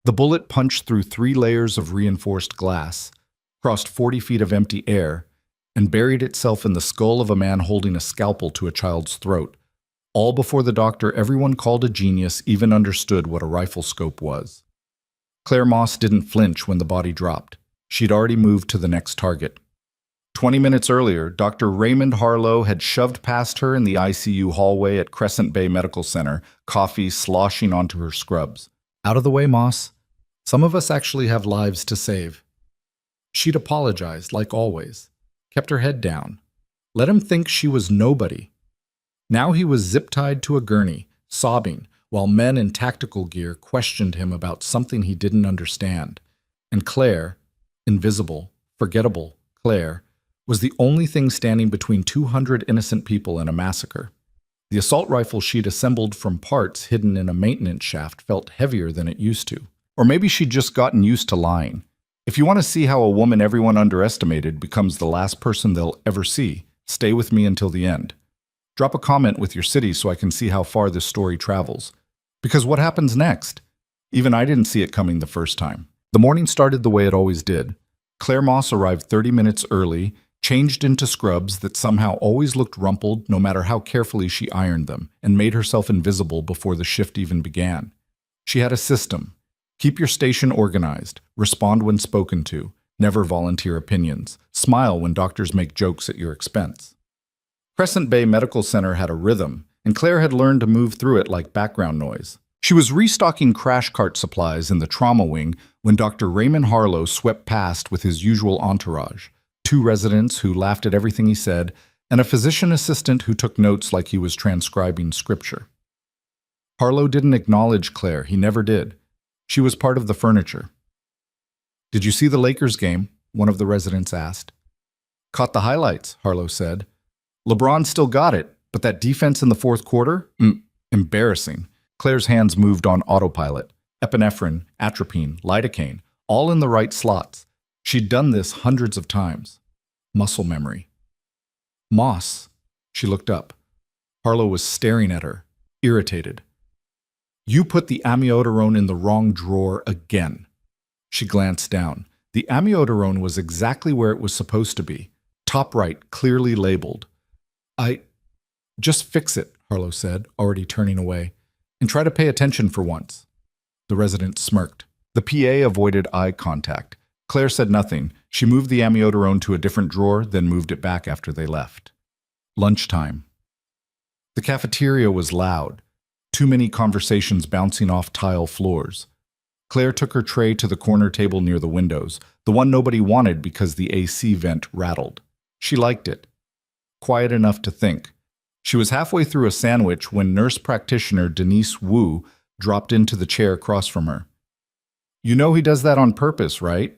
The bullet punched through 3 layers of reinforced glass, crossed 40 feet of empty air, and buried itself in the skull of a man holding a scalpel to a child's throat. All before the doctor everyone called a genius even understood what a rifle scope was. Claire Moss didn't flinch when the body dropped. She'd already moved to the next target. 20 minutes earlier, Dr. Raymond Harlow had shoved past her in the ICU hallway at Crescent Bay Medical Center, coffee sloshing onto her scrubs. "Out of the way, Moss. Some of us actually have lives to save." She'd apologized, like always, kept her head down, let him think she was nobody. Now he was zip-tied to a gurney, sobbing, while men in tactical gear questioned him about something he didn't understand. And Claire, invisible, forgettable Claire, was the only thing standing between 200 innocent people and a massacre. The assault rifle she'd assembled from parts hidden in a maintenance shaft felt heavier than it used to. Or maybe she'd just gotten used to lying. If you want to see how a woman everyone underestimated becomes the last person they'll ever see, stay with me until the end. Drop a comment with your city so I can see how far this story travels. Because what happens next? Even I didn't see it coming the first time. The morning started the way it always did. Claire Moss arrived 30 minutes early, changed into scrubs that somehow always looked rumpled no matter how carefully she ironed them, and made herself invisible before the shift even began. She had a system. Keep your station organized, respond when spoken to, never volunteer opinions, smile when doctors make jokes at your expense. Crescent Bay Medical Center had a rhythm, and Claire had learned to move through it like background noise. She was restocking crash cart supplies in the trauma wing when Dr. Raymond Harlow swept past with his usual entourage, 2 residents who laughed at everything he said, and a physician assistant who took notes like he was transcribing scripture. Harlow didn't acknowledge Claire, he never did. She was part of the furniture. "Did you see the Lakers game?" one of the residents asked. "Caught the highlights," Harlow said. "LeBron still got it, but that defense in the fourth quarter? Embarrassing." Claire's hands moved on autopilot. Epinephrine, atropine, lidocaine, all in the right slots. She'd done this hundreds of times. Muscle memory. "Moss." She looked up. Harlow was staring at her, irritated. "You put the amiodarone in the wrong drawer again." She glanced down. The amiodarone was exactly where it was supposed to be. Top right, clearly labeled. Just fix it," Harlow said, already turning away. "And try to pay attention for once." The resident smirked. The PA avoided eye contact. Claire said nothing. She moved the amiodarone to a different drawer, then moved it back after they left. Lunchtime. The cafeteria was loud. Too many conversations bouncing off tile floors. Claire took her tray to the corner table near the windows, the one nobody wanted because the AC vent rattled. She liked it. Quiet enough to think. She was halfway through a sandwich when nurse practitioner Denise Wu dropped into the chair across from her. "You know he does that on purpose, right?"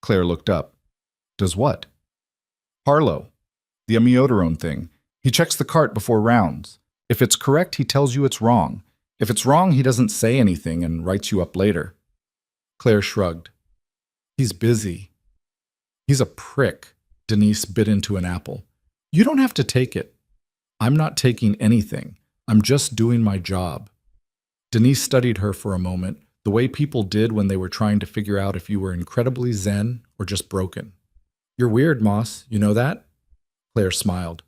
Claire looked up. "Does what?" "Harlow. The amiodarone thing. He checks the cart before rounds. If it's correct, he tells you it's wrong. If it's wrong, he doesn't say anything and writes you up later." Claire shrugged. "He's busy." "He's a prick." Denise bit into an apple. "You don't have to take it." "I'm not taking anything. I'm just doing my job." Denise studied her for a moment, the way people did when they were trying to figure out if you were incredibly zen or just broken. "You're weird, Moss. You know that?" Claire smiled.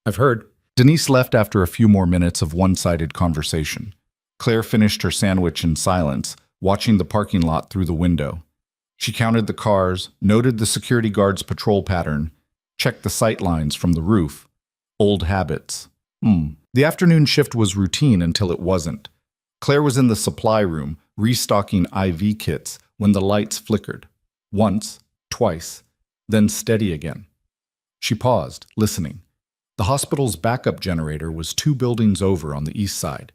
"I've heard." Denise left after a few more minutes of one-sided conversation. Claire finished her sandwich in silence, watching the parking lot through the window. She counted the cars, noted the security guard's patrol pattern, checked the sight lines from the roof. Old habits. The afternoon shift was routine until it wasn't. Claire was in the supply room, restocking IV kits, when the lights flickered. Once, twice, then steady again. She paused, listening. The hospital's backup generator was 2 buildings over on the east side.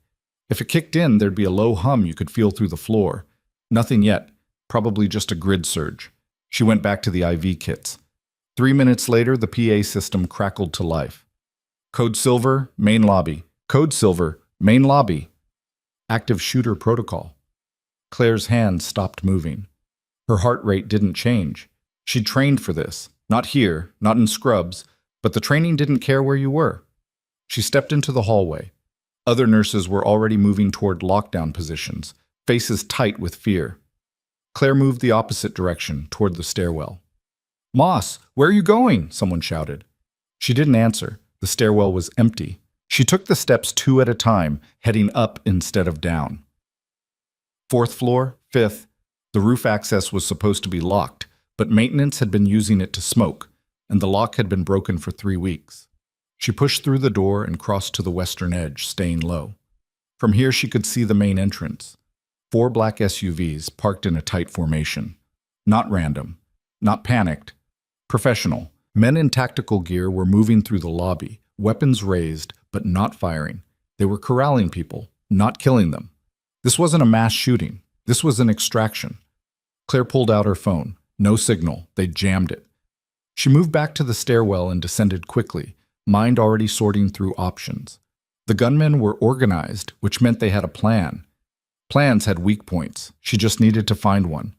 If it kicked in, there'd be a low hum you could feel through the floor. Nothing yet, probably just a grid surge. She went back to the IV kits. 3 minutes later, the PA system crackled to life. "Code Silver, main lobby. Code Silver, main lobby. Active shooter protocol." Claire's hands stopped moving. Her heart rate didn't change. She'd trained for this. Not here, not in scrubs, but the training didn't care where you were. She stepped into the hallway. Other nurses were already moving toward lockdown positions, faces tight with fear. Claire moved the opposite direction, toward the stairwell. "Moss, where are you going?" someone shouted. She didn't answer. The stairwell was empty. She took the steps 2 at a time, heading up instead of down. 4th floor, 5th. The roof access was supposed to be locked, but maintenance had been using it to smoke, and the lock had been broken for 3 weeks. She pushed through the door and crossed to the western edge, staying low. From here she could see the main entrance. 4 black SUVs parked in a tight formation. Not random, not panicked, professional. Men in tactical gear were moving through the lobby, weapons raised, but not firing. They were corralling people, not killing them. This wasn't a mass shooting. This was an extraction. Claire pulled out her phone. No signal. They jammed it. She moved back to the stairwell and descended quickly, mind already sorting through options. The gunmen were organized, which meant they had a plan. Plans had weak points. She just needed to find one.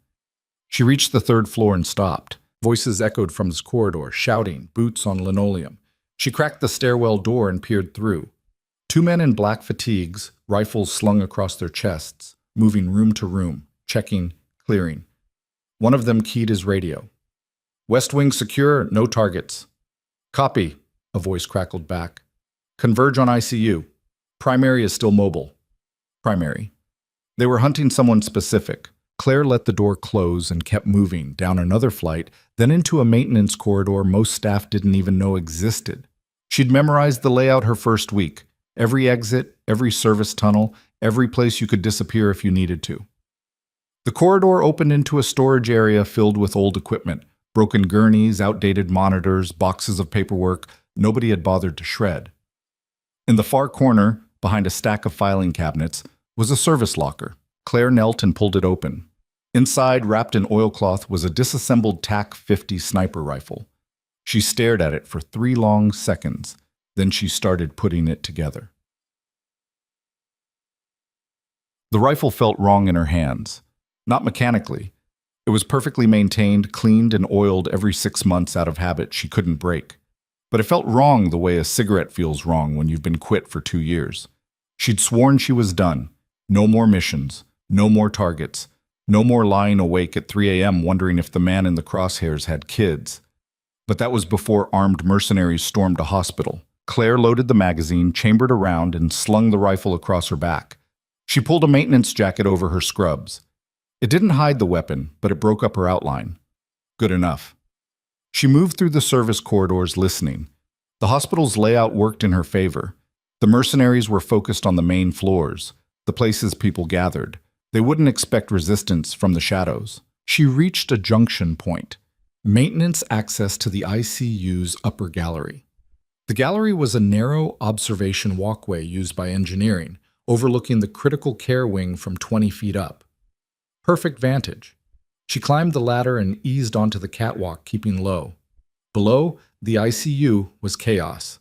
She reached the 3rd floor and stopped. Voices echoed from this corridor, shouting, boots on linoleum. She cracked the stairwell door and peered through. 2 men in black fatigues, rifles slung across their chests, moving room to room, checking, clearing. One of them keyed his radio. "West wing secure, no targets." "Copy," a voice crackled back. "Converge on ICU. Primary is still mobile." Primary. They were hunting someone specific. Claire let the door close and kept moving down another flight, then into a maintenance corridor most staff didn't even know existed. She'd memorized the layout her first week. Every exit, every service tunnel, every place you could disappear if you needed to. The corridor opened into a storage area filled with old equipment, broken gurneys, outdated monitors, boxes of paperwork nobody had bothered to shred. In the far corner, behind a stack of filing cabinets, was a service locker. Claire knelt and pulled it open. Inside, wrapped in oilcloth, was a disassembled TAC-50 sniper rifle. She stared at it for 3 long seconds. Then she started putting it together. The rifle felt wrong in her hands. Not mechanically. It was perfectly maintained, cleaned, and oiled every 6 months out of habit she couldn't break. But it felt wrong the way a cigarette feels wrong when you've been quit for 2 years. She'd sworn she was done. No more missions. No more targets. No more lying awake at 3 a.m. wondering if the man in the crosshairs had kids. But that was before armed mercenaries stormed a hospital. Claire loaded the magazine, chambered a round, and slung the rifle across her back. She pulled a maintenance jacket over her scrubs. It didn't hide the weapon, but it broke up her outline. Good enough. She moved through the service corridors listening. The hospital's layout worked in her favor. The mercenaries were focused on the main floors, the places people gathered. They wouldn't expect resistance from the shadows. She reached a junction point. Maintenance access to the ICU's upper gallery. The gallery was a narrow observation walkway used by engineering, overlooking the critical care wing from 20 feet up. Perfect vantage. She climbed the ladder and eased onto the catwalk, keeping low. Below, the ICU was chaos.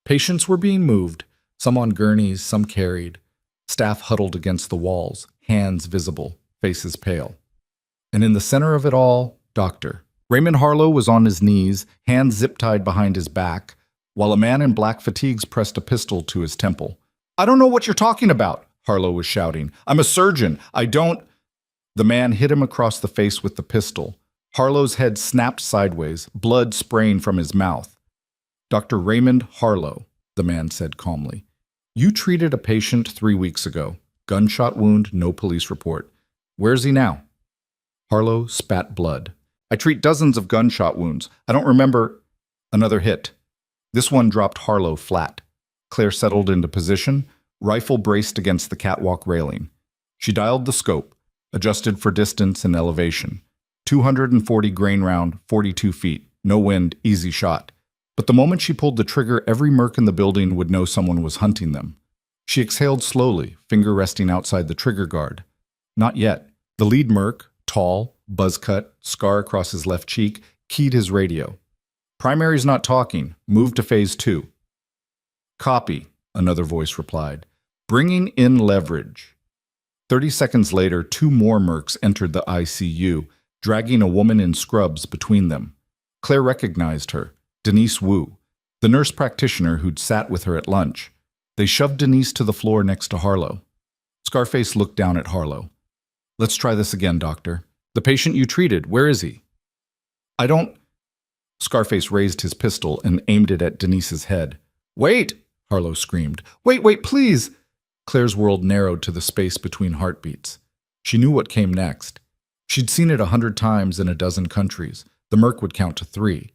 Patients were being moved, some on gurneys, some carried. Staff huddled against the walls, hands visible, faces pale. And in the center of it all, Dr. Raymond Harlow was on his knees, hands zip-tied behind his back, while a man in black fatigues pressed a pistol to his temple. "I don't know what you're talking about," Harlow was shouting. "I'm a surgeon. I don't—" The man hit him across the face with the pistol. Harlow's head snapped sideways, blood spraying from his mouth. "Dr. Raymond Harlow," the man said calmly. "You treated a patient 3 weeks ago. Gunshot wound, no police report. Where's he now?" Harlow spat blood. "I treat dozens of gunshot wounds. I don't remember—" Another hit. This one dropped Harlow flat. Claire settled into position, rifle braced against the catwalk railing. She dialed the scope, adjusted for distance and elevation. 240 grain round, 42 feet, no wind, easy shot. But the moment she pulled the trigger, every merc in the building would know someone was hunting them. She exhaled slowly, finger resting outside the trigger guard. Not yet. The lead merc, tall, buzz cut, scar across his left cheek, keyed his radio. "Primary's not talking. Move to phase 2. "Copy," another voice replied. "Bringing in leverage." 30 seconds later, 2 more mercs entered the ICU, dragging a woman in scrubs between them. Claire recognized her, Denise Wu, the nurse practitioner who'd sat with her at lunch. They shoved Denise to the floor next to Harlow. Scarface looked down at Harlow. "Let's try this again, doctor. The patient you treated, where is he? I don't... Scarface raised his pistol and aimed it at Denise's head. Wait! Harlow screamed. Wait, please! Claire's world narrowed to the space between heartbeats. She knew what came next. She'd seen it 100 times in a dozen countries. The merc would count to 3.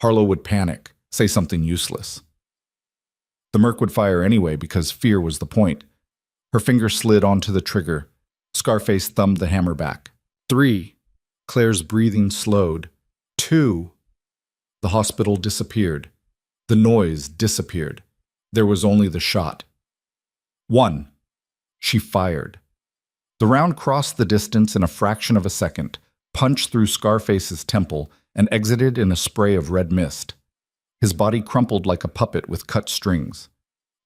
Harlow would panic, say something useless. The merc would fire anyway because fear was the point. Her finger slid onto the trigger. Scarface thumbed the hammer back. 3. Claire's breathing slowed. 2. The hospital disappeared. The noise disappeared. There was only the shot. 1. She fired. The round crossed the distance in a fraction of a second, punched through Scarface's temple, and exited in a spray of red mist. His body crumpled like a puppet with cut strings.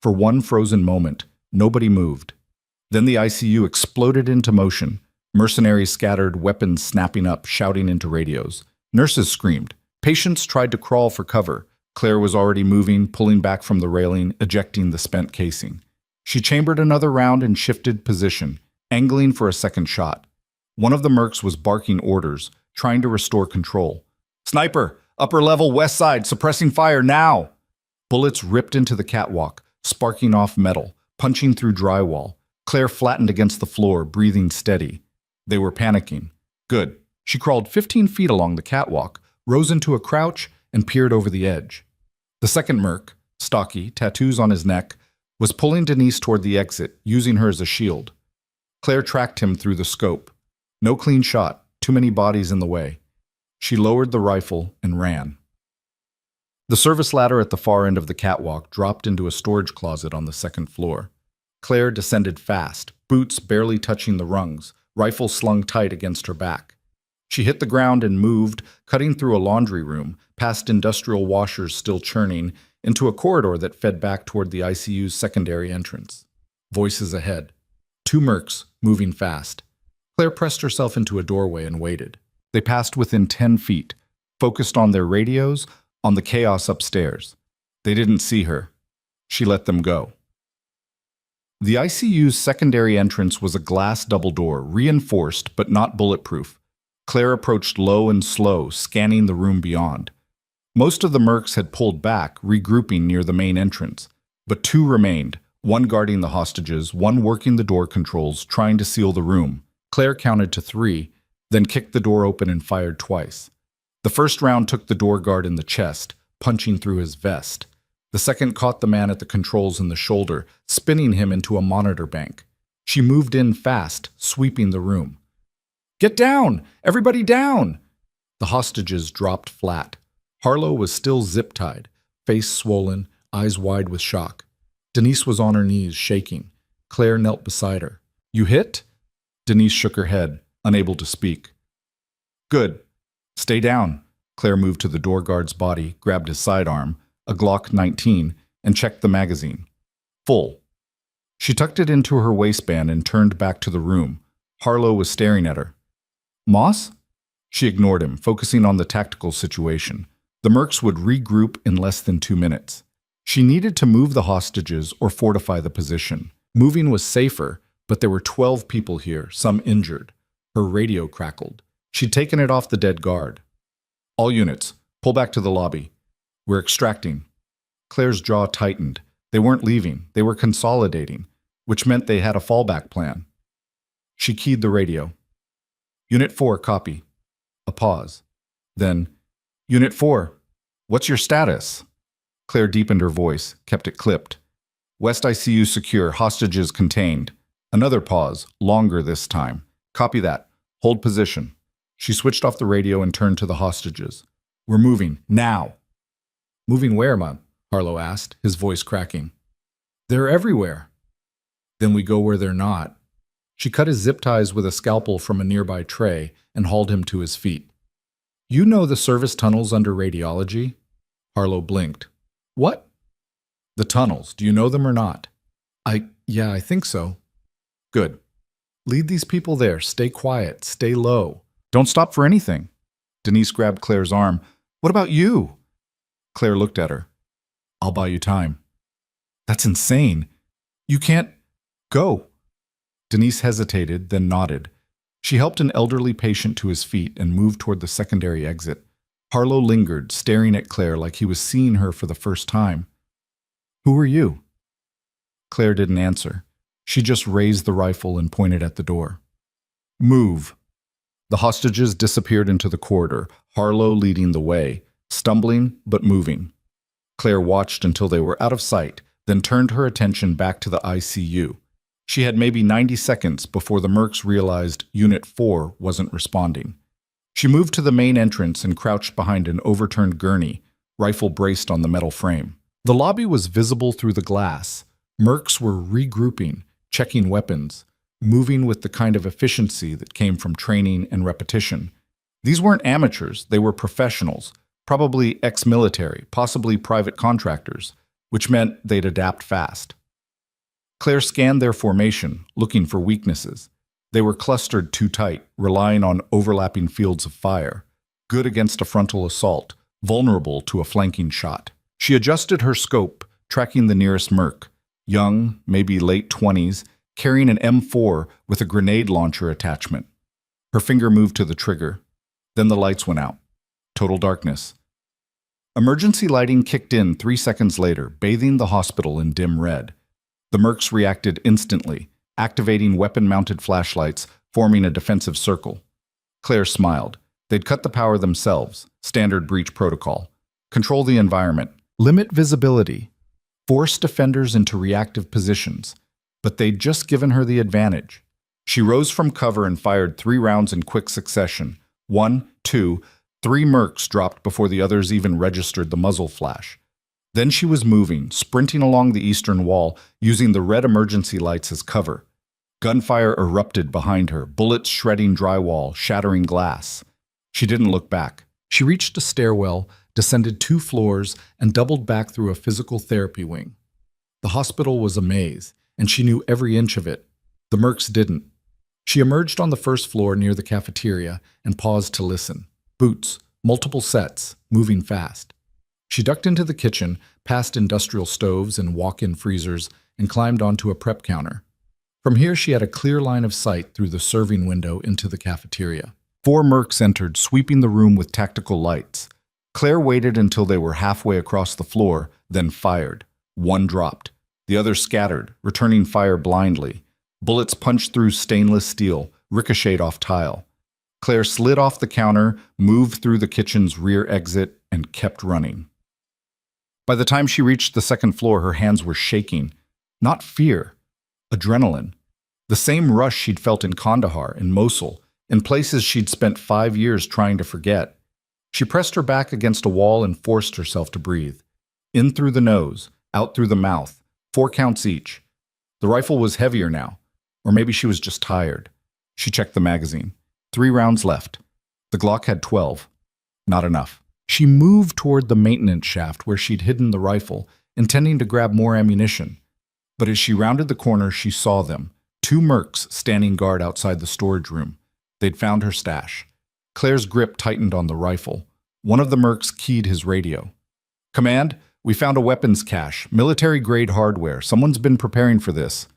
For one frozen moment, nobody moved. Then the ICU exploded into motion. Mercenaries scattered, weapons snapping up, shouting into radios. Nurses screamed. Patients tried to crawl for cover. Claire was already moving, pulling back from the railing, ejecting the spent casing. She chambered another round and shifted position, angling for a second shot. One of the mercs was barking orders, trying to restore control. Sniper! Upper level west side, suppressing fire now! Bullets ripped into the catwalk, sparking off metal, punching through drywall. Claire flattened against the floor, breathing steady. They were panicking. Good. She crawled 15 feet along the catwalk, rose into a crouch, and peered over the edge. The second merc, stocky, tattoos on his neck, was pulling Denise toward the exit, using her as a shield. Claire tracked him through the scope. No clean shot, too many bodies in the way. She lowered the rifle and ran. The service ladder at the far end of the catwalk dropped into a storage closet on the second floor. Claire descended fast, boots barely touching the rungs, rifle slung tight against her back. She hit the ground and moved, cutting through a laundry room, past industrial washers still churning, into a corridor that fed back toward the ICU's secondary entrance. Voices ahead. 2 mercs, moving fast. Claire pressed herself into a doorway and waited. They passed within 10 feet, focused on their radios, on the chaos upstairs. They didn't see her. She let them go. The ICU's secondary entrance was a glass double door, reinforced but not bulletproof. Claire approached low and slow, scanning the room beyond. Most of the mercs had pulled back, regrouping near the main entrance. But 2 remained, one guarding the hostages, one working the door controls, trying to seal the room. Claire counted to 3, then kicked the door open and fired twice. The first round took the door guard in the chest, punching through his vest. The second caught the man at the controls in the shoulder, spinning him into a monitor bank. She moved in fast, sweeping the room. Get down! Everybody down! The hostages dropped flat. Harlow was still zip-tied, face swollen, eyes wide with shock. Denise was on her knees, shaking. Claire knelt beside her. You hit? Denise shook her head, unable to speak. Good. Stay down. Claire moved to the door guard's body, grabbed his sidearm, a Glock 19, and checked the magazine. Full. She tucked it into her waistband and turned back to the room. Harlow was staring at her. Moss? She ignored him, focusing on the tactical situation. The mercs would regroup in less than 2 minutes. She needed to move the hostages or fortify the position. Moving was safer, but there were 12 people here, some injured. Her radio crackled. She'd taken it off the dead guard. All units, pull back to the lobby. We're extracting. Claire's jaw tightened. They weren't leaving. They were consolidating, which meant they had a fallback plan. She keyed the radio. Unit 4, copy. A pause. Then, Unit 4, what's your status? Claire deepened her voice, kept it clipped. West ICU secure, hostages contained. Another pause, longer this time. Copy that. Hold position. She switched off the radio and turned to the hostages. We're moving, now. Moving where, Mom? Harlow asked, his voice cracking. They're everywhere. Then we go where they're not. She cut his zip ties with a scalpel from a nearby tray and hauled him to his feet. You know the service tunnels under radiology? Harlow blinked. What? The tunnels. Do you know them or not? Yeah, I think so. Good. Lead these people there. Stay quiet. Stay low. Don't stop for anything. Denise grabbed Claire's arm. What about you? Claire looked at her. I'll buy you time. That's insane. You can't... Go. Denise hesitated, then nodded. She helped an elderly patient to his feet and moved toward the secondary exit. Harlow lingered, staring at Claire like he was seeing her for the first time. "Who are you?" Claire didn't answer. She just raised the rifle and pointed at the door. "Move." The hostages disappeared into the corridor, Harlow leading the way, stumbling but moving. Claire watched until they were out of sight, then turned her attention back to the ICU. She had maybe 90 seconds before the mercs realized Unit 4 wasn't responding. She moved to the main entrance and crouched behind an overturned gurney, rifle braced on the metal frame. The lobby was visible through the glass. Mercs were regrouping, checking weapons, moving with the kind of efficiency that came from training and repetition. These weren't amateurs, they were professionals, probably ex-military, possibly private contractors, which meant they'd adapt fast. Claire scanned their formation, looking for weaknesses. They were clustered too tight, relying on overlapping fields of fire, good against a frontal assault, vulnerable to a flanking shot. She adjusted her scope, tracking the nearest merc, young, maybe late 20s, carrying an M4 with a grenade launcher attachment. Her finger moved to the trigger. Then the lights went out. Total darkness. Emergency lighting kicked in 3 seconds later, bathing the hospital in dim red. The mercs reacted instantly, activating weapon-mounted flashlights, forming a defensive circle. Claire smiled. They'd cut the power themselves, standard breach protocol. Control the environment. Limit visibility. Force defenders into reactive positions. But they'd just given her the advantage. She rose from cover and fired 3 rounds in quick succession. 1, 2, 3 mercs dropped before the others even registered the muzzle flash. Then she was moving, sprinting along the eastern wall, using the red emergency lights as cover. Gunfire erupted behind her, bullets shredding drywall, shattering glass. She didn't look back. She reached a stairwell, descended 2 floors, and doubled back through a physical therapy wing. The hospital was a maze, and she knew every inch of it. The mercs didn't. She emerged on the first floor near the cafeteria and paused to listen. Boots, multiple sets, moving fast. She ducked into the kitchen, past industrial stoves and walk-in freezers, and climbed onto a prep counter. From here, she had a clear line of sight through the serving window into the cafeteria. 4 mercs entered, sweeping the room with tactical lights. Claire waited until they were halfway across the floor, then fired. 1 dropped. The other scattered, returning fire blindly. Bullets punched through stainless steel, ricocheted off tile. Claire slid off the counter, moved through the kitchen's rear exit, and kept running. By the time she reached the second floor, her hands were shaking. Not fear. Adrenaline. The same rush she'd felt in Kandahar, in Mosul, in places she'd spent 5 years trying to forget. She pressed her back against a wall and forced herself to breathe. In through the nose, out through the mouth, 4 counts each. The rifle was heavier now, or maybe she was just tired. She checked the magazine. 3 rounds left. The Glock had 12. Not enough. She moved toward the maintenance shaft where she'd hidden the rifle, intending to grab more ammunition. But as she rounded the corner, she saw them, 2 mercs standing guard outside the storage room. They'd found her stash. Claire's grip tightened on the rifle. One of the mercs keyed his radio. "Command, we found a weapons cache, military-grade hardware. Someone's been preparing for this."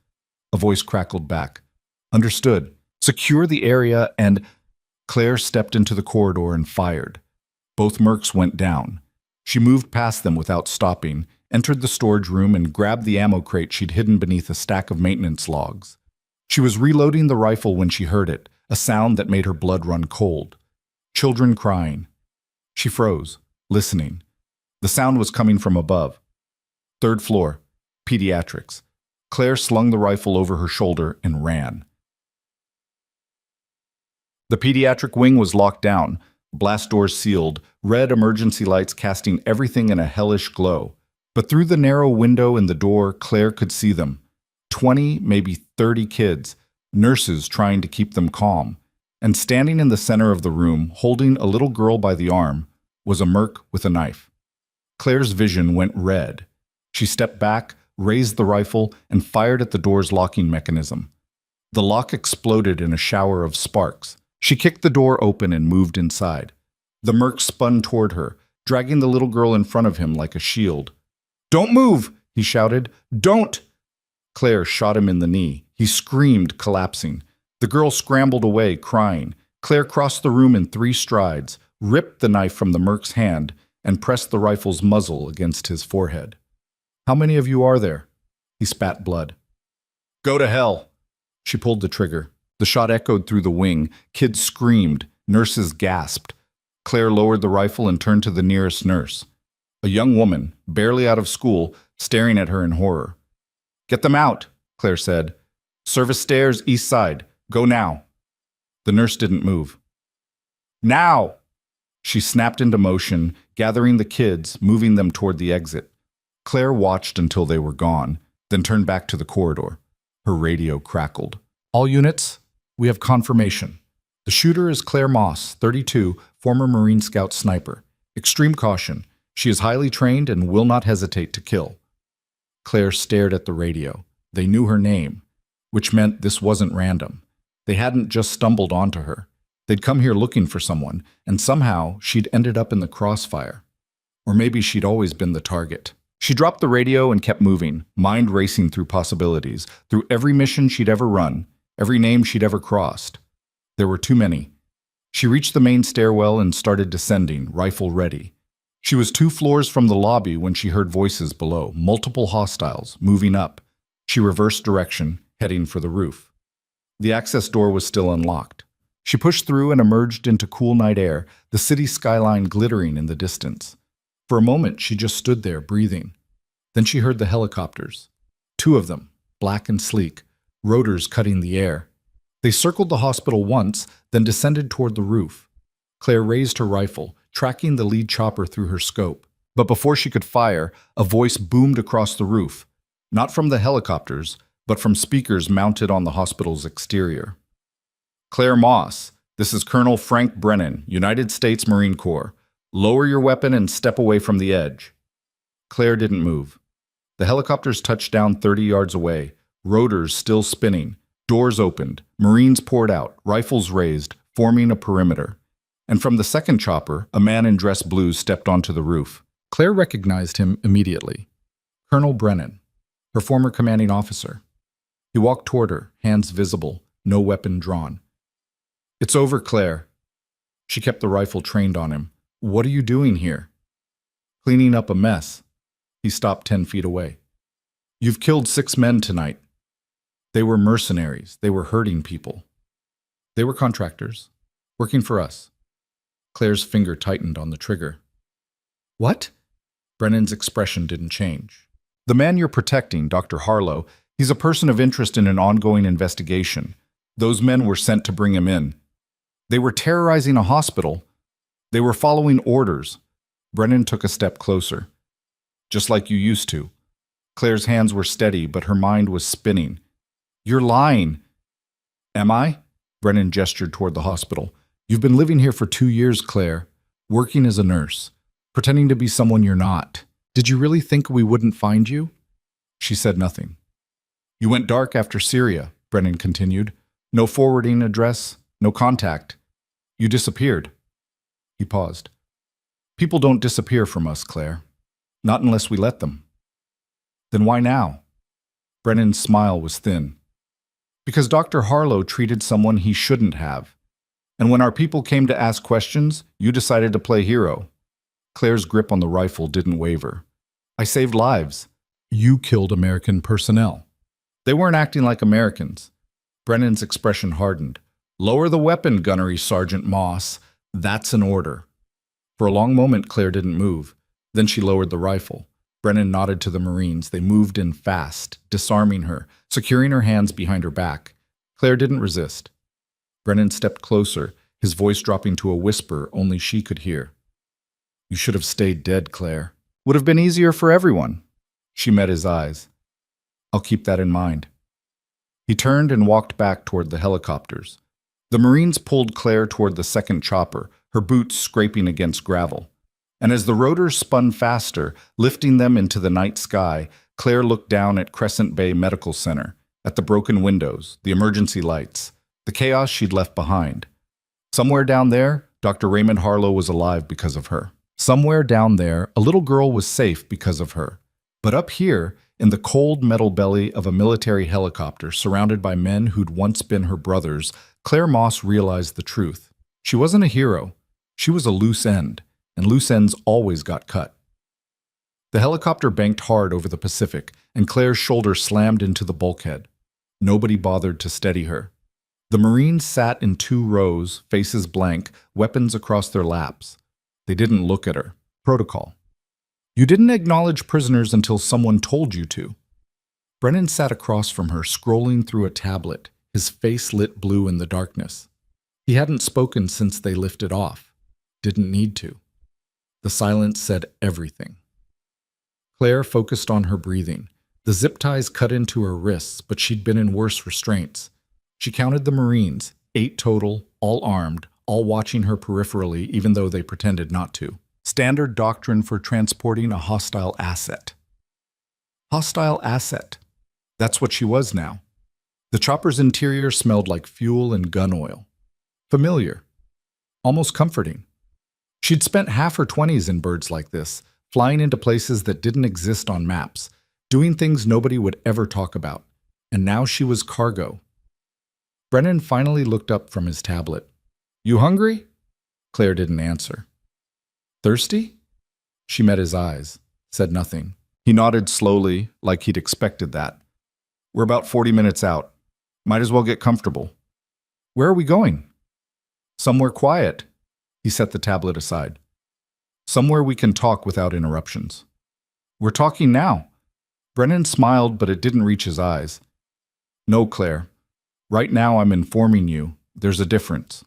A voice crackled back. "Understood. Secure the area and—" Claire stepped into the corridor and fired. Both mercs went down. She moved past them without stopping, entered the storage room, and grabbed the ammo crate she'd hidden beneath a stack of maintenance logs. She was reloading the rifle when she heard it, a sound that made her blood run cold. Children crying. She froze, listening. The sound was coming from above. 3rd floor, pediatrics. Claire slung the rifle over her shoulder and ran. The pediatric wing was locked down, blast doors sealed, red emergency lights casting everything in a hellish glow. But through the narrow window in the door, Claire could see them. 20, maybe 30 kids, nurses trying to keep them calm. And standing in the center of the room, holding a little girl by the arm, was a merc with a knife. Claire's vision went red. She stepped back, raised the rifle, and fired at the door's locking mechanism. The lock exploded in a shower of sparks. She kicked the door open and moved inside. The merc spun toward her, dragging the little girl in front of him like a shield. "Don't move!" he shouted. "Don't!" Claire shot him in the knee. He screamed, collapsing. The girl scrambled away, crying. Claire crossed the room in 3 strides, ripped the knife from the merc's hand, and pressed the rifle's muzzle against his forehead. "How many of you are there?" He spat blood. "Go to hell." She pulled the trigger. The shot echoed through the wing. Kids screamed. Nurses gasped. Claire lowered the rifle and turned to the nearest nurse. A young woman, barely out of school, staring at her in horror. "Get them out," Claire said. "Service stairs, east side. Go now." The nurse didn't move. "Now!" She snapped into motion, gathering the kids, moving them toward the exit. Claire watched until they were gone, then turned back to the corridor. Her radio crackled. "All units, we have confirmation. The shooter is Claire Moss, 32, former Marine Scout sniper. Extreme caution. She is highly trained and will not hesitate to kill." Claire stared at the radio. They knew her name, which meant this wasn't random. They hadn't just stumbled onto her. They'd come here looking for someone, and somehow she'd ended up in the crossfire. Or maybe she'd always been the target. She dropped the radio and kept moving, mind racing through possibilities, through every mission she'd ever run, every name she'd ever crossed. There were too many. She reached the main stairwell and started descending, rifle ready. She was 2 floors from the lobby when she heard voices below, multiple hostiles, moving up. She reversed direction, heading for the roof. The access door was still unlocked. She pushed through and emerged into cool night air, the city skyline glittering in the distance. For a moment, she just stood there, breathing. Then she heard the helicopters. 2 of them, black and sleek, rotors cutting the air. They circled the hospital once, then descended toward the roof. Claire raised her rifle, tracking the lead chopper through her scope. But before she could fire, a voice boomed across the roof, not from the helicopters, but from speakers mounted on the hospital's exterior. "Claire Moss, this is Colonel Frank Brennan, United States Marine Corps. Lower your weapon and step away from the edge." Claire didn't move. The helicopters touched down 30 yards away, rotors still spinning. Doors opened, Marines poured out, rifles raised, forming a perimeter. And from the second chopper, a man in dress blue stepped onto the roof. Claire recognized him immediately. Colonel Brennan, her former commanding officer. He walked toward her, hands visible, no weapon drawn. "It's over, Claire." She kept the rifle trained on him. "What are you doing here?" "Cleaning up a mess." He stopped 10 feet away. "You've killed 6 men tonight. They were mercenaries. They were hurting people. They were contractors, working for us." Claire's finger tightened on the trigger. "What?" Brennan's expression didn't change. "The man you're protecting, Dr. Harlow, he's a person of interest in an ongoing investigation. Those men were sent to bring him in. They were terrorizing a hospital. They were following orders." Brennan took a step closer. "Just like you used to." Claire's hands were steady, but her mind was spinning. "You're lying." "Am I?" Brennan gestured toward the hospital. "You've been living here for 2 years, Claire, working as a nurse, pretending to be someone you're not. Did you really think we wouldn't find you?" She said nothing. "You went dark after Syria," Brennan continued. "No forwarding address, no contact. You disappeared." He paused. "People don't disappear from us, Claire. Not unless we let them." "Then why now?" Brennan's smile was thin. "Because Dr. Harlow treated someone he shouldn't have. And when our people came to ask questions, you decided to play hero." Claire's grip on the rifle didn't waver. "I saved lives. You killed American personnel." "They weren't acting like Americans." Brennan's expression hardened. "Lower the weapon, Gunnery Sergeant Moss. That's an order." For a long moment, Claire didn't move. Then she lowered the rifle. Brennan nodded to the Marines. They moved in fast, disarming her, securing her hands behind her back. Claire didn't resist. Brennan stepped closer, his voice dropping to a whisper only she could hear. "You should have stayed dead, Claire. Would have been easier for everyone." She met his eyes. "I'll keep that in mind." He turned and walked back toward the helicopters. The Marines pulled Claire toward the second chopper, her boots scraping against gravel. And as the rotors spun faster, lifting them into the night sky, Claire looked down at Crescent Bay Medical Center, at the broken windows, the emergency lights, the chaos she'd left behind. Somewhere down there, Dr. Raymond Harlow was alive because of her. Somewhere down there, a little girl was safe because of her. But up here, in the cold metal belly of a military helicopter surrounded by men who'd once been her brothers, Claire Moss realized the truth. She wasn't a hero. She was a loose end, and loose ends always got cut. The helicopter banked hard over the Pacific, and Claire's shoulder slammed into the bulkhead. Nobody bothered to steady her. The Marines sat in 2 rows, faces blank, weapons across their laps. They didn't look at her. Protocol. You didn't acknowledge prisoners until someone told you to. Brennan sat across from her, scrolling through a tablet, his face lit blue in the darkness. He hadn't spoken since they lifted off. Didn't need to. The silence said everything. Claire focused on her breathing. The zip ties cut into her wrists, but she'd been in worse restraints. She counted the Marines, 8 total, all armed, all watching her peripherally even though they pretended not to. Standard doctrine for transporting a hostile asset. Hostile asset. That's what she was now. The chopper's interior smelled like fuel and gun oil. Familiar. Almost comforting. She'd spent half her 20s in birds like this, flying into places that didn't exist on maps, doing things nobody would ever talk about. And now she was cargo. Brennan finally looked up from his tablet. You hungry? Claire didn't answer. Thirsty? She met his eyes, said nothing. He nodded slowly, like he'd expected that. We're about 40 minutes out. Might as well get comfortable. Where are we going? Somewhere quiet. He set the tablet aside. Somewhere we can talk without interruptions. We're talking now. Brennan smiled, but it didn't reach his eyes. No, Claire. Right now I'm informing you. There's a difference.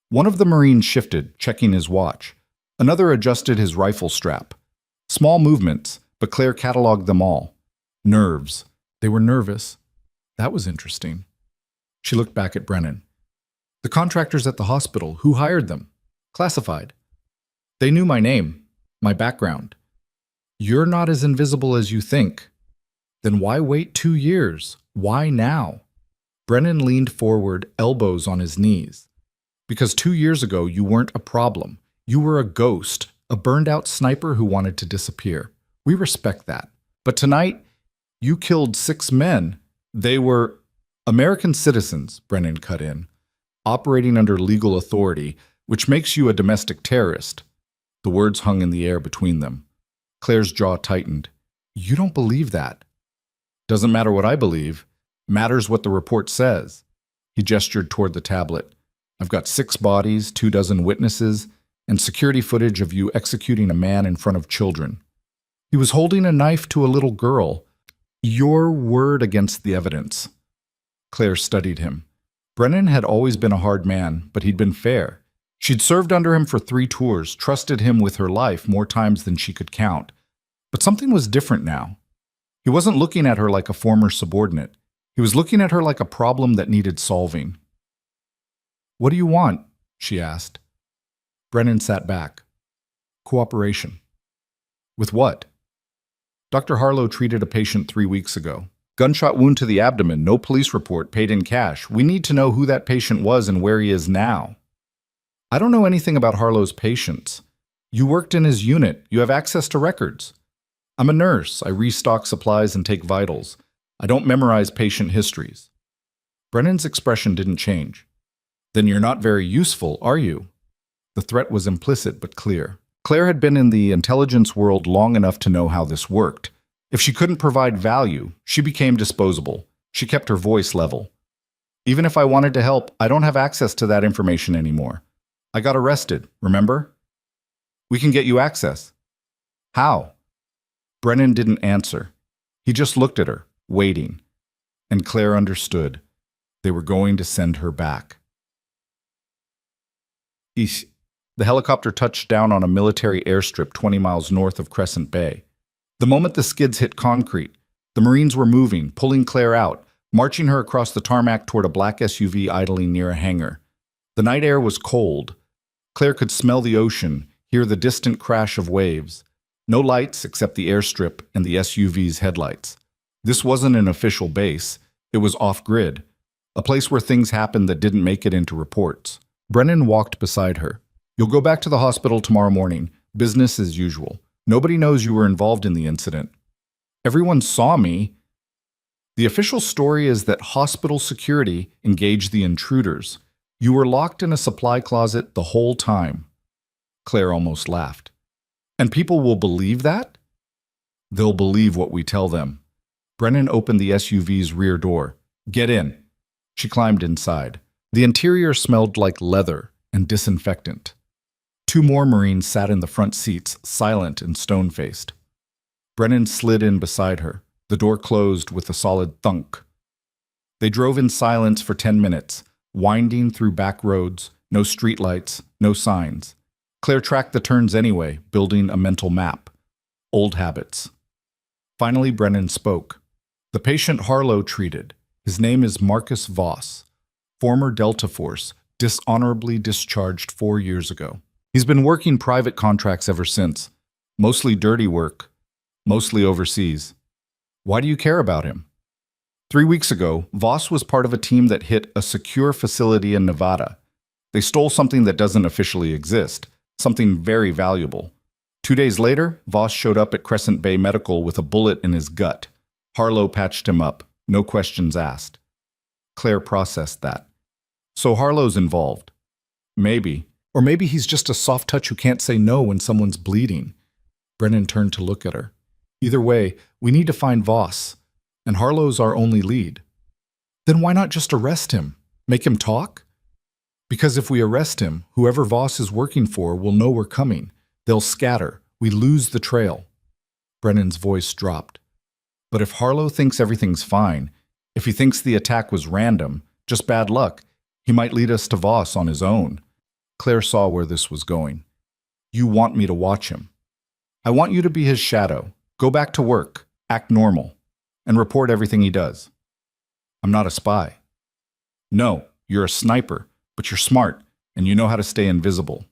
One of the Marines shifted, checking his watch. Another adjusted his rifle strap. Small movements, but Claire cataloged them all. Nerves. They were nervous. That was interesting. She looked back at Brennan. The contractors at the hospital, who hired them? Classified. They knew my name, my background. You're not as invisible as you think. Then why wait 2 years? Why now? Brennan leaned forward, elbows on his knees. Because 2 years ago, you weren't a problem. You were a ghost, a burned-out sniper who wanted to disappear. We respect that. But tonight, you killed 6 men. They were American citizens, Brennan cut in, operating under legal authority, which makes you a domestic terrorist. The words hung in the air between them. Claire's jaw tightened. You don't believe that. Doesn't matter what I believe. Matters what the report says. He gestured toward the tablet. I've got 6 bodies, 24 witnesses, and security footage of you executing a man in front of children. He was holding a knife to a little girl. Your word against the evidence. Claire studied him. Brennan had always been a hard man, but he'd been fair. She'd served under him for 3 tours, trusted him with her life more times than she could count. But something was different now. He wasn't looking at her like a former subordinate. He was looking at her like a problem that needed solving. What do you want? She asked. Brennan sat back. Cooperation. With what? Dr. Harlow treated a patient 3 weeks ago. Gunshot wound to the abdomen, no police report, paid in cash. We need to know who that patient was and where he is now. I don't know anything about Harlow's patients. You worked in his unit. You have access to records. I'm a nurse. I restock supplies and take vitals. I don't memorize patient histories. Brennan's expression didn't change. Then you're not very useful, are you? The threat was implicit but clear. Claire had been in the intelligence world long enough to know how this worked. If she couldn't provide value, she became disposable. She kept her voice level. Even if I wanted to help, I don't have access to that information anymore. I got arrested, remember? We can get you access. How? Brennan didn't answer. He just looked at her, waiting. And Claire understood. They were going to send her back. The helicopter touched down on a military airstrip 20 miles north of Crescent Bay. The moment the skids hit concrete, the Marines were moving, pulling Claire out, marching her across the tarmac toward a black SUV idling near a hangar. The night air was cold. Claire could smell the ocean, hear the distant crash of waves. No lights except the airstrip and the SUV's headlights. This wasn't an official base. It was off-grid, a place where things happened that didn't make it into reports. Brennan walked beside her. You'll go back to the hospital tomorrow morning. Business as usual. Nobody knows you were involved in the incident. Everyone saw me. The official story is that hospital security engaged the intruders. You were locked in a supply closet the whole time. Claire almost laughed. And people will believe that? They'll believe what we tell them. Brennan opened the SUV's rear door. Get in. She climbed inside. The interior smelled like leather and disinfectant. 2 more Marines sat in the front seats, silent and stone-faced. Brennan slid in beside her. The door closed with a solid thunk. They drove in silence for 10 minutes, winding through back roads, no streetlights, no signs. Claire tracked the turns anyway, building a mental map. Old habits. Finally, Brennan spoke. The patient Harlow treated. His name is Marcus Voss, former Delta Force, dishonorably discharged 4 years ago. He's been working private contracts ever since. Mostly dirty work. Mostly overseas. Why do you care about him? 3 weeks ago, Voss was part of a team that hit a secure facility in Nevada. They stole something that doesn't officially exist, something very valuable. 2 days later, Voss showed up at Crescent Bay Medical with a bullet in his gut. Harlow patched him up, no questions asked. Claire processed that. So Harlow's involved. Maybe. Or maybe he's just a soft touch who can't say no when someone's bleeding. Brennan turned to look at her. Either way, we need to find Voss, and Harlow's our only lead. Then why not just arrest him? Make him talk? Because if we arrest him, whoever Voss is working for will know we're coming. They'll scatter. We lose the trail. Brennan's voice dropped. But if Harlow thinks everything's fine, if he thinks the attack was random, just bad luck, he might lead us to Voss on his own. Claire saw where this was going. You want me to watch him. I want you to be his shadow. Go back to work, act normal, and report everything he does. I'm not a spy. No, you're a sniper, but you're smart, and you know how to stay invisible.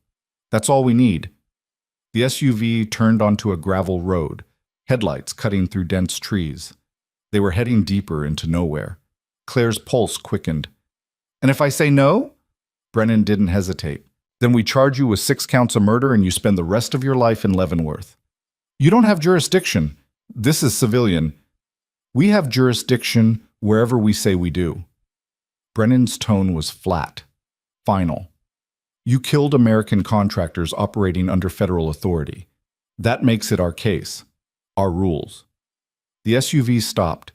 That's all we need. The SUV turned onto a gravel road, headlights cutting through dense trees. They were heading deeper into nowhere. Claire's pulse quickened. And if I say no? Brennan didn't hesitate. Then we charge you with 6 counts of murder and you spend the rest of your life in Leavenworth. You don't have jurisdiction. This is civilian. We have jurisdiction wherever we say we do. Brennan's tone was flat, final. You killed American contractors operating under federal authority. That makes it our case, our rules. The SUV stopped.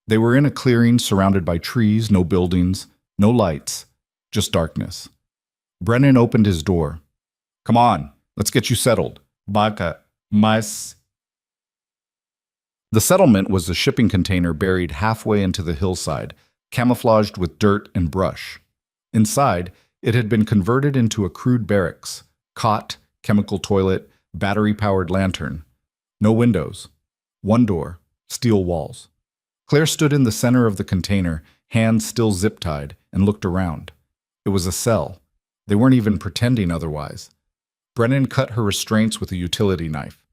They were in a clearing surrounded by trees, no buildings, no lights, just darkness. Brennan opened his door. Come on, let's get you settled. Baka, mas. The settlement was a shipping container buried halfway into the hillside, camouflaged with dirt and brush. Inside, it had been converted into a crude barracks, cot, chemical toilet, battery-powered lantern. No windows. 1 door, steel walls. Claire stood in the center of the container, hands still zip-tied, and looked around. It was a cell. They weren't even pretending otherwise. Brennan cut her restraints with a utility knife.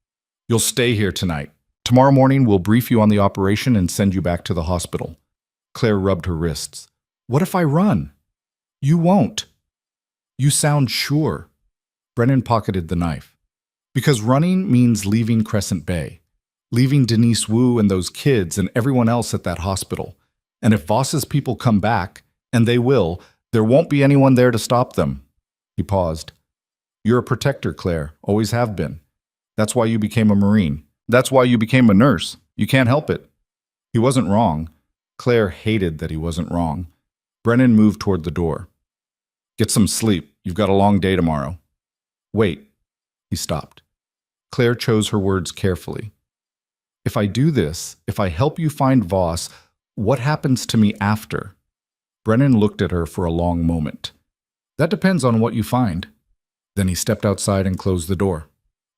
You'll stay here tonight. Tomorrow morning we'll brief you on the operation and send you back to the hospital. Claire rubbed her wrists. What if I run? You won't. You sound sure. Brennan pocketed the knife. Because running means leaving Crescent Bay. Leaving Denise Wu and those kids and everyone else at that hospital. And if Voss's people come back, and they will, there won't be anyone there to stop them. He paused. You're a protector, Claire. Always have been. That's why you became a Marine. That's why you became a nurse. You can't help it. He wasn't wrong. Claire hated that he wasn't wrong. Brennan moved toward the door. Get some sleep. You've got a long day tomorrow. Wait. He stopped. Claire chose her words carefully. If I do this, if I help you find Voss, what happens to me after? Brennan looked at her for a long moment. That depends on what you find. Then he stepped outside and closed the door.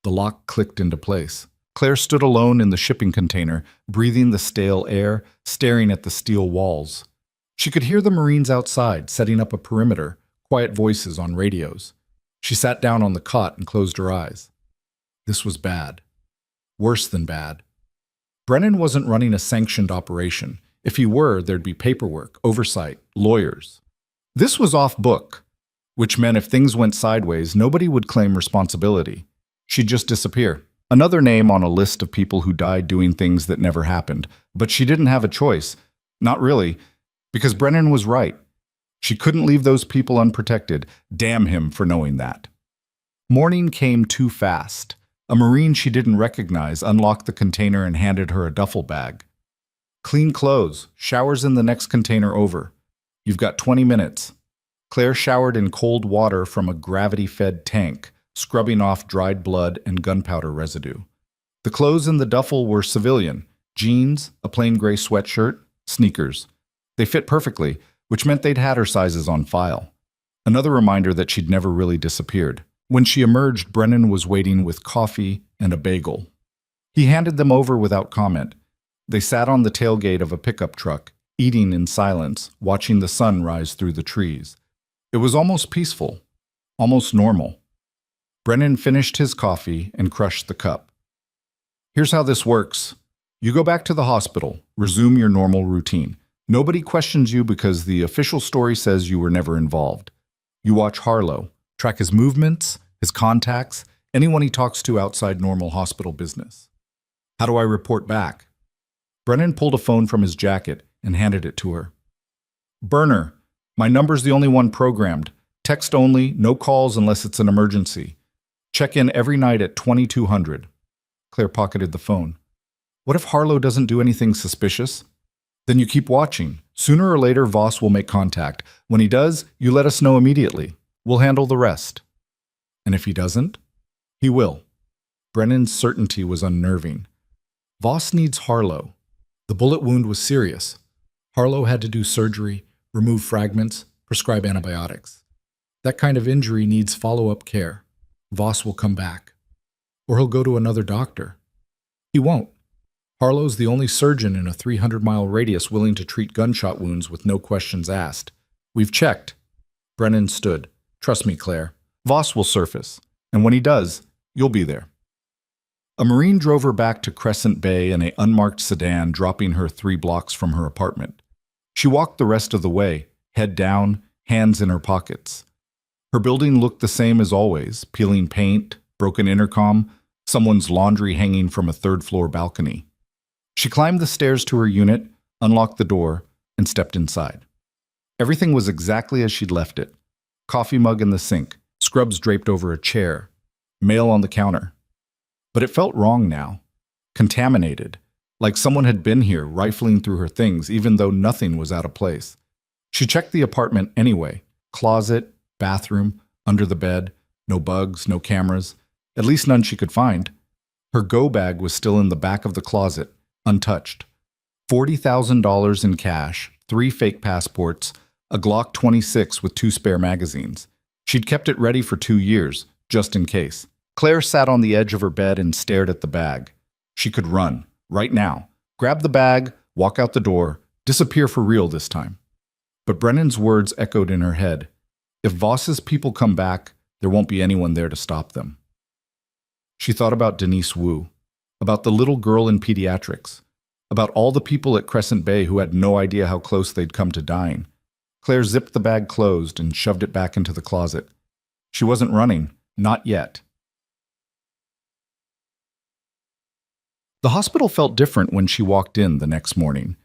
The lock clicked into place. Claire stood alone in the shipping container, breathing the stale air, staring at the steel walls. She could hear the Marines outside, setting up a perimeter, quiet voices on radios. She sat down on the cot and closed her eyes. This was bad. Worse than bad. Brennan wasn't running a sanctioned operation. If he were, there'd be paperwork, oversight, lawyers. This was off book, which meant if things went sideways, nobody would claim responsibility. She'd just disappear. Another name on a list of people who died doing things that never happened. But she didn't have a choice. Not really, because Brennan was right. She couldn't leave those people unprotected. Damn him for knowing that. Morning came too fast. A Marine she didn't recognize unlocked the container and handed her a duffel bag. Clean clothes. Showers in the next container over. You've got 20 minutes. Claire showered in cold water from a gravity-fed tank, scrubbing off dried blood and gunpowder residue. The clothes in the duffel were civilian: jeans, a plain gray sweatshirt, sneakers. They fit perfectly, which meant they'd had her sizes on file. Another reminder that she'd never really disappeared. When she emerged, Brennan was waiting with coffee and a bagel. He handed them over without comment. They sat on the tailgate of a pickup truck, eating in silence, watching the sun rise through the trees. It was almost peaceful, almost normal. Brennan finished his coffee and crushed the cup. Here's how this works. You go back to the hospital, resume your normal routine. Nobody questions you because the official story says you were never involved. You watch Harlow, track his movements, his contacts, anyone he talks to outside normal hospital business. How do I report back? Brennan pulled a phone from his jacket and handed it to her. Burner, my number's the only one programmed. Text only, no calls unless it's an emergency. Check in every night at 2200. Claire pocketed the phone. What if Harlow doesn't do anything suspicious? Then you keep watching. Sooner or later, Voss will make contact. When he does, you let us know immediately. We'll handle the rest. And if he doesn't? He will. Brennan's certainty was unnerving. Voss needs Harlow. The bullet wound was serious. Harlow had to do surgery, remove fragments, prescribe antibiotics. That kind of injury needs follow-up care. Voss will come back. Or he'll go to another doctor. He won't. Harlow's the only surgeon in a 300-mile radius willing to treat gunshot wounds with no questions asked. We've checked. Brennan stood. Trust me, Claire. Voss will surface. And when he does, you'll be there. A Marine drove her back to Crescent Bay in an unmarked sedan, dropping her 3 blocks from her apartment. She walked the rest of the way, head down, hands in her pockets. Her building looked the same as always: peeling paint, broken intercom, someone's laundry hanging from a 3rd-floor balcony. She climbed the stairs to her unit, unlocked the door, and stepped inside. Everything was exactly as she'd left it. Coffee mug in the sink, scrubs draped over a chair, mail on the counter. But it felt wrong now. Contaminated. Like someone had been here, rifling through her things, even though nothing was out of place. She checked the apartment anyway. Closet, bathroom, under the bed. No bugs, no cameras. At least none she could find. Her go bag was still in the back of the closet, untouched. $40,000 in cash, 3 fake passports, a Glock 26 with 2 spare magazines. She'd kept it ready for 2 years, just in case. Claire sat on the edge of her bed and stared at the bag. She could run, right now. Grab the bag, walk out the door, disappear for real this time. But Brennan's words echoed in her head. If Voss's people come back, there won't be anyone there to stop them. She thought about Denise Wu, about the little girl in pediatrics, about all the people at Crescent Bay who had no idea how close they'd come to dying. Claire zipped the bag closed and shoved it back into the closet. She wasn't running, not yet. The hospital felt different when she walked in the next morning.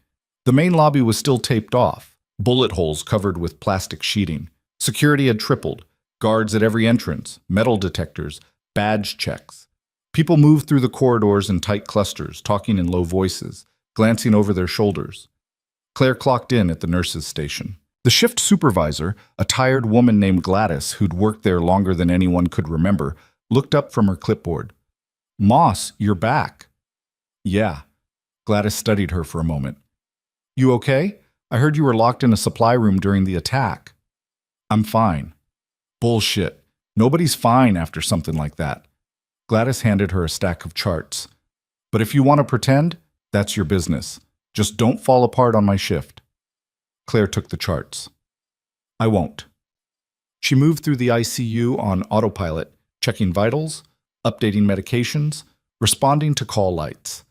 The main lobby was still taped off, bullet holes covered with plastic sheeting. Security had tripled, guards at every entrance, metal detectors, badge checks. People moved through the corridors in tight clusters, talking in low voices, glancing over their shoulders. Claire clocked in at the nurses' station. The shift supervisor, a tired woman named Gladys who'd worked there longer than anyone could remember, looked up from her clipboard. "Moss, you're back." "Yeah." Gladys studied her for a moment. "You okay? I heard you were locked in a supply room during the attack." "I'm fine." "Bullshit. Nobody's fine after something like that." Gladys handed her a stack of charts. "But if you want to pretend, that's your business. Just don't fall apart on my shift." Claire took the charts. "I won't." She moved through the ICU on autopilot, checking vitals, updating medications, responding to call lights.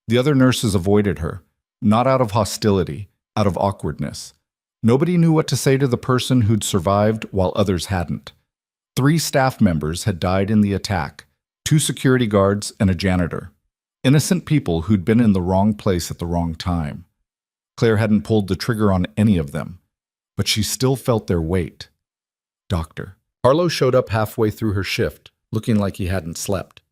The other nurses avoided her, not out of hostility, out of awkwardness. Nobody knew what to say to the person who'd survived while others hadn't. 3 staff members had died in the attack, 2 security guards, and a janitor. Innocent people who'd been in the wrong place at the wrong time. Claire hadn't pulled the trigger on any of them, but she still felt their weight. Doctor. Harlow showed up halfway through her shift, looking like he hadn't slept.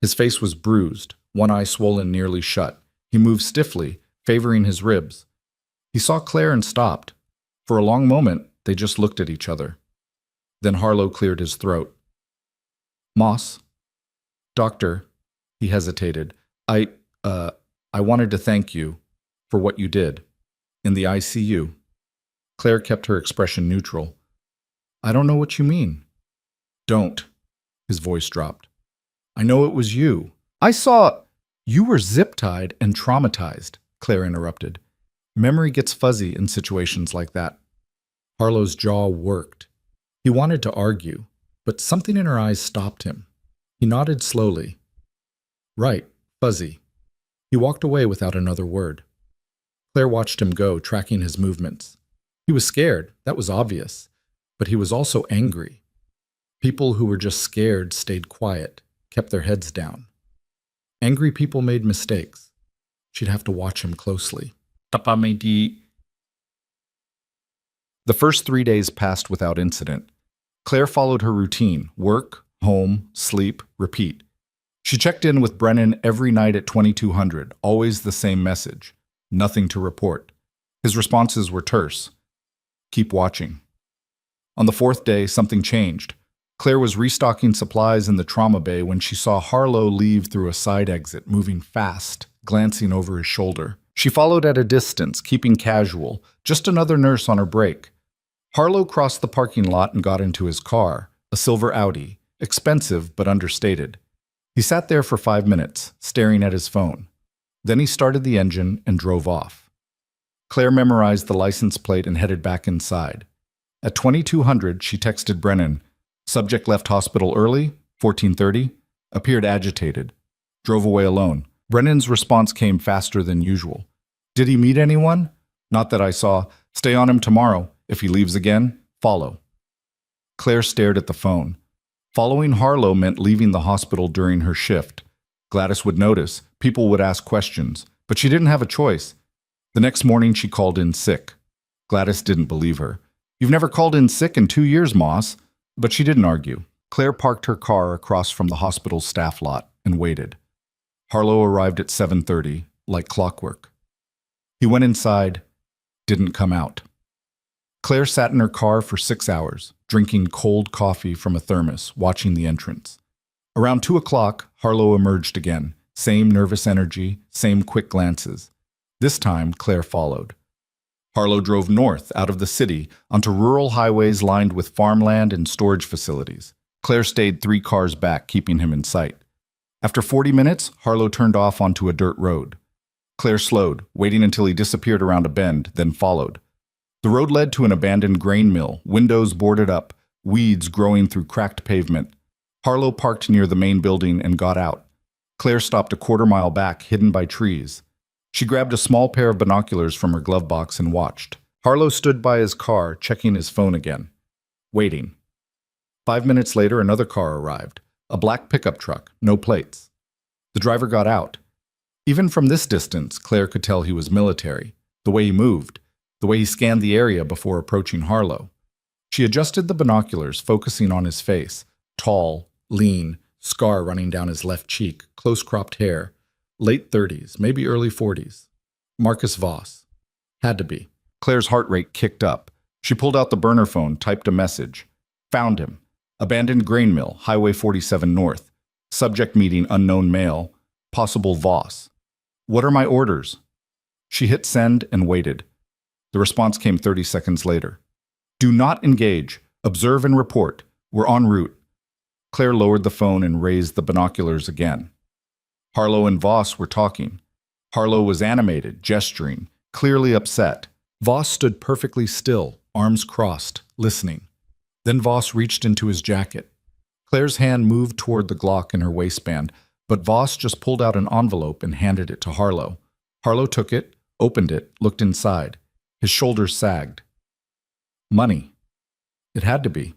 His face was bruised, one eye swollen nearly shut. He moved stiffly, favoring his ribs. He saw Claire and stopped. For a long moment, they just looked at each other. Then Harlow cleared his throat. Moss? Doctor, he hesitated. I wanted to thank you for what you did. In the ICU. Claire kept her expression neutral. I don't know what you mean. Don't. His voice dropped. I know it was you. I saw... You were zip-tied and traumatized, Claire interrupted. Memory gets fuzzy in situations like that. Harlow's jaw worked. He wanted to argue, but something in her eyes stopped him. He nodded slowly. Right, fuzzy. He walked away without another word. Claire watched him go, tracking his movements. He was scared, that was obvious, but he was also angry. People who were just scared stayed quiet, kept their heads down. Angry people made mistakes. She'd have to watch him closely. The first 3 days passed without incident. Claire followed her routine: work, home, sleep, repeat. She checked in with Brennan every night at 2200, always the same message. Nothing to report. His responses were terse. Keep watching. On the 4th day, something changed. Claire was restocking supplies in the trauma bay when she saw Harlow leave through a side exit, moving fast, glancing over his shoulder. She followed at a distance, keeping casual, just another nurse on her break. Harlow crossed the parking lot and got into his car, a silver Audi, expensive but understated. He sat there for 5 minutes, staring at his phone. Then he started the engine and drove off. Claire memorized the license plate and headed back inside. At 2200, she texted Brennan. Subject left hospital early, 14:30, appeared agitated, drove away alone. Brennan's response came faster than usual. Did he meet anyone? Not that I saw. Stay on him tomorrow. If he leaves again, follow. Claire stared at the phone. Following Harlow meant leaving the hospital during her shift. Gladys would notice, people would ask questions, but she didn't have a choice. The next morning she called in sick. Gladys didn't believe her. You've never called in sick in 2 years, Moss. But she didn't argue. Claire parked her car across from the hospital's staff lot and waited. Harlow arrived at 7:30, like clockwork. He went inside, didn't come out. Claire sat in her car for 6 hours, drinking cold coffee from a thermos, watching the entrance. Around 2 o'clock, Harlow emerged again. Same nervous energy, same quick glances. This time, Claire followed. Harlow drove north, out of the city, onto rural highways lined with farmland and storage facilities. Claire stayed 3 cars back, keeping him in sight. After 40 minutes, Harlow turned off onto a dirt road. Claire slowed, waiting until he disappeared around a bend, then followed. The road led to an abandoned grain mill, windows boarded up, weeds growing through cracked pavement. Harlow parked near the main building and got out. Claire stopped a quarter-mile back, hidden by trees. She grabbed a small pair of binoculars from her glove box and watched. Harlow stood by his car, checking his phone again. Waiting. 5 minutes later, another car arrived. A black pickup truck, no plates. The driver got out. Even from this distance, Claire could tell he was military. The way he moved. The way he scanned the area before approaching Harlow. She adjusted the binoculars, focusing on his face. Tall, lean, scar running down his left cheek, close-cropped hair. Late 30s, maybe early 40s. Marcus Voss. Had to be. Claire's heart rate kicked up. She pulled out the burner phone, typed a message. Found him. Abandoned grain mill, Highway 47 North. Subject meeting unknown male. Possible Voss. What are my orders? She hit send and waited. The response came 30 seconds later. Do not engage. Observe and report. We're en route. Claire lowered the phone and raised the binoculars again. Harlow and Voss were talking. Harlow was animated, gesturing, clearly upset. Voss stood perfectly still, arms crossed, listening. Then Voss reached into his jacket. Claire's hand moved toward the Glock in her waistband, but Voss just pulled out an envelope and handed it to Harlow. Harlow took it, opened it, looked inside. His shoulders sagged. Money. It had to be.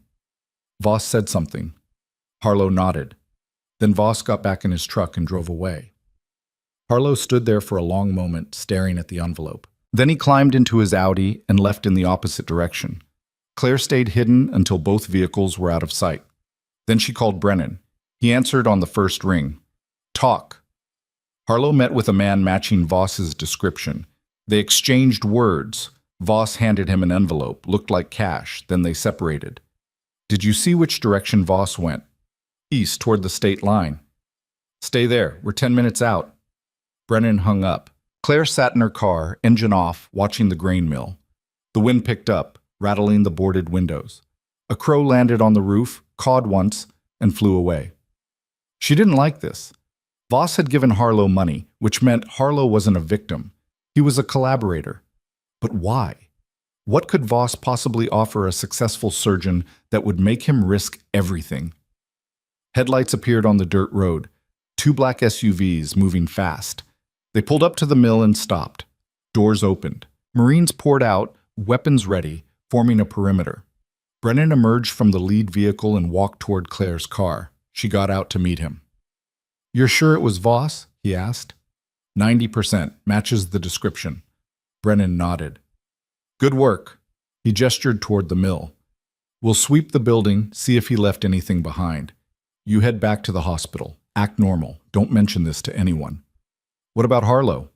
Voss said something. Harlow nodded. Then Voss got back in his truck and drove away. Harlow stood there for a long moment, staring at the envelope. Then he climbed into his Audi and left in the opposite direction. Claire stayed hidden until both vehicles were out of sight. Then she called Brennan. He answered on the first ring. Talk. Harlow met with a man matching Voss's description. They exchanged words. Voss handed him an envelope, looked like cash, then they separated. Did you see which direction Voss went? East, toward the state line. Stay there, we're 10 minutes out. Brennan hung up. Claire sat in her car, engine off, watching the grain mill. The wind picked up, rattling the boarded windows. A crow landed on the roof, cawed once, and flew away. She didn't like this. Voss had given Harlow money, which meant Harlow wasn't a victim. He was a collaborator. But why? What could Voss possibly offer a successful surgeon that would make him risk everything? Headlights appeared on the dirt road, 2 black SUVs moving fast. They pulled up to the mill and stopped. Doors opened. Marines poured out, weapons ready, forming a perimeter. Brennan emerged from the lead vehicle and walked toward Claire's car. She got out to meet him. You're sure it was Voss? He asked. 90%, matches the description. Brennan nodded. Good work. He gestured toward the mill. We'll sweep the building, see if he left anything behind. You head back to the hospital. Act normal. Don't mention this to anyone. What about Harlow?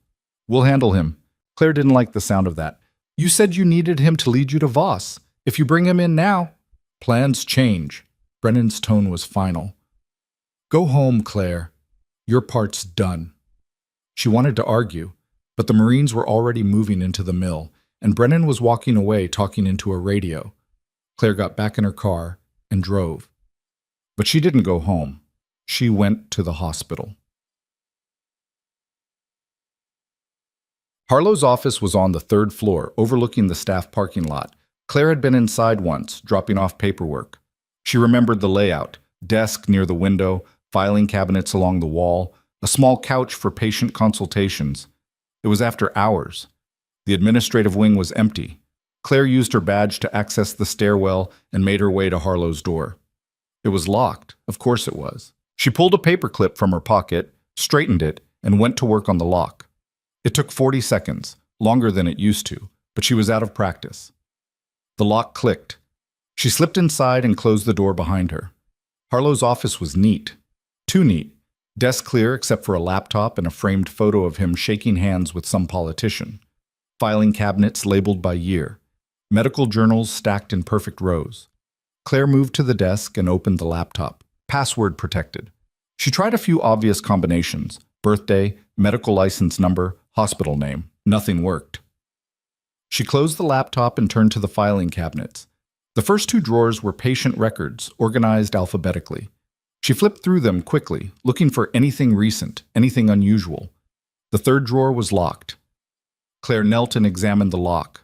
We'll handle him. Claire didn't like the sound of that. You said you needed him to lead you to Voss. If you bring him in now, plans change. Brennan's tone was final. Go home, Claire. Your part's done. She wanted to argue, but the Marines were already moving into the mill, and Brennan was walking away talking into a radio. Claire got back in her car and drove. But she didn't go home. She went to the hospital. Harlow's office was on the 3rd floor, overlooking the staff parking lot. Claire had been inside once, dropping off paperwork. She remembered the layout: desk near the window, filing cabinets along the wall, a small couch for patient consultations. It was after hours. The administrative wing was empty. Claire used her badge to access the stairwell and made her way to Harlow's door. It was locked. Of course it was. She pulled a paperclip from her pocket, straightened it, and went to work on the lock. It took 40 seconds, longer than it used to, but she was out of practice. The lock clicked. She slipped inside and closed the door behind her. Harlow's office was neat. Too neat. Desk clear except for a laptop and a framed photo of him shaking hands with some politician. Filing cabinets labeled by year. Medical journals stacked in perfect rows. Claire moved to the desk and opened the laptop. Password protected. She tried a few obvious combinations: birthday, medical license number, hospital name. Nothing worked. She closed the laptop and turned to the filing cabinets. The first 2 drawers were patient records, organized alphabetically. She flipped through them quickly, looking for anything recent, anything unusual. The 3rd drawer was locked. Claire knelt and examined the lock.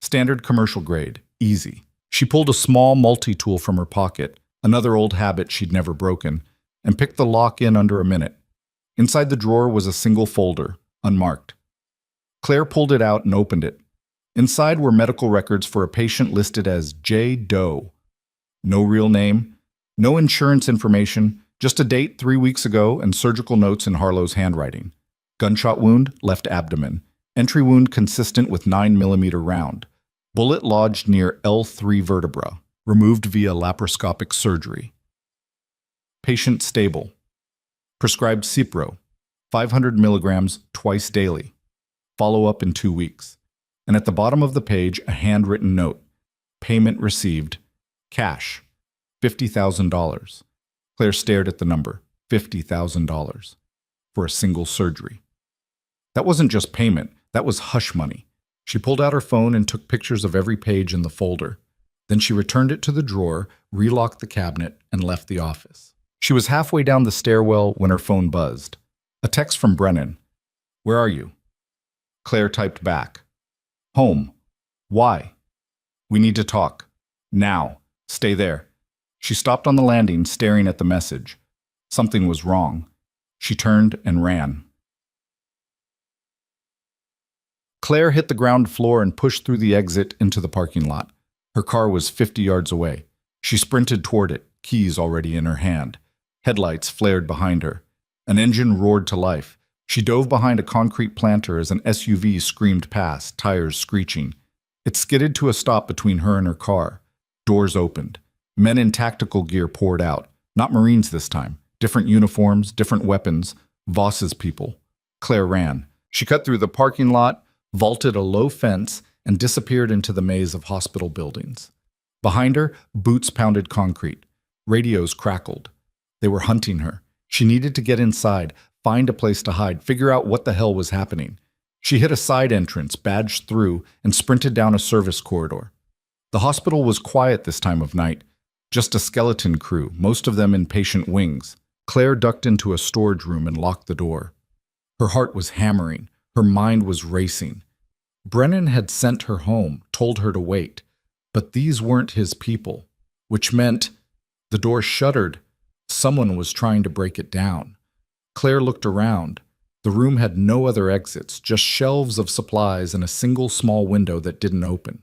Standard commercial grade, easy. She pulled a small multi-tool from her pocket, another old habit she'd never broken, and picked the lock in under a minute. Inside the drawer was a single folder, unmarked. Claire pulled it out and opened it. Inside were medical records for a patient listed as J. Doe. No real name, no insurance information, just a date 3 weeks ago and surgical notes in Harlow's handwriting. Gunshot wound, left abdomen. Entry wound consistent with 9mm round. Bullet lodged near L3 vertebra. Removed via laparoscopic surgery. Patient stable. Prescribed Cipro, 500 milligrams twice daily. Follow-up in 2 weeks. And at the bottom of the page, a handwritten note. Payment received. Cash. $50,000. Claire stared at the number. $50,000. For a single surgery. That wasn't just payment. That was hush money. She pulled out her phone and took pictures of every page in the folder. Then she returned it to the drawer, relocked the cabinet, and left the office. She was halfway down the stairwell when her phone buzzed. A text from Brennan. Where are you? Claire typed back. Home. Why? We need to talk. Now. Stay there. She stopped on the landing, staring at the message. Something was wrong. She turned and ran. Claire hit the ground floor and pushed through the exit into the parking lot. Her car was 50 yards away. She sprinted toward it, keys already in her hand. Headlights flared behind her. An engine roared to life. She dove behind a concrete planter as an SUV screamed past, tires screeching. It skidded to a stop between her and her car. Doors opened. Men in tactical gear poured out. Not Marines this time. Different uniforms, different weapons. Voss's people. Claire ran. She cut through the parking lot, vaulted a low fence, and disappeared into the maze of hospital buildings. Behind her, boots pounded concrete. Radios crackled. They were hunting her. She needed to get inside, find a place to hide, figure out what the hell was happening. She hit a side entrance, badged through, and sprinted down a service corridor. The hospital was quiet this time of night. Just a skeleton crew, most of them in patient wings. Claire ducked into a storage room and locked the door. Her heart was hammering. Her mind was racing. Brennan had sent her home, told her to wait. But these weren't his people, which meant the door shuttered. Someone was trying to break it down. Claire looked around. The room had no other exits, just shelves of supplies and a single small window that didn't open.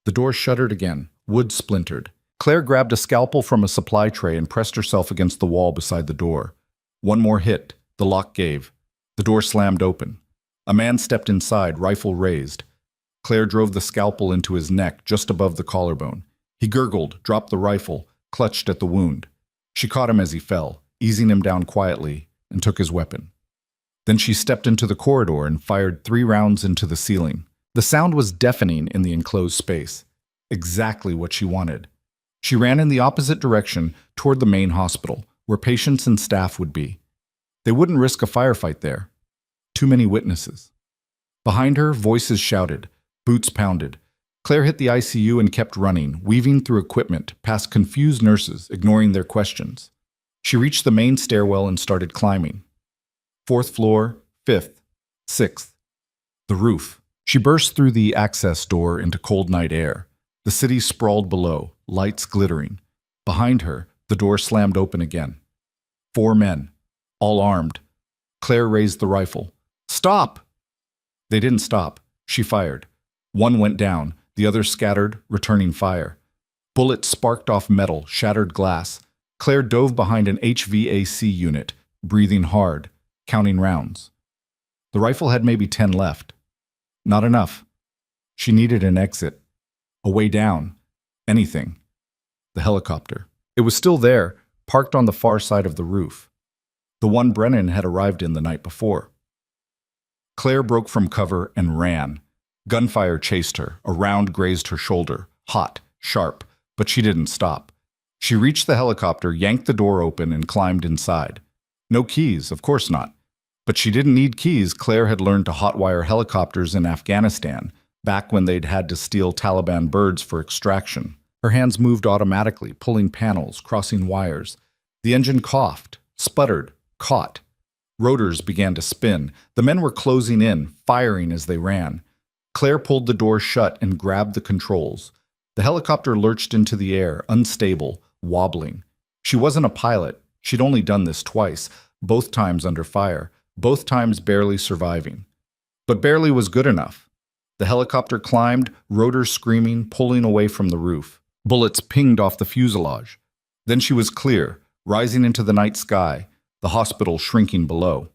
The door shuttered again. Wood splintered. Claire grabbed a scalpel from a supply tray and pressed herself against the wall beside the door. One more hit. The lock gave. The door slammed open. A man stepped inside, rifle raised. Claire drove the scalpel into his neck, just above the collarbone. He gurgled, dropped the rifle, clutched at the wound. She caught him as he fell, easing him down quietly, and took his weapon. Then she stepped into the corridor and fired 3 rounds into the ceiling. The sound was deafening in the enclosed space. Exactly what she wanted. She ran in the opposite direction toward the main hospital, where patients and staff would be. They wouldn't risk a firefight there. Too many witnesses. Behind her, voices shouted. Boots pounded. Claire hit the ICU and kept running, weaving through equipment, past confused nurses, ignoring their questions. She reached the main stairwell and started climbing. 4th floor, 5th, 6th. The roof. She burst through the access door into cold night air. The city sprawled below, lights glittering. Behind her, the door slammed open again. 4 men, all armed. Claire raised the rifle. Stop! They didn't stop. She fired. One went down, the other scattered, returning fire. Bullets sparked off metal, shattered glass. Claire dove behind an HVAC unit, breathing hard, counting rounds. The rifle had maybe 10 left. Not enough. She needed an exit. A way down. Anything. The helicopter. It was still there, parked on the far side of the roof. The one Brennan had arrived in the night before. Claire broke from cover and ran. Gunfire chased her. A round grazed her shoulder. Hot, sharp, but she didn't stop. She reached the helicopter, yanked the door open, and climbed inside. No keys, of course not. But she didn't need keys. Claire had learned to hotwire helicopters in Afghanistan, back when they'd had to steal Taliban birds for extraction. Her hands moved automatically, pulling panels, crossing wires. The engine coughed, sputtered, caught. Rotors began to spin. The men were closing in, firing as they ran. Claire pulled the door shut and grabbed the controls. The helicopter lurched into the air, unstable, wobbling. She wasn't a pilot. She'd only done this twice, both times under fire, both times barely surviving. But barely was good enough. The helicopter climbed, rotors screaming, pulling away from the roof. Bullets pinged off the fuselage. Then she was clear, rising into the night sky, the hospital shrinking below.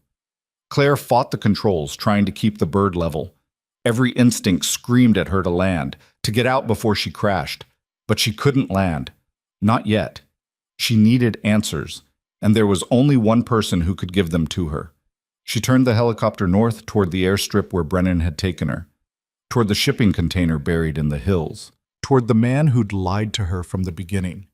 Claire fought the controls, trying to keep the bird level. Every instinct screamed at her to land, to get out before she crashed. But she couldn't land. Not yet. She needed answers, and there was only one person who could give them to her. She turned the helicopter north toward the airstrip where Brennan had taken her, toward the shipping container buried in the hills, toward the man who'd lied to her from the beginning.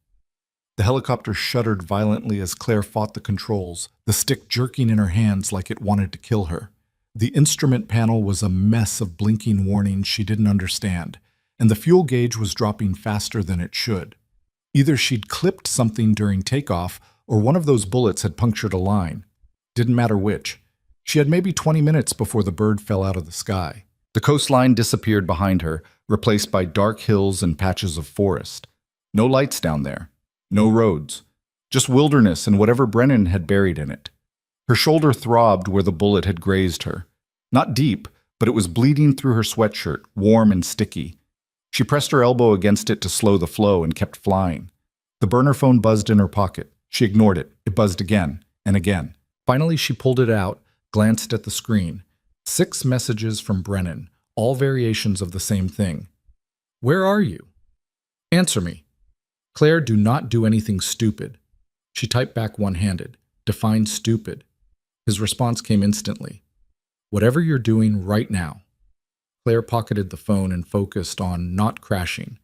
The helicopter shuddered violently as Claire fought the controls, the stick jerking in her hands like it wanted to kill her. The instrument panel was a mess of blinking warnings she didn't understand, and the fuel gauge was dropping faster than it should. Either she'd clipped something during takeoff, or one of those bullets had punctured a line. Didn't matter which. She had maybe 20 minutes before the bird fell out of the sky. The coastline disappeared behind her, replaced by dark hills and patches of forest. No lights down there. No roads. Just wilderness and whatever Brennan had buried in it. Her shoulder throbbed where the bullet had grazed her. Not deep, but it was bleeding through her sweatshirt, warm and sticky. She pressed her elbow against it to slow the flow and kept flying. The burner phone buzzed in her pocket. She ignored it. It buzzed again and again. Finally, she pulled it out, glanced at the screen. 6 messages from Brennan, all variations of the same thing. Where are you? Answer me. Claire, do not do anything stupid. She typed back one-handed. Define stupid. His response came instantly. Whatever you're doing right now. Claire pocketed the phone and focused on not crashing.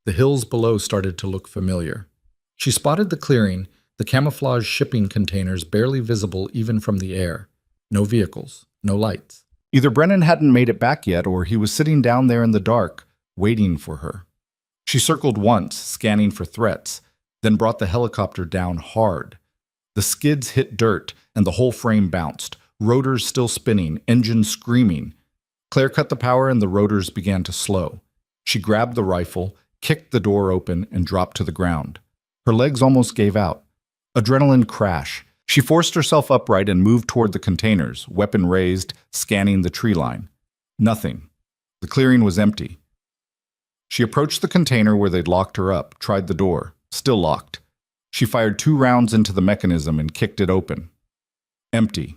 The hills below started to look familiar. She spotted the clearing, the camouflage shipping containers barely visible even from the air. No vehicles, no lights. Either Brennan hadn't made it back yet, or he was sitting down there in the dark, waiting for her. She circled once, scanning for threats, then brought the helicopter down hard. The skids hit dirt, and the whole frame bounced, rotors still spinning, engine screaming. Claire cut the power and the rotors began to slow. She grabbed the rifle, kicked the door open, and dropped to the ground. Her legs almost gave out. Adrenaline crash. She forced herself upright and moved toward the containers, weapon raised, scanning the tree line. Nothing. The clearing was empty. She approached the container where they'd locked her up, tried the door. Still locked. She fired 2 rounds into the mechanism and kicked it open. Empty.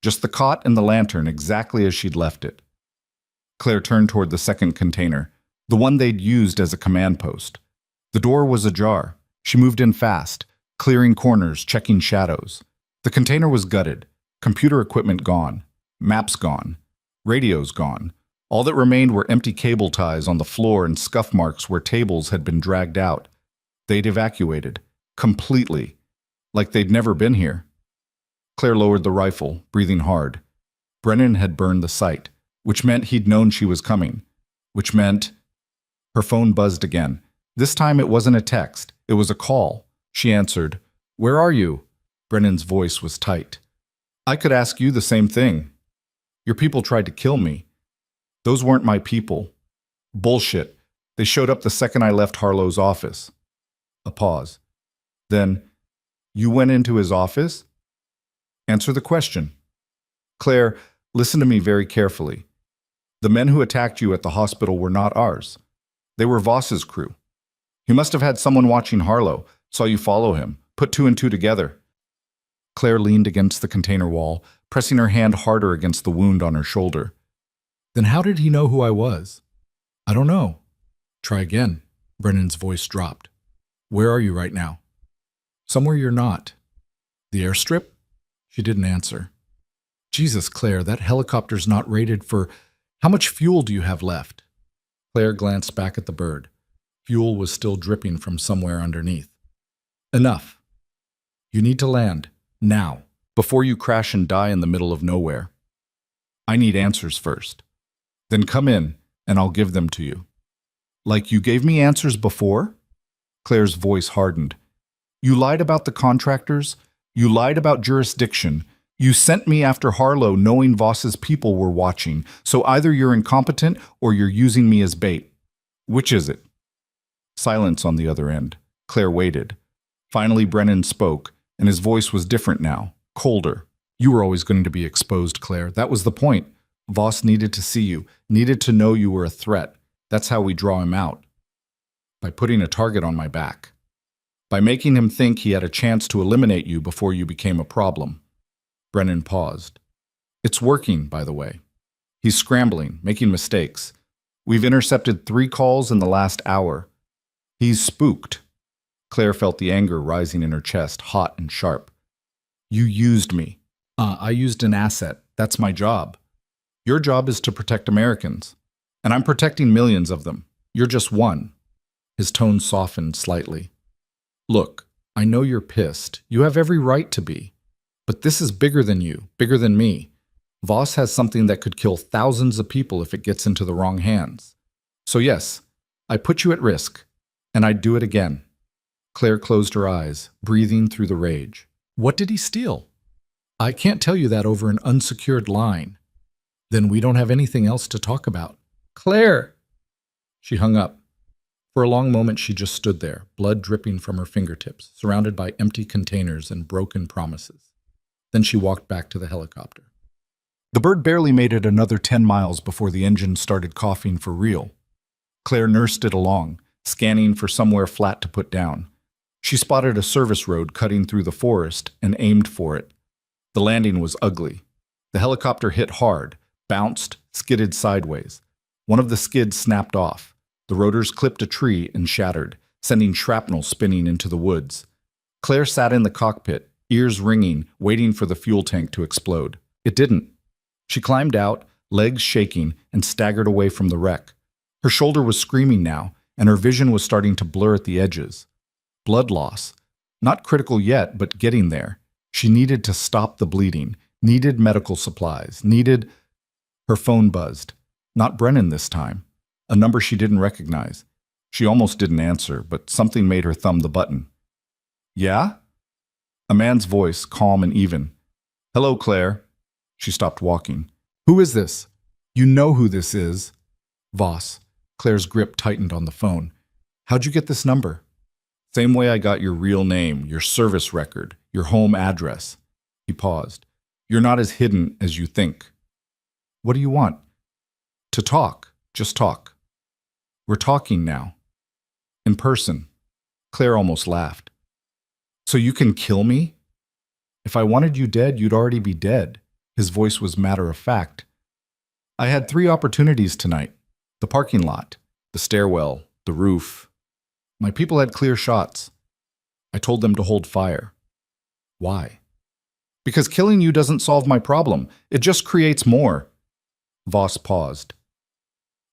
Just the cot and the lantern exactly as she'd left it. Claire turned toward the second container, the one they'd used as a command post. The door was ajar. She moved in fast, clearing corners, checking shadows. The container was gutted, computer equipment gone, maps gone, radios gone. All that remained were empty cable ties on the floor and scuff marks where tables had been dragged out. They'd evacuated, completely, like they'd never been here. Claire lowered the rifle, breathing hard. Brennan had burned the site, which meant he'd known she was coming, which meant... Her phone buzzed again. This time it wasn't a text, it was a call. She answered. Where are you? Brennan's voice was tight. I could ask you the same thing. Your people tried to kill me. Those weren't my people. Bullshit. They showed up the second I left Harlow's office. A pause. Then, you went into his office? Answer the question. Claire, listen to me very carefully. The men who attacked you at the hospital were not ours. They were Voss's crew. He must have had someone watching Harlow, saw you follow him, put 2 and 2 together. Claire leaned against the container wall, pressing her hand harder against the wound on her shoulder. Then how did he know who I was? I don't know. Try again. Brennan's voice dropped. Where are you right now? Somewhere you're not. The airstrip? She didn't answer. Jesus, Claire, that helicopter's not rated for... How much fuel do you have left? Claire glanced back at the bird. Fuel was still dripping from somewhere underneath. Enough. You need to land, now, before you crash and die in the middle of nowhere. I need answers first. Then come in, and I'll give them to you. Like you gave me answers before? Claire's voice hardened. You lied about the contractors. You lied about jurisdiction. You sent me after Harlow knowing Voss's people were watching, so either you're incompetent or you're using me as bait. Which is it? Silence on the other end. Claire waited. Finally, Brennan spoke, and his voice was different now, colder. You were always going to be exposed, Claire. That was the point. Voss needed to see you, needed to know you were a threat. That's how we draw him out. By putting a target on my back. By making him think he had a chance to eliminate you before you became a problem. Brennan paused. It's working, by the way. He's scrambling, making mistakes. We've intercepted 3 calls in the last hour. He's spooked. Claire felt the anger rising in her chest, hot and sharp. You used me. I used an asset. That's my job. Your job is to protect Americans. And I'm protecting millions of them. You're just one. His tone softened slightly. Look, I know you're pissed. You have every right to be. But this is bigger than you, bigger than me. Voss has something that could kill thousands of people if it gets into the wrong hands. So yes, I put you at risk, and I'd do it again. Claire closed her eyes, breathing through the rage. What did he steal? I can't tell you that over an unsecured line. Then we don't have anything else to talk about. Claire! She hung up. For a long moment she just stood there, blood dripping from her fingertips, surrounded by empty containers and broken promises. Then she walked back to the helicopter. The bird barely made it another 10 miles before the engine started coughing for real. Claire nursed it along, scanning for somewhere flat to put down. She spotted a service road cutting through the forest and aimed for it. The landing was ugly. The helicopter hit hard, bounced, skidded sideways. One of the skids snapped off. The rotors clipped a tree and shattered, sending shrapnel spinning into the woods. Claire sat in the cockpit, ears ringing, waiting for the fuel tank to explode. It didn't. She climbed out, legs shaking, and staggered away from the wreck. Her shoulder was screaming now, and her vision was starting to blur at the edges. Blood loss. Not critical yet, but getting there. She needed to stop the bleeding, needed medical supplies, needed... Her phone buzzed. Not Brennan this time. A number she didn't recognize. She almost didn't answer, but something made her thumb the button. Yeah? A man's voice, calm and even. Hello, Claire. She stopped walking. Who is this? You know who this is. Voss. Claire's grip tightened on the phone. How'd you get this number? Same way I got your real name, your service record, your home address. He paused. You're not as hidden as you think. What do you want? To talk. Just talk. We're talking now. In person. Claire almost laughed. So you can kill me? If I wanted you dead, you'd already be dead. His voice was matter of fact. I had 3 opportunities tonight. The parking lot, the stairwell, the roof. My people had clear shots. I told them to hold fire. Why? Because killing you doesn't solve my problem. It just creates more. Voss paused.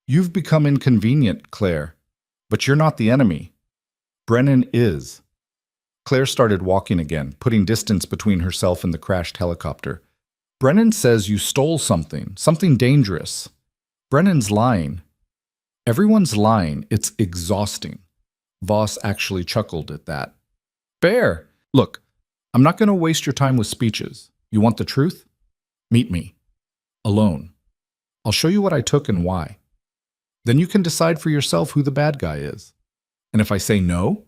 You've become inconvenient, Claire. But you're not the enemy. Brennan is. Claire started walking again, putting distance between herself and the crashed helicopter. Brennan says you stole something dangerous. Brennan's lying. Everyone's lying. It's exhausting. Voss actually chuckled at that. Fair. Look, I'm not going to waste your time with speeches. You want the truth? Meet me. Alone. I'll show you what I took and why. Then you can decide for yourself who the bad guy is. And if I say no,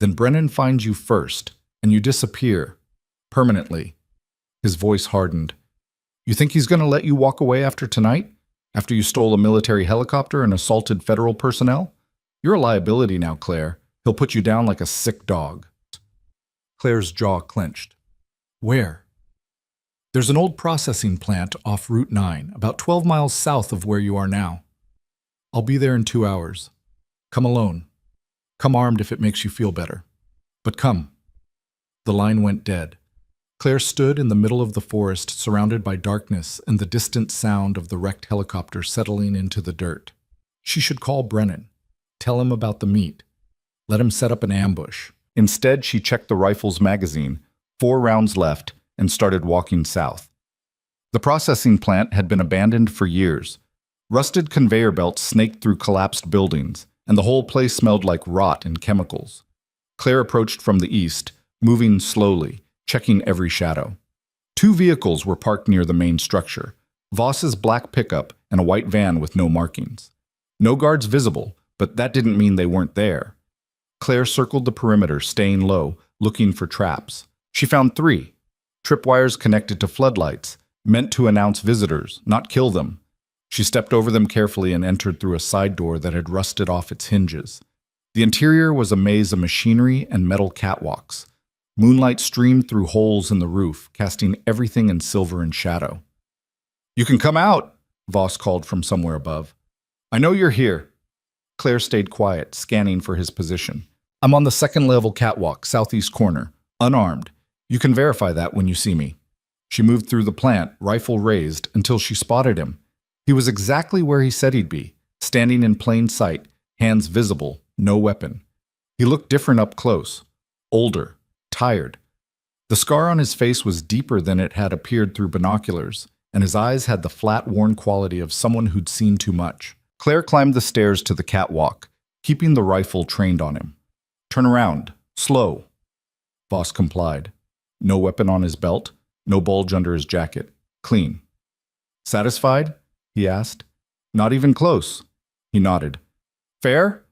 then Brennan finds you first, and you disappear. Permanently. His voice hardened. You think he's going to let you walk away after tonight? After you stole a military helicopter and assaulted federal personnel? You're a liability now, Claire. He'll put you down like a sick dog. Claire's jaw clenched. Where? There's an old processing plant off Route 9, about 12 miles south of where you are now. I'll be there in 2 hours. Come alone. Come armed if it makes you feel better. But come. The line went dead. Claire stood in the middle of the forest, surrounded by darkness and the distant sound of the wrecked helicopter settling into the dirt. She should call Brennan. Tell him about the meet. Let him set up an ambush. Instead, she checked the rifle's magazine, 4 rounds left, and started walking south. The processing plant had been abandoned for years. Rusted conveyor belts snaked through collapsed buildings, and the whole place smelled like rot and chemicals. Claire approached from the east, moving slowly, checking every shadow. 2 vehicles were parked near the main structure, Voss's black pickup and a white van with no markings. No guards visible, but that didn't mean they weren't there. Claire circled the perimeter, staying low, looking for traps. She found 3. Tripwires connected to floodlights, meant to announce visitors, not kill them. She stepped over them carefully and entered through a side door that had rusted off its hinges. The interior was a maze of machinery and metal catwalks. Moonlight streamed through holes in the roof, casting everything in silver and shadow. You can come out, Voss called from somewhere above. I know you're here. Claire stayed quiet, scanning for his position. I'm on the 2nd level catwalk, southeast corner, unarmed. You can verify that when you see me. She moved through the plant, rifle raised, until she spotted him. He was exactly where he said he'd be, standing in plain sight, hands visible, no weapon. He looked different up close, older, tired. The scar on his face was deeper than it had appeared through binoculars, and his eyes had the flat, worn quality of someone who'd seen too much. Claire climbed the stairs to the catwalk, keeping the rifle trained on him. Turn around, slow. Voss complied. No weapon on his belt, no bulge under his jacket. Clean. Satisfied? He asked. Not even close. He nodded. Fair?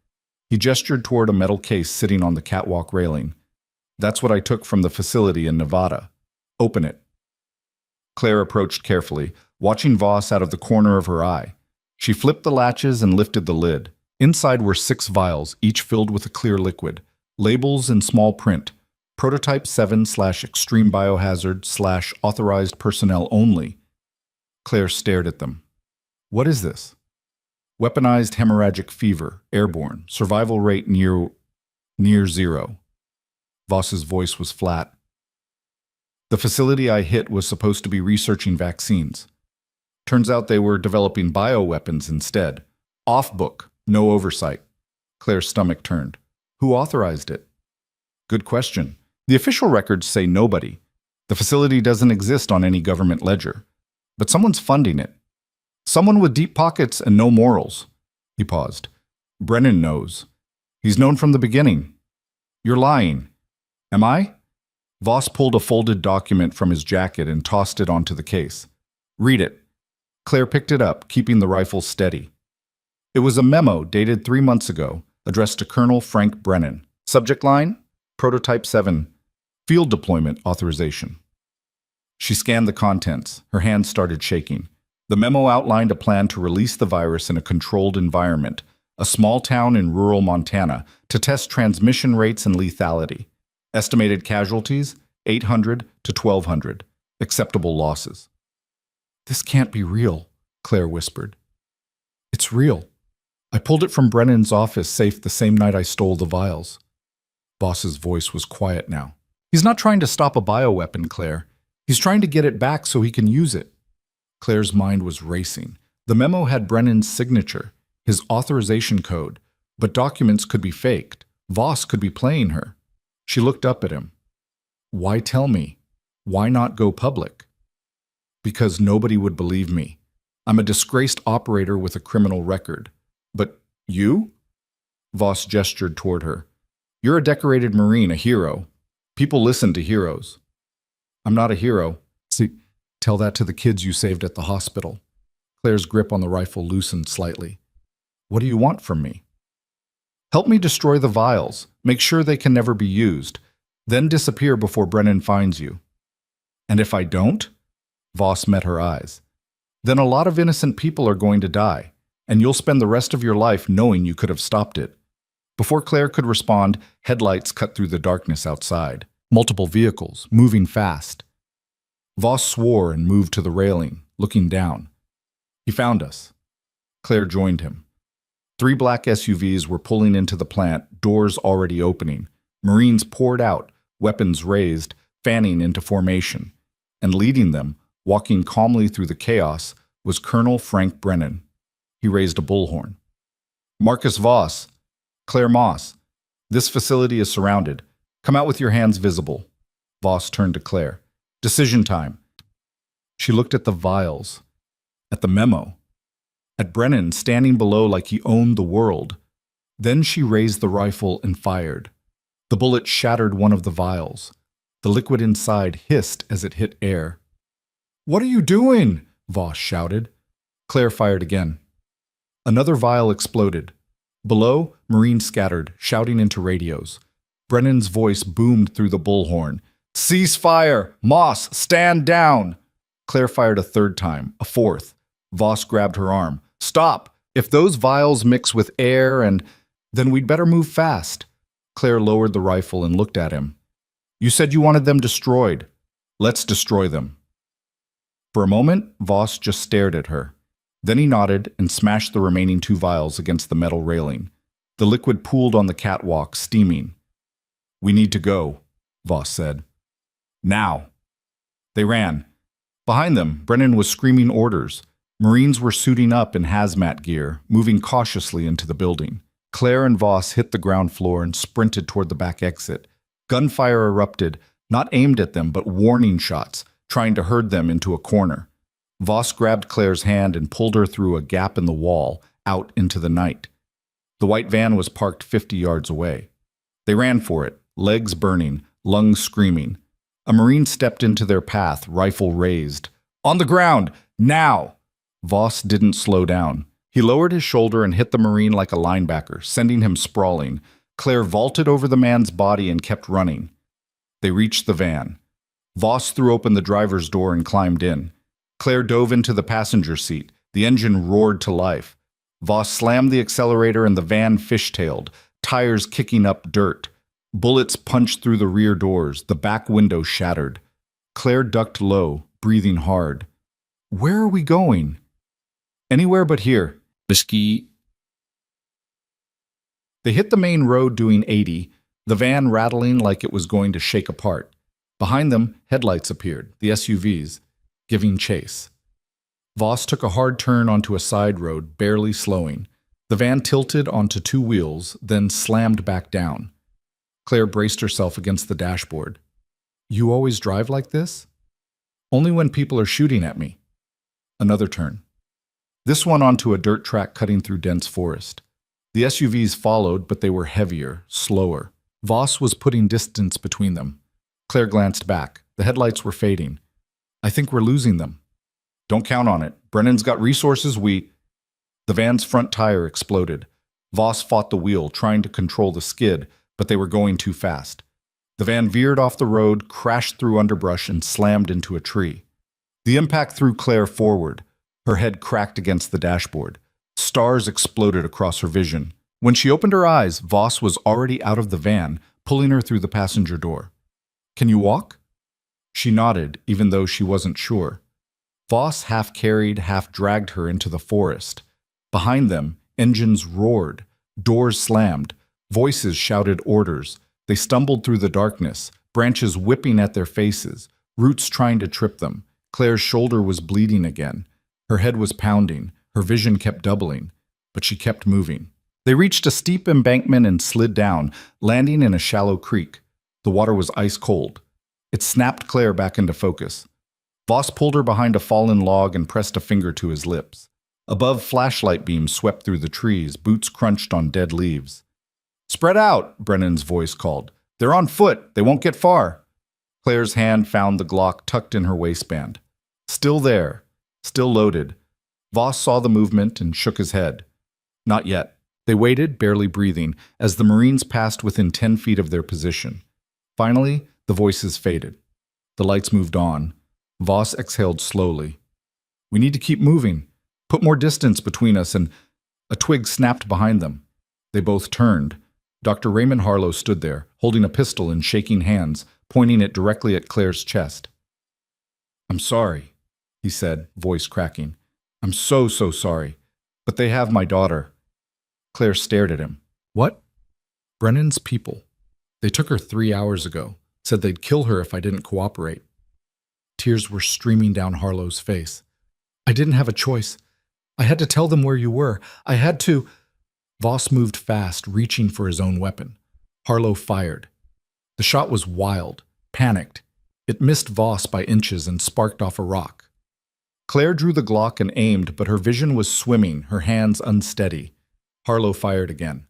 He gestured toward a metal case sitting on the catwalk railing. That's what I took from the facility in Nevada. Open it. Claire approached carefully, watching Voss out of the corner of her eye. She flipped the latches and lifted the lid. Inside were 6 vials, each filled with a clear liquid. Labels in small print. Prototype 7/extreme biohazard/ authorized personnel only. Claire stared at them. What is this? Weaponized hemorrhagic fever, airborne, survival rate near zero. Voss's voice was flat. The facility I hit was supposed to be researching vaccines. Turns out they were developing bioweapons instead. Off book, no oversight. Claire's stomach turned. Who authorized it? Good question. The official records say nobody. The facility doesn't exist on any government ledger. But someone's funding it. Someone with deep pockets and no morals. He paused. Brennan knows. He's known from the beginning. You're lying. Am I? Voss pulled a folded document from his jacket and tossed it onto the case. Read it. Claire picked it up, keeping the rifle steady. It was a memo dated 3 months ago, addressed to Colonel Frank Brennan. Subject line? Prototype 7. Field deployment authorization. She scanned the contents. Her hands started shaking. The memo outlined a plan to release the virus in a controlled environment, a small town in rural Montana, to test transmission rates and lethality. Estimated casualties, 800 to 1,200. Acceptable losses. This can't be real, Claire whispered. It's real. I pulled it from Brennan's office safe the same night I stole the vials. Voss's voice was quiet now. He's not trying to stop a bioweapon, Claire. He's trying to get it back so he can use it. Claire's mind was racing. The memo had Brennan's signature, his authorization code, but documents could be faked. Voss could be playing her. She looked up at him. Why tell me? Why not go public? Because nobody would believe me. I'm a disgraced operator with a criminal record. But you? Voss gestured toward her. You're a decorated Marine, a hero. People listen to heroes. I'm not a hero. See, tell that to the kids you saved at the hospital. Claire's grip on the rifle loosened slightly. What do you want from me? Help me destroy the vials. Make sure they can never be used. Then disappear before Brennan finds you. And if I don't? Voss met her eyes. Then a lot of innocent people are going to die, and you'll spend the rest of your life knowing you could have stopped it. Before Claire could respond, headlights cut through the darkness outside. Multiple vehicles, moving fast. Voss swore and moved to the railing, looking down. He found us. Claire joined him. 3 black SUVs were pulling into the plant, doors already opening. Marines poured out, weapons raised, fanning into formation. And leading them, walking calmly through the chaos, was Colonel Frank Brennan. He raised a bullhorn. Marcus Voss, Claire Moss, this facility is surrounded. Come out with your hands visible. Voss turned to Claire. Decision time. She looked at the vials, at the memo, at Brennan standing below like he owned the world. Then she raised the rifle and fired. The bullet shattered one of the vials. The liquid inside hissed as it hit air. What are you doing? Voss shouted. Claire fired again. Another vial exploded. Below, Marines scattered, shouting into radios. Brennan's voice boomed through the bullhorn. Cease fire! Moss, stand down! Claire fired a 3rd time, a 4th. Voss grabbed her arm. Stop! If those vials mix with air then we'd better move fast. Claire lowered the rifle and looked at him. You said you wanted them destroyed. Let's destroy them. For a moment, Voss just stared at her. Then he nodded and smashed the remaining 2 vials against the metal railing. The liquid pooled on the catwalk, steaming. We need to go, Voss said. Now. They ran. Behind them, Brennan was screaming orders. Marines were suiting up in hazmat gear, moving cautiously into the building. Claire and Voss hit the ground floor and sprinted toward the back exit. Gunfire erupted, not aimed at them, but warning shots, trying to herd them into a corner. Voss grabbed Claire's hand and pulled her through a gap in the wall, out into the night. The white van was parked 50 yards away. They ran for it, legs burning, lungs screaming. A Marine stepped into their path, rifle raised. On the ground! Now! Voss didn't slow down. He lowered his shoulder and hit the Marine like a linebacker, sending him sprawling. Claire vaulted over the man's body and kept running. They reached the van. Voss threw open the driver's door and climbed in. Claire dove into the passenger seat. The engine roared to life. Voss slammed the accelerator and the van fishtailed, tires kicking up dirt. Bullets punched through the rear doors, the back window shattered. Claire ducked low, breathing hard. Where are we going? Anywhere but here. Bisky. They hit the main road doing 80, the van rattling like it was going to shake apart. Behind them, headlights appeared, the SUVs, giving chase. Voss took a hard turn onto a side road, barely slowing. The van tilted onto two wheels, then slammed back down. Claire braced herself against the dashboard. You always drive like this? Only when people are shooting at me. Another turn. This one onto a dirt track cutting through dense forest. The SUVs followed, but they were heavier, slower. Voss was putting distance between them. Claire glanced back. The headlights were fading. I think we're losing them. Don't count on it. Brennan's got resources. The van's front tire exploded. Voss fought the wheel, trying to control the skid, but they were going too fast. The van veered off the road, crashed through underbrush, and slammed into a tree. The impact threw Claire forward. Her head cracked against the dashboard. Stars exploded across her vision. When she opened her eyes, Voss was already out of the van, pulling her through the passenger door. Can you walk? She nodded, even though she wasn't sure. Voss half carried, half dragged her into the forest. Behind them, engines roared, doors slammed, voices shouted orders. They stumbled through the darkness, branches whipping at their faces, roots trying to trip them. Claire's shoulder was bleeding again. Her head was pounding. Her vision kept doubling, but she kept moving. They reached a steep embankment and slid down, landing in a shallow creek. The water was ice cold. It snapped Claire back into focus. Voss pulled her behind a fallen log and pressed a finger to his lips. Above, flashlight beams swept through the trees, boots crunched on dead leaves. Spread out, Brennan's voice called. They're on foot. They won't get far. Claire's hand found the Glock tucked in her waistband. Still there, still loaded. Voss saw the movement and shook his head. Not yet. They waited, barely breathing, as the Marines passed within 10 feet of their position. Finally, the voices faded. The lights moved on. Voss exhaled slowly. We need to keep moving. Put more distance between us, and a twig snapped behind them. They both turned. Dr. Raymond Harlow stood there, holding a pistol and shaking hands, pointing it directly at Claire's chest. I'm sorry, he said, voice cracking. I'm so sorry. But they have my daughter. Claire stared at him. What? Brennan's people. They took her 3 hours ago. Said they'd kill her if I didn't cooperate. Tears were streaming down Harlow's face. I didn't have a choice. I had to tell them where you were. I had to... Voss moved fast, reaching for his own weapon. Harlow fired. The shot was wild, panicked. It missed Voss by inches and sparked off a rock. Claire drew the Glock and aimed, but her vision was swimming, her hands unsteady. Harlow fired again.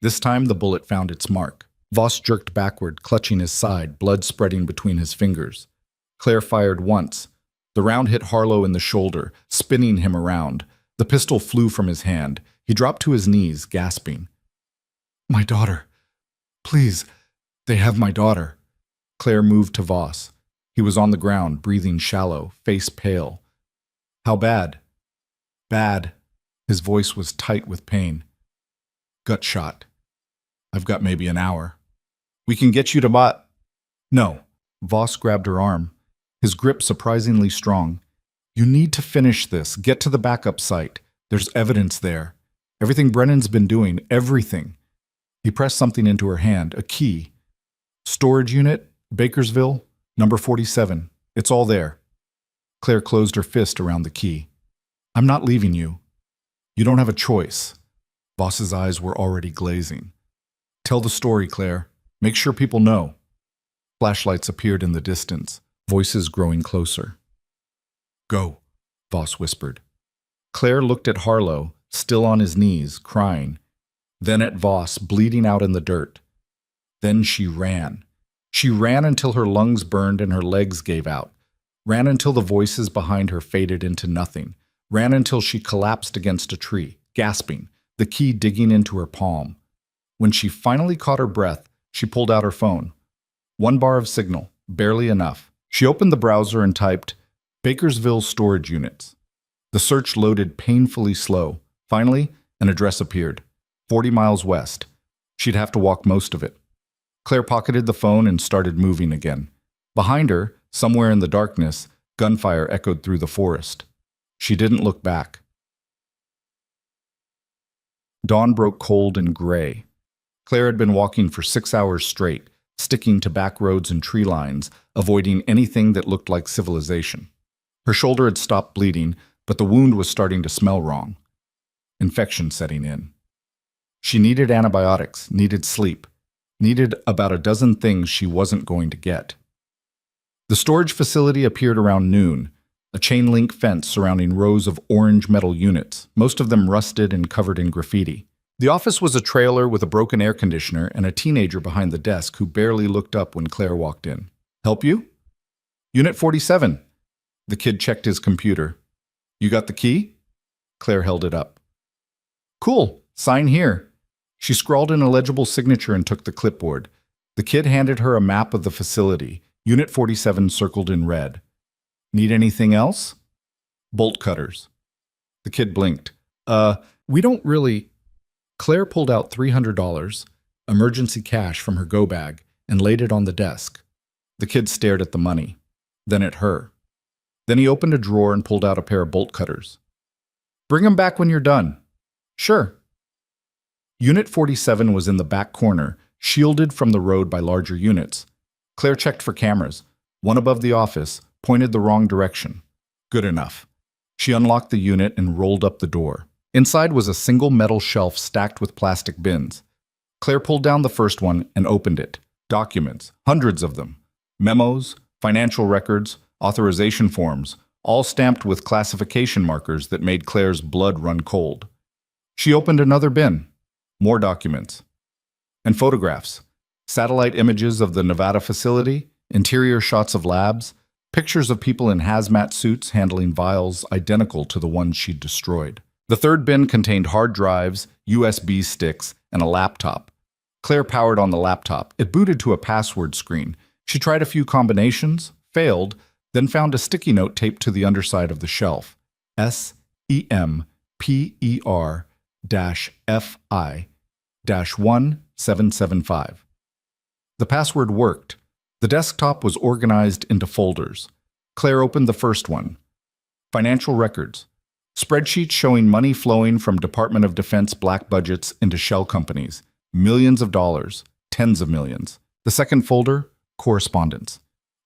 This time the bullet found its mark. Voss jerked backward, clutching his side, blood spreading between his fingers. Claire fired once. The round hit Harlow in the shoulder, spinning him around. The pistol flew from his hand. He dropped to his knees, gasping. My daughter. Please, they have my daughter. Claire moved to Voss. He was on the ground, breathing shallow, face pale. How bad? Bad. His voice was tight with pain. Gut shot. I've got maybe an hour. We can get you to No. Voss grabbed her arm, his grip surprisingly strong. You need to finish this. Get to the backup site. There's evidence there. Everything Brennan's been doing, everything. He pressed something into her hand, a key. Storage unit, Bakersville, number 47. It's all there. Claire closed her fist around the key. I'm not leaving you. You don't have a choice. Voss's eyes were already glazing. Tell the story, Claire. Make sure people know. Flashlights appeared in the distance, voices growing closer. Go, Voss whispered. Claire looked at Harlow, still on his knees, crying. Then at Voss, bleeding out in the dirt. Then she ran. She ran until her lungs burned and her legs gave out. Ran until the voices behind her faded into nothing. Ran until she collapsed against a tree, gasping, the key digging into her palm. When she finally caught her breath, she pulled out her phone. 1 bar of signal, barely enough. She opened the browser and typed, Bakersville storage units. The search loaded painfully slow. Finally, an address appeared. 40 miles west. She'd have to walk most of it. Claire pocketed the phone and started moving again. Behind her, somewhere in the darkness, gunfire echoed through the forest. She didn't look back. Dawn broke cold and gray. Claire had been walking for 6 hours straight, sticking to back roads and tree lines, avoiding anything that looked like civilization. Her shoulder had stopped bleeding, but the wound was starting to smell wrong. Infection setting in. She needed antibiotics, needed sleep, needed about a dozen things she wasn't going to get. The storage facility appeared around noon, a chain-link fence surrounding rows of orange metal units, most of them rusted and covered in graffiti. The office was a trailer with a broken air conditioner and a teenager behind the desk who barely looked up when Claire walked in. "Help you?" "Unit 47. The kid checked his computer. "You got the key?" Claire held it up. "Cool. Sign here." She scrawled an illegible signature and took the clipboard. The kid handed her a map of the facility, Unit 47 circled in red. "Need anything else?" "Bolt cutters." The kid blinked. We don't really..." Claire pulled out $300, emergency cash, from her go bag and laid it on the desk. The kid stared at the money, then at her. Then he opened a drawer and pulled out a pair of bolt cutters. "Bring them back when you're done." "Sure." Unit 47 was in the back corner, shielded from the road by larger units. Claire checked for cameras. One above the office pointed the wrong direction. Good enough. She unlocked the unit and rolled up the door. Inside was a single metal shelf stacked with plastic bins. Claire pulled down the first one and opened it. Documents, hundreds of them. Memos, financial records, authorization forms, all stamped with classification markers that made Claire's blood run cold. She opened another bin. More documents. And photographs. Satellite images of the Nevada facility, interior shots of labs, pictures of people in hazmat suits handling vials identical to the ones she'd destroyed. The third bin contained hard drives, USB sticks, and a laptop. Claire powered on the laptop. It booted to a password screen. She tried a few combinations, failed, then found a sticky note taped to the underside of the shelf. SEMPER-FI-1775. The password worked. The desktop was organized into folders. Claire opened the first one. Financial records. Spreadsheets showing money flowing from Department of Defense black budgets into shell companies. Millions of dollars. Tens of millions. The second folder, correspondence.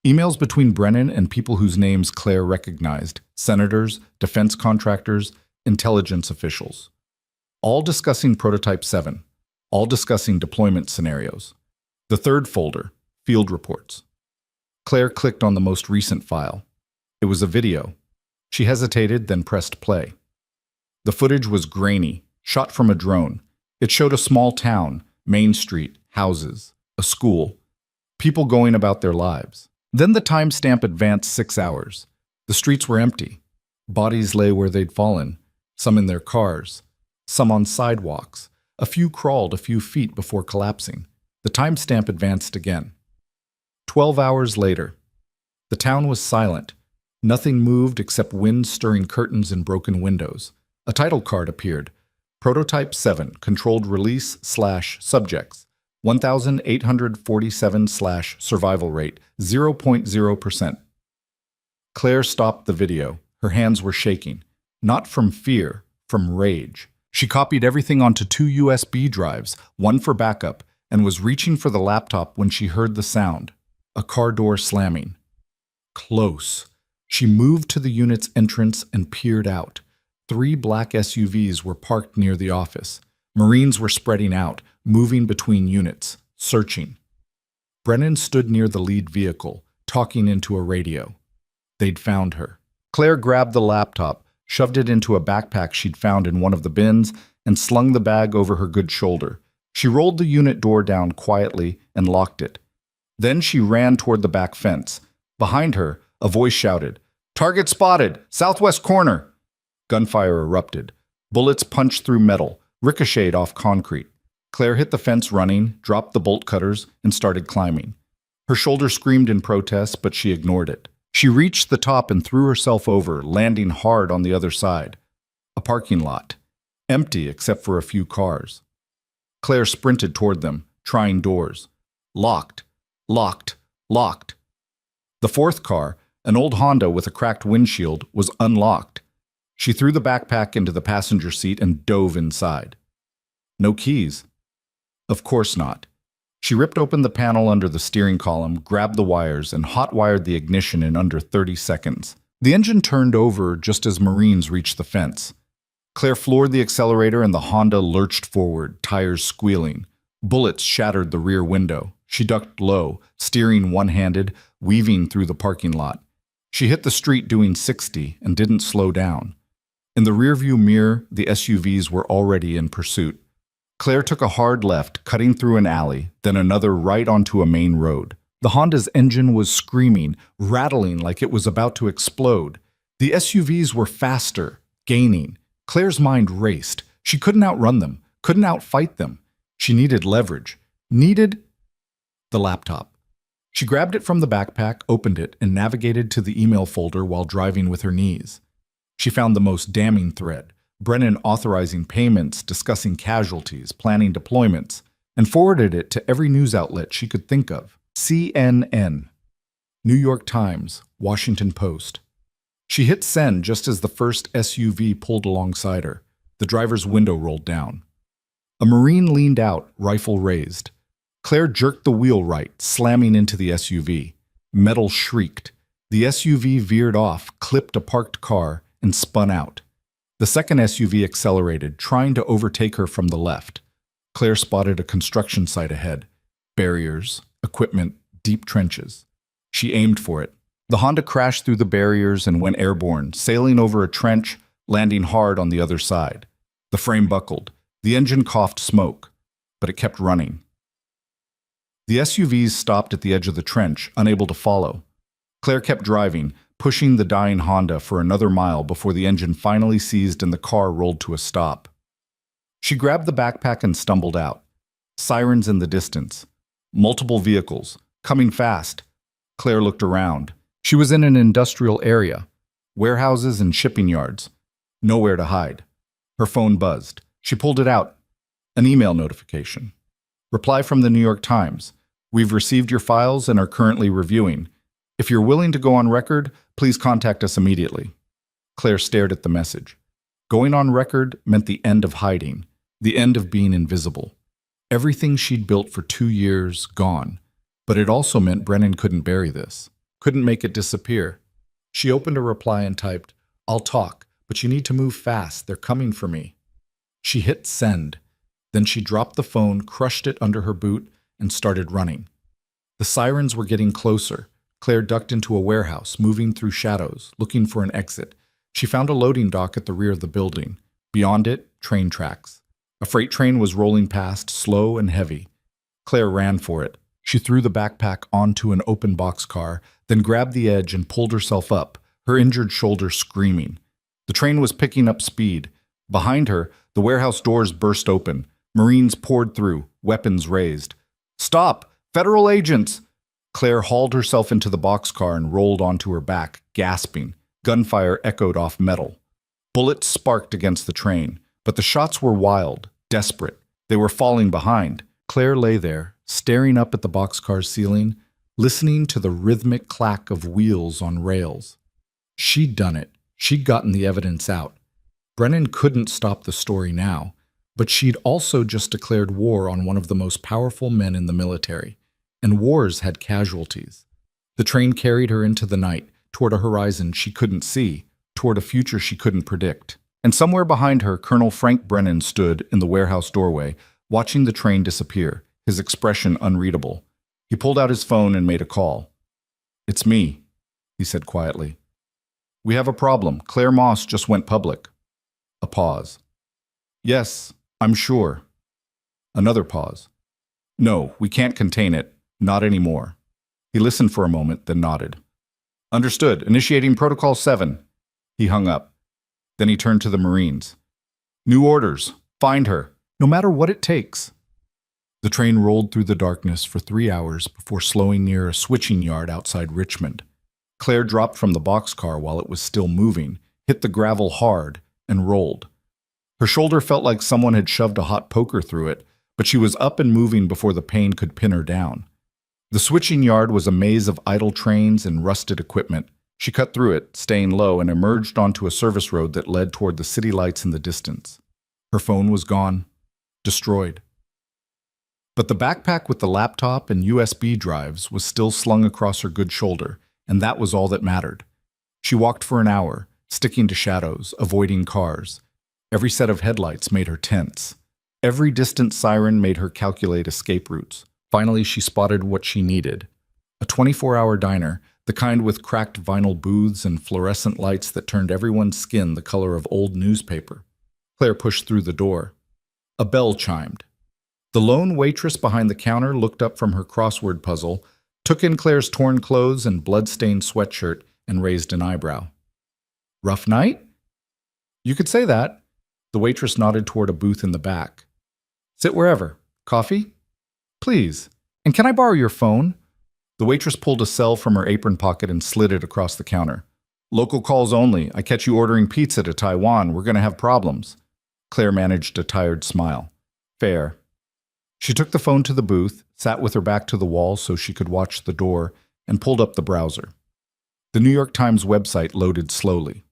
Emails between Brennan and people whose names Claire recognized. Senators, defense contractors, intelligence officials. All discussing Prototype 7. All discussing deployment scenarios. The third folder, field reports. Claire clicked on the most recent file. It was a video. She hesitated, then pressed play. The footage was grainy, shot from a drone. It showed a small town, Main Street, houses, a school, people going about their lives. Then the timestamp advanced 6 hours. The streets were empty. Bodies lay where they'd fallen, some in their cars, some on sidewalks. A few crawled a few feet before collapsing. The timestamp advanced again. 12 hours later. The town was silent. Nothing moved except wind stirring curtains and broken windows. A title card appeared. Prototype 7, controlled release/subjects. 1,847/survival rate, 0.0%. Claire stopped the video. Her hands were shaking. Not from fear, from rage. She copied everything onto 2 USB drives, one for backup, and was reaching for the laptop when she heard the sound. A car door slamming. Close. She moved to the unit's entrance and peered out. 3 black SUVs were parked near the office. Marines were spreading out, moving between units, searching. Brennan stood near the lead vehicle, talking into a radio. They'd found her. Claire grabbed the laptop, shoved it into a backpack she'd found in one of the bins, and slung the bag over her good shoulder. She rolled the unit door down quietly and locked it. Then she ran toward the back fence. Behind her, a voice shouted, "Target spotted! Southwest corner!" Gunfire erupted. Bullets punched through metal, ricocheted off concrete. Claire hit the fence running, dropped the bolt cutters, and started climbing. Her shoulder screamed in protest, but she ignored it. She reached the top and threw herself over, landing hard on the other side. A parking lot. Empty except for a few cars. Claire sprinted toward them, trying doors. Locked. Locked. Locked. The fourth car, an old Honda with a cracked windshield, was unlocked. She threw the backpack into the passenger seat and dove inside. No keys. Of course not. She ripped open the panel under the steering column, grabbed the wires, and hot-wired the ignition in under 30 seconds. The engine turned over just as Marines reached the fence. Claire floored the accelerator and the Honda lurched forward, tires squealing. Bullets shattered the rear window. She ducked low, steering one-handed, weaving through the parking lot. She hit the street doing 60 and didn't slow down. In the rearview mirror, the SUVs were already in pursuit. Claire took a hard left, cutting through an alley, then another right onto a main road. The Honda's engine was screaming, rattling like it was about to explode. The SUVs were faster, gaining. Claire's mind raced. She couldn't outrun them, couldn't outfight them. She needed leverage. Needed the laptop. She grabbed it from the backpack, opened it, and navigated to the email folder while driving with her knees. She found the most damning thread. Brennan authorizing payments, discussing casualties, planning deployments, and forwarded it to every news outlet she could think of. CNN, New York Times, Washington Post. She hit send just as the first SUV pulled alongside her. The driver's window rolled down. A Marine leaned out, rifle raised. Claire jerked the wheel right, slamming into the SUV. Metal shrieked. The SUV veered off, clipped a parked car, and spun out. The second SUV accelerated, trying to overtake her from the left. Claire spotted a construction site ahead. Barriers, equipment, deep trenches. She aimed for it. The Honda crashed through the barriers and went airborne, sailing over a trench, landing hard on the other side. The frame buckled. The engine coughed smoke, but it kept running. The SUVs stopped at the edge of the trench, unable to follow. Claire kept driving, pushing the dying Honda for another mile before the engine finally seized and the car rolled to a stop. She grabbed the backpack and stumbled out. Sirens in the distance. Multiple vehicles, coming fast. Claire looked around. She was in an industrial area. Warehouses and shipping yards. Nowhere to hide. Her phone buzzed. She pulled it out. An email notification. Reply from the New York Times. We've received your files and are currently reviewing. If you're willing to go on record, please contact us immediately. Claire stared at the message. Going on record meant the end of hiding, the end of being invisible. Everything she'd built for 2 years, gone. But it also meant Brennan couldn't bury this, couldn't make it disappear. She opened a reply and typed, "I'll talk, but you need to move fast. They're coming for me." She hit send. Then she dropped the phone, crushed it under her boot, and started running. The sirens were getting closer. Claire ducked into a warehouse, moving through shadows, looking for an exit. She found a loading dock at the rear of the building. Beyond it, train tracks. A freight train was rolling past, slow and heavy. Claire ran for it. She threw the backpack onto an open boxcar, then grabbed the edge and pulled herself up, her injured shoulder screaming. The train was picking up speed. Behind her, the warehouse doors burst open. Marines poured through, weapons raised. "Stop! Federal agents!" Claire hauled herself into the boxcar and rolled onto her back, gasping. Gunfire echoed off metal. Bullets sparked against the train, but the shots were wild, desperate. They were falling behind. Claire lay there, staring up at the boxcar's ceiling, listening to the rhythmic clack of wheels on rails. She'd done it. She'd gotten the evidence out. Brennan couldn't stop the story now, but she'd also just declared war on one of the most powerful men in the military. And wars had casualties. The train carried her into the night, toward a horizon she couldn't see, toward a future she couldn't predict. And somewhere behind her, Colonel Frank Brennan stood in the warehouse doorway, watching the train disappear, his expression unreadable. He pulled out his phone and made a call. "It's me," he said quietly. "We have a problem. Claire Moss just went public." A pause. "Yes, I'm sure." Another pause. "No, we can't contain it. Not anymore." He listened for a moment, then nodded. "Understood. Initiating Protocol 7. He hung up. Then he turned to the Marines. "New orders. Find her. No matter what it takes." The train rolled through the darkness for 3 hours before slowing near a switching yard outside Richmond. Claire dropped from the boxcar while it was still moving, hit the gravel hard, and rolled. Her shoulder felt like someone had shoved a hot poker through it, but she was up and moving before the pain could pin her down. The switching yard was a maze of idle trains and rusted equipment. She cut through it, staying low, and emerged onto a service road that led toward the city lights in the distance. Her phone was gone, destroyed. But the backpack with the laptop and USB drives was still slung across her good shoulder, and that was all that mattered. She walked for an hour, sticking to shadows, avoiding cars. Every set of headlights made her tense. Every distant siren made her calculate escape routes. Finally, she spotted what she needed. A 24-hour diner, the kind with cracked vinyl booths and fluorescent lights that turned everyone's skin the color of old newspaper. Claire pushed through the door. A bell chimed. The lone waitress behind the counter looked up from her crossword puzzle, took in Claire's torn clothes and blood-stained sweatshirt, and raised an eyebrow. "Rough night?" "You could say that." The waitress nodded toward a booth in the back. "Sit wherever. Coffee?" "Please. And can I borrow your phone?" The waitress pulled a cell from her apron pocket and slid it across the counter. "Local calls only. I catch you ordering pizza to Taiwan. We're going to have problems." Claire managed a tired smile. "Fair." She took the phone to the booth, sat with her back to the wall so she could watch the door, and pulled up the browser. The New York Times website loaded slowly.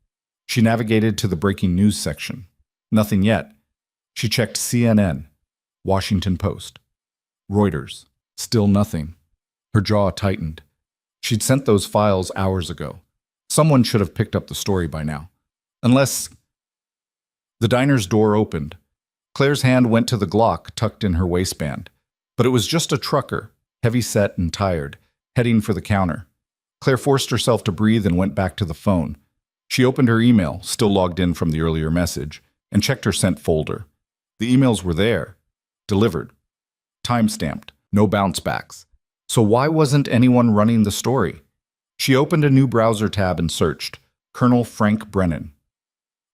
She navigated to the breaking news section. Nothing yet. She checked CNN, Washington Post, Reuters. Still nothing. Her jaw tightened. She'd sent those files hours ago. Someone should have picked up the story by now. Unless... The diner's door opened. Claire's hand went to the Glock tucked in her waistband. But it was just a trucker, heavy-set and tired, heading for the counter. Claire forced herself to breathe and went back to the phone. She opened her email, still logged in from the earlier message, and checked her sent folder. The emails were there. Delivered. Time-stamped. No bounce-backs. So why wasn't anyone running the story? She opened a new browser tab and searched. Colonel Frank Brennan.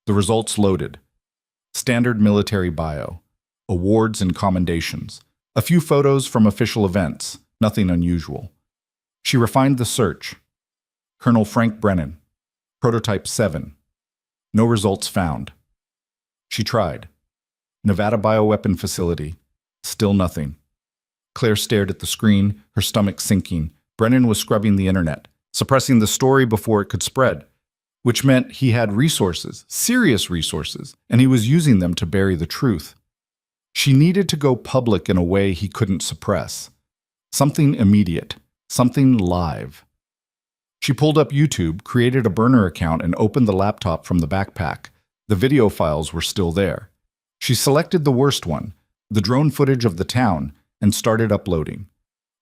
The results loaded. Standard military bio. Awards and commendations. A few photos from official events. Nothing unusual. She refined the search. Colonel Frank Brennan. Prototype 7. No results found. She tried. Nevada Bioweapon Facility. Still nothing. Claire stared at the screen, her stomach sinking. Brennan was scrubbing the internet, suppressing the story before it could spread, which meant he had resources, serious resources, and he was using them to bury the truth. She needed to go public in a way he couldn't suppress. Something immediate, something live. She pulled up YouTube, created a burner account, and opened the laptop from the backpack. The video files were still there. She selected the worst one, the drone footage of the town, and started uploading.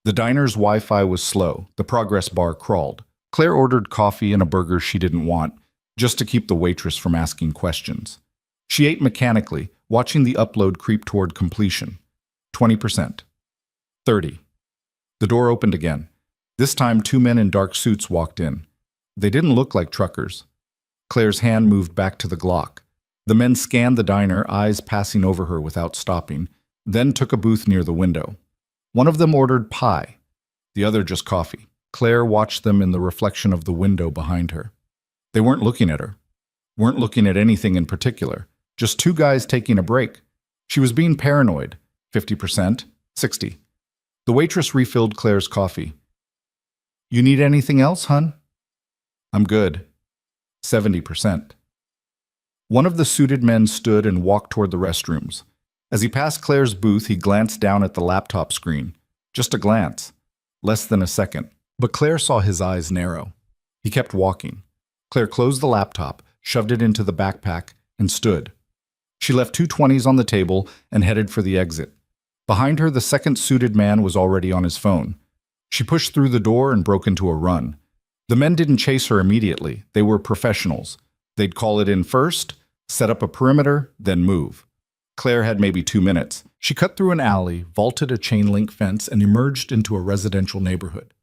The diner's Wi-Fi was slow. The progress bar crawled. Claire ordered coffee and a burger she didn't want, just to keep the waitress from asking questions. She ate mechanically, watching the upload creep toward completion. 20%. 30%. The door opened again. This time, 2 men in dark suits walked in. They didn't look like truckers. Claire's hand moved back to the Glock. The men scanned the diner, eyes passing over her without stopping, then took a booth near the window. One of them ordered pie, the other just coffee. Claire watched them in the reflection of the window behind her. They weren't looking at her, weren't looking at anything in particular, just 2 guys taking a break. She was being paranoid. 50%, 60%. The waitress refilled Claire's coffee. "You need anything else, hun?" "I'm good." 70%. One of the suited men stood and walked toward the restrooms. As he passed Claire's booth, he glanced down at the laptop screen. Just a glance. Less than a second. But Claire saw his eyes narrow. He kept walking. Claire closed the laptop, shoved it into the backpack, and stood. She left 2 20s on the table and headed for the exit. Behind her, the second suited man was already on his phone. She pushed through the door and broke into a run. The men didn't chase her immediately. They were professionals. They'd call it in first, set up a perimeter, then move. Claire had maybe 2 minutes. She cut through an alley, vaulted a chain-link fence, and emerged into a residential neighborhood.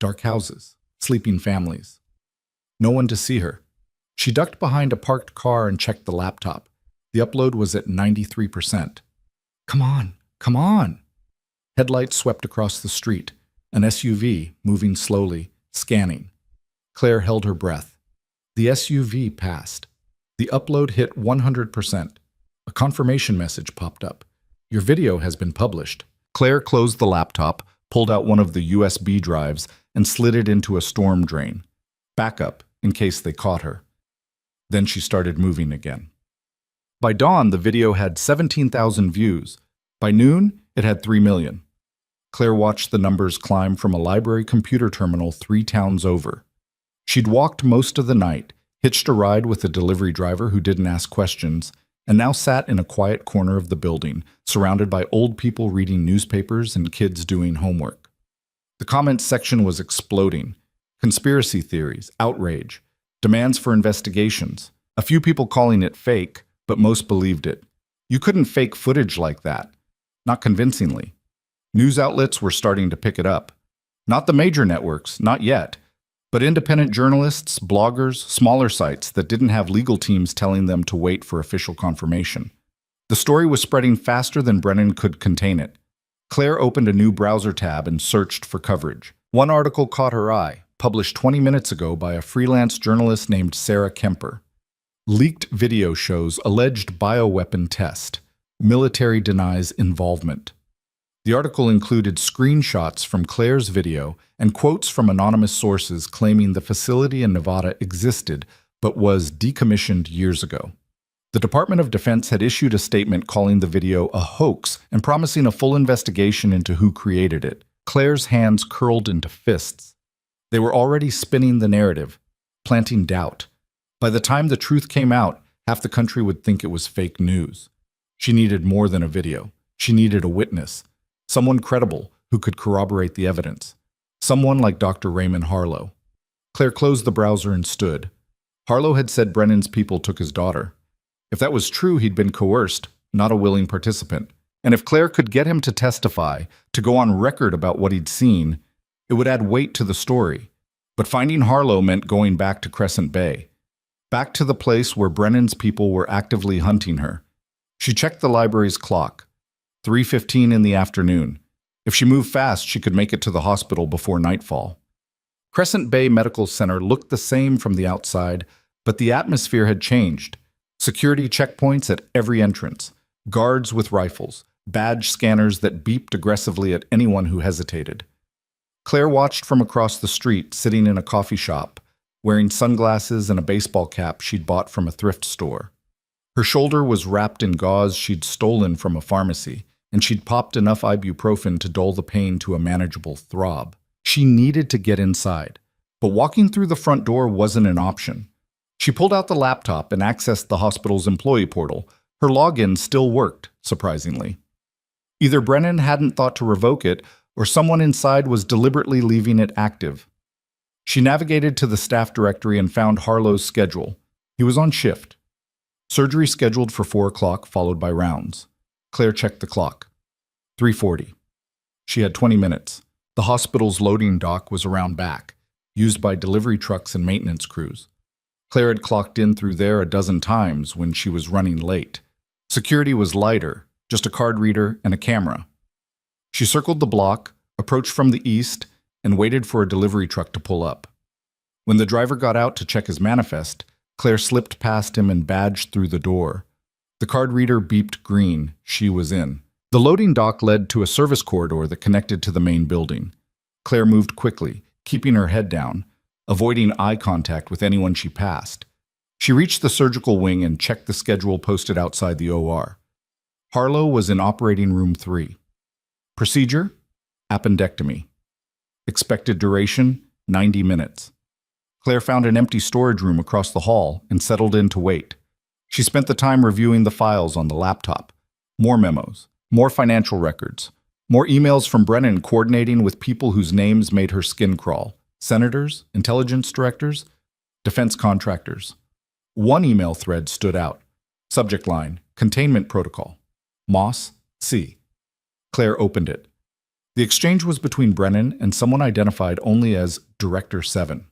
Dark houses, sleeping families. No one to see her. She ducked behind a parked car and checked the laptop. The upload was at 93%. Come on, come on. Headlights swept across the street. An SUV, moving slowly, scanning. Claire held her breath. The SUV passed. The upload hit 100%. A confirmation message popped up. Your video has been published. Claire closed the laptop, pulled out one of the USB drives, and slid it into a storm drain. Backup, in case they caught her. Then she started moving again. By dawn, the video had 17,000 views. By noon, it had 3 million. Claire watched the numbers climb from a library computer terminal 3 towns over. She'd walked most of the night, hitched a ride with a delivery driver who didn't ask questions, and now sat in a quiet corner of the building, surrounded by old people reading newspapers and kids doing homework. The comments section was exploding. Conspiracy theories, outrage, demands for investigations. A few people calling it fake, but most believed it. You couldn't fake footage like that. Not convincingly. News outlets were starting to pick it up. Not the major networks, not yet. But independent journalists, bloggers, smaller sites that didn't have legal teams telling them to wait for official confirmation. The story was spreading faster than Brennan could contain it. Claire opened a new browser tab and searched for coverage. One article caught her eye, published 20 minutes ago by a freelance journalist named Sarah Kemper. Leaked video shows alleged bioweapon test. Military denies involvement. The article included screenshots from Claire's video and quotes from anonymous sources claiming the facility in Nevada existed but was decommissioned years ago. The Department of Defense had issued a statement calling the video a hoax and promising a full investigation into who created it. Claire's hands curled into fists. They were already spinning the narrative, planting doubt. By the time the truth came out, half the country would think it was fake news. She needed more than a video. She needed a witness. Someone credible who could corroborate the evidence. Someone like Dr. Raymond Harlow. Claire closed the browser and stood. Harlow had said Brennan's people took his daughter. If that was true, he'd been coerced, not a willing participant. And if Claire could get him to testify, to go on record about what he'd seen, it would add weight to the story. But finding Harlow meant going back to Crescent Bay. Back to the place where Brennan's people were actively hunting her. She checked the library's clock. 3:15 in the afternoon. If she moved fast, she could make it to the hospital before nightfall. Crescent Bay Medical Center looked the same from the outside, but the atmosphere had changed. Security checkpoints at every entrance, guards with rifles, badge scanners that beeped aggressively at anyone who hesitated. Claire watched from across the street, sitting in a coffee shop, wearing sunglasses and a baseball cap she'd bought from a thrift store. Her shoulder was wrapped in gauze she'd stolen from a pharmacy, and she'd popped enough ibuprofen to dull the pain to a manageable throb. She needed to get inside, but walking through the front door wasn't an option. She pulled out the laptop and accessed the hospital's employee portal. Her login still worked, surprisingly. Either Brennan hadn't thought to revoke it, or someone inside was deliberately leaving it active. She navigated to the staff directory and found Harlow's schedule. He was on shift. Surgery scheduled for 4 o'clock, followed by rounds. Claire checked the clock. 3:40. She had 20 minutes. The hospital's loading dock was around back, used by delivery trucks and maintenance crews. Claire had clocked in through there a dozen times when she was running late. Security was lighter, just a card reader and a camera. She circled the block, approached from the east, and waited for a delivery truck to pull up. When the driver got out to check his manifest, Claire slipped past him and badged through the door. The card reader beeped green. She was in. The loading dock led to a service corridor that connected to the main building. Claire moved quickly, keeping her head down, avoiding eye contact with anyone she passed. She reached the surgical wing and checked the schedule posted outside the OR. Harlow was in operating room 3. Procedure? Appendectomy. Expected duration? 90 minutes. Claire found an empty storage room across the hall and settled in to wait. She spent the time reviewing the files on the laptop. More memos, more financial records, more emails from Brennan coordinating with people whose names made her skin crawl. Senators, intelligence directors, defense contractors. One email thread stood out. Subject line, containment protocol. Moss, C. Claire opened it. The exchange was between Brennan and someone identified only as Director 7.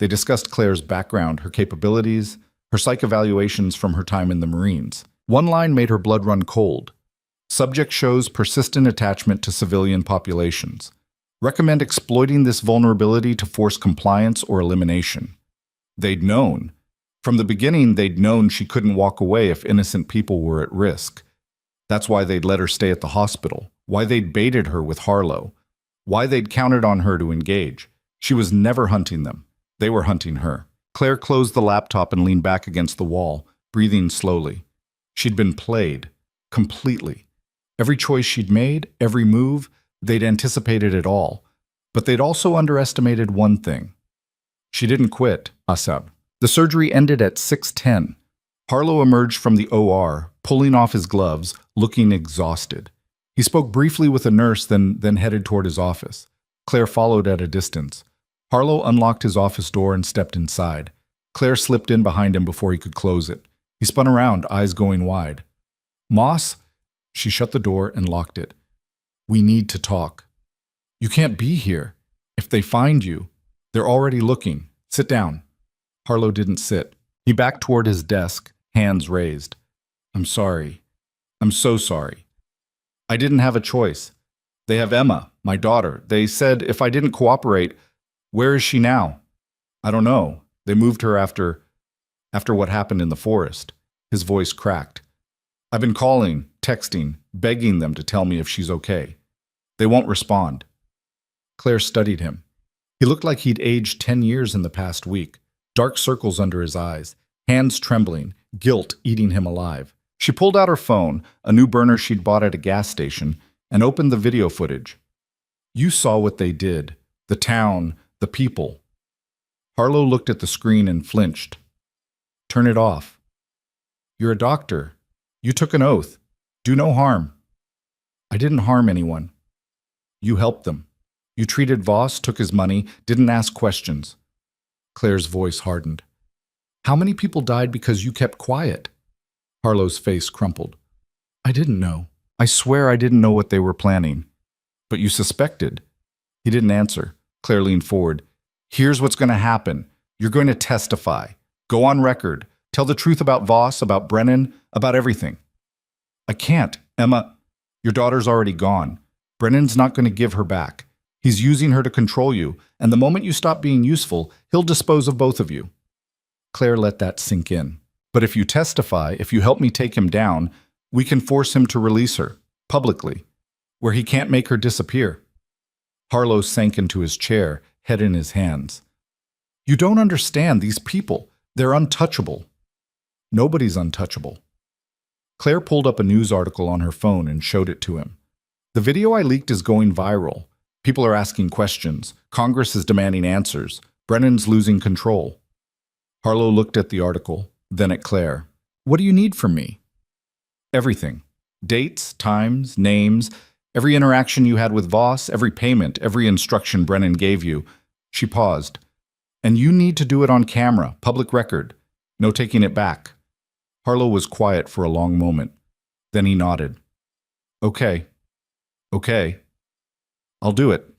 They discussed Claire's background, her capabilities, her psych evaluations from her time in the Marines. One line made her blood run cold. Subject shows persistent attachment to civilian populations. Recommend exploiting this vulnerability to force compliance or elimination. They'd known. From the beginning, they'd known she couldn't walk away if innocent people were at risk. That's why they'd let her stay at the hospital, why they'd baited her with Harlow. why they'd counted on her to engage. She was never hunting them. They were hunting her. Claire closed the laptop and leaned back against the wall, breathing slowly. She'd been played. Completely. Every choice she'd made, every move, they'd anticipated it all. But they'd also underestimated one thing. She didn't quit, Asab. The surgery ended at 6:10. Harlow emerged from the OR, pulling off his gloves, looking exhausted. He spoke briefly with a nurse, then headed toward his office. Claire followed at a distance. Harlow unlocked his office door and stepped inside. Claire slipped in behind him before he could close it. He spun around, eyes going wide. "Moss?" She shut the door and locked it. "We need to talk." "You can't be here. If they find you, they're already looking. Sit down." Harlow didn't sit. He backed toward his desk, hands raised. "I'm sorry. I'm so sorry. I didn't have a choice. They have Emma, my daughter. They said if I didn't cooperate, where is she now? I don't know. They moved her after what happened in the forest." His voice cracked. "I've been calling, texting, begging them to tell me if she's okay. They won't respond." Claire studied him. He looked like he'd aged 10 years in the past week. Dark circles under his eyes, hands trembling, guilt eating him alive. She pulled out her phone, a new burner she'd bought at a gas station, and opened the video footage. "You saw what they did. The town, the people." Harlow looked at the screen and flinched. "Turn it off. You're a doctor. You took an oath. Do no harm." "I didn't harm anyone." "You helped them. You treated Voss, took his money, didn't ask questions." Claire's voice hardened. "How many people died because you kept quiet?" Harlow's face crumpled. "I didn't know. I swear I didn't know what they were planning." "But you suspected." He didn't answer. Claire leaned forward. "Here's what's going to happen. You're going to testify. Go on record. Tell the truth about Voss, about Brennan, about everything." "I can't. Emma, your daughter's already gone. Brennan's not going to give her back. He's using her to control you, and the moment you stop being useful, he'll dispose of both of you." Claire let that sink in. "But if you testify, if you help me take him down, we can force him to release her, publicly, where he can't make her disappear." Harlow sank into his chair, head in his hands. "You don't understand these people. They're untouchable." "Nobody's untouchable." Claire pulled up a news article on her phone and showed it to him. "The video I leaked is going viral. People are asking questions. Congress is demanding answers. Brennan's losing control." Harlow looked at the article, then at Claire. "What do you need from me?" "Everything. Dates, times, names, every interaction you had with Voss, every payment, every instruction Brennan gave you." She paused. "And you need to do it on camera, public record. No taking it back." Harlow was quiet for a long moment. Then he nodded. "Okay. Okay. I'll do it."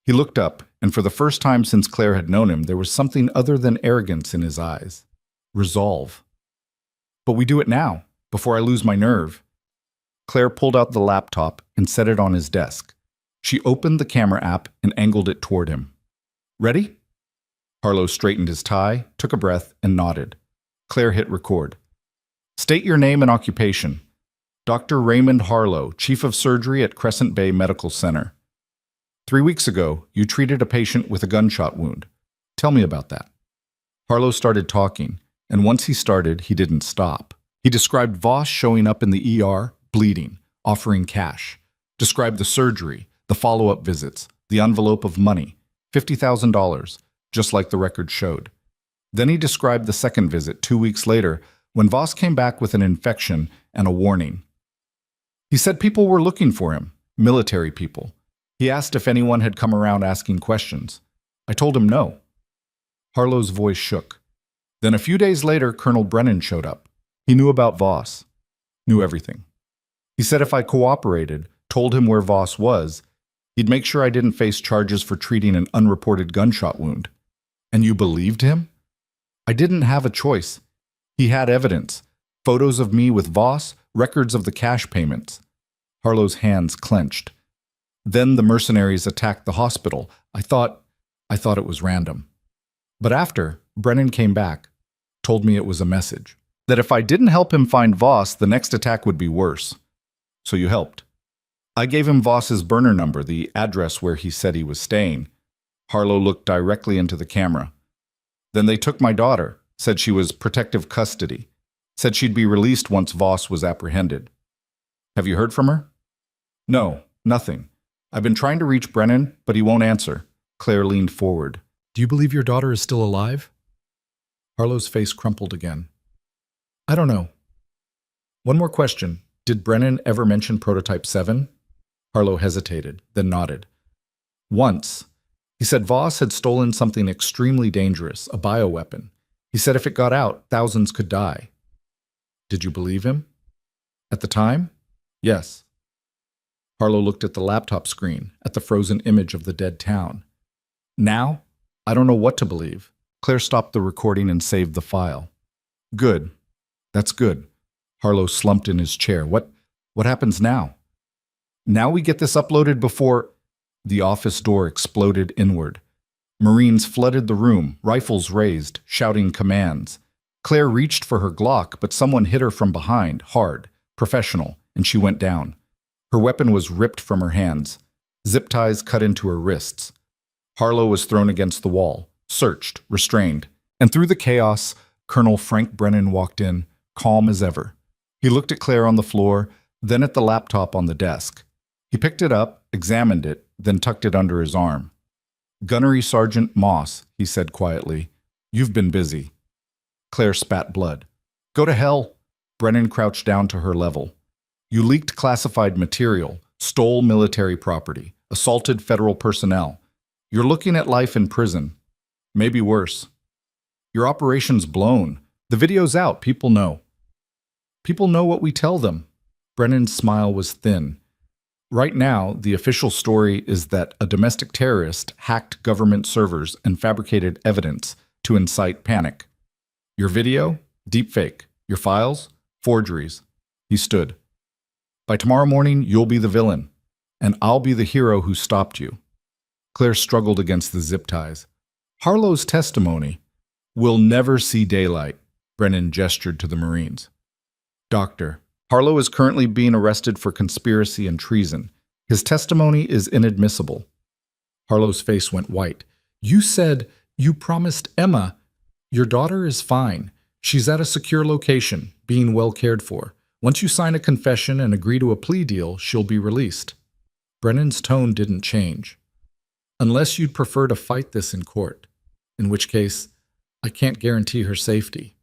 He looked up, and for the first time since Claire had known him, there was something other than arrogance in his eyes. Resolve. "But we do it now, before I lose my nerve." Claire pulled out the laptop and set it on his desk. She opened the camera app and angled it toward him. "Ready?" Harlow straightened his tie, took a breath, and nodded. Claire hit record. "State your name and occupation." "Dr. Raymond Harlow, Chief of Surgery at Crescent Bay Medical Center." 3 weeks ago, you treated a patient with a gunshot wound. Tell me about that." Harlow started talking, and once he started, he didn't stop. He described Voss showing up in the ER, bleeding, offering cash. Described the surgery, the follow-up visits, the envelope of money, $50,000, just like the record showed. Then he described the second visit 2 weeks later, when Voss came back with an infection and a warning. He said people were looking for him, military people. He asked if anyone had come around asking questions. I told him no. Harlow's voice shook. Then a few days later, Colonel Brennan showed up. He knew about Voss. Knew everything. He said if I cooperated, told him where Voss was, he'd make sure I didn't face charges for treating an unreported gunshot wound. And you believed him? I didn't have a choice. He had evidence. Photos of me with Voss, records of the cash payments. Harlow's hands clenched. Then the mercenaries attacked the hospital. I thought it was random. But after, Brennan came back, told me it was a message. That if I didn't help him find Voss, the next attack would be worse. So you helped. I gave him Voss's burner number, the address where he said he was staying. Harlow looked directly into the camera. Then they took my daughter, said she was protective custody, said she'd be released once Voss was apprehended. Have you heard from her? No, nothing. I've been trying to reach Brennan, but he won't answer. Claire leaned forward. Do you believe your daughter is still alive? Harlow's face crumpled again. I don't know. One more question. Did Brennan ever mention Prototype 7? Harlow hesitated, then nodded. Once. He said Voss had stolen something extremely dangerous, a bioweapon. He said if it got out, thousands could die. Did you believe him? At the time? Yes. Harlow looked at the laptop screen, at the frozen image of the dead town. Now? I don't know what to believe. Claire stopped the recording and saved the file. Good. That's good. Harlow slumped in his chair. What happens now? Now we get this uploaded before... The office door exploded inward. Marines flooded the room, rifles raised, shouting commands. Claire reached for her Glock, but someone hit her from behind, hard, professional, and she went down. Her weapon was ripped from her hands. Zip ties cut into her wrists. Harlow was thrown against the wall, searched, restrained. And through the chaos, Colonel Frank Brennan walked in, calm as ever. He looked at Claire on the floor, then at the laptop on the desk. He picked it up, examined it, then tucked it under his arm. Gunnery Sergeant Moss, he said quietly, you've been busy. Claire spat blood. Go to hell. Brennan crouched down to her level. You leaked classified material, stole military property, assaulted federal personnel. You're looking at life in prison. Maybe worse. Your operation's blown. The video's out. People know. People know what we tell them. Brennan's smile was thin. Right now, the official story is that a domestic terrorist hacked government servers and fabricated evidence to incite panic. Your video? Deepfake. Your files? Forgeries. He stood. By tomorrow morning, you'll be the villain, and I'll be the hero who stopped you. Claire struggled against the zip ties. Harlow's testimony will never see daylight, Brennan gestured to the Marines. Doctor, Harlow is currently being arrested for conspiracy and treason. His testimony is inadmissible. Harlow's face went white. You said you promised Emma. Your daughter is fine. She's at a secure location, being well cared for. Once you sign a confession and agree to a plea deal, she'll be released. Brennan's tone didn't change. Unless you'd prefer to fight this in court, in which case, I can't guarantee her safety.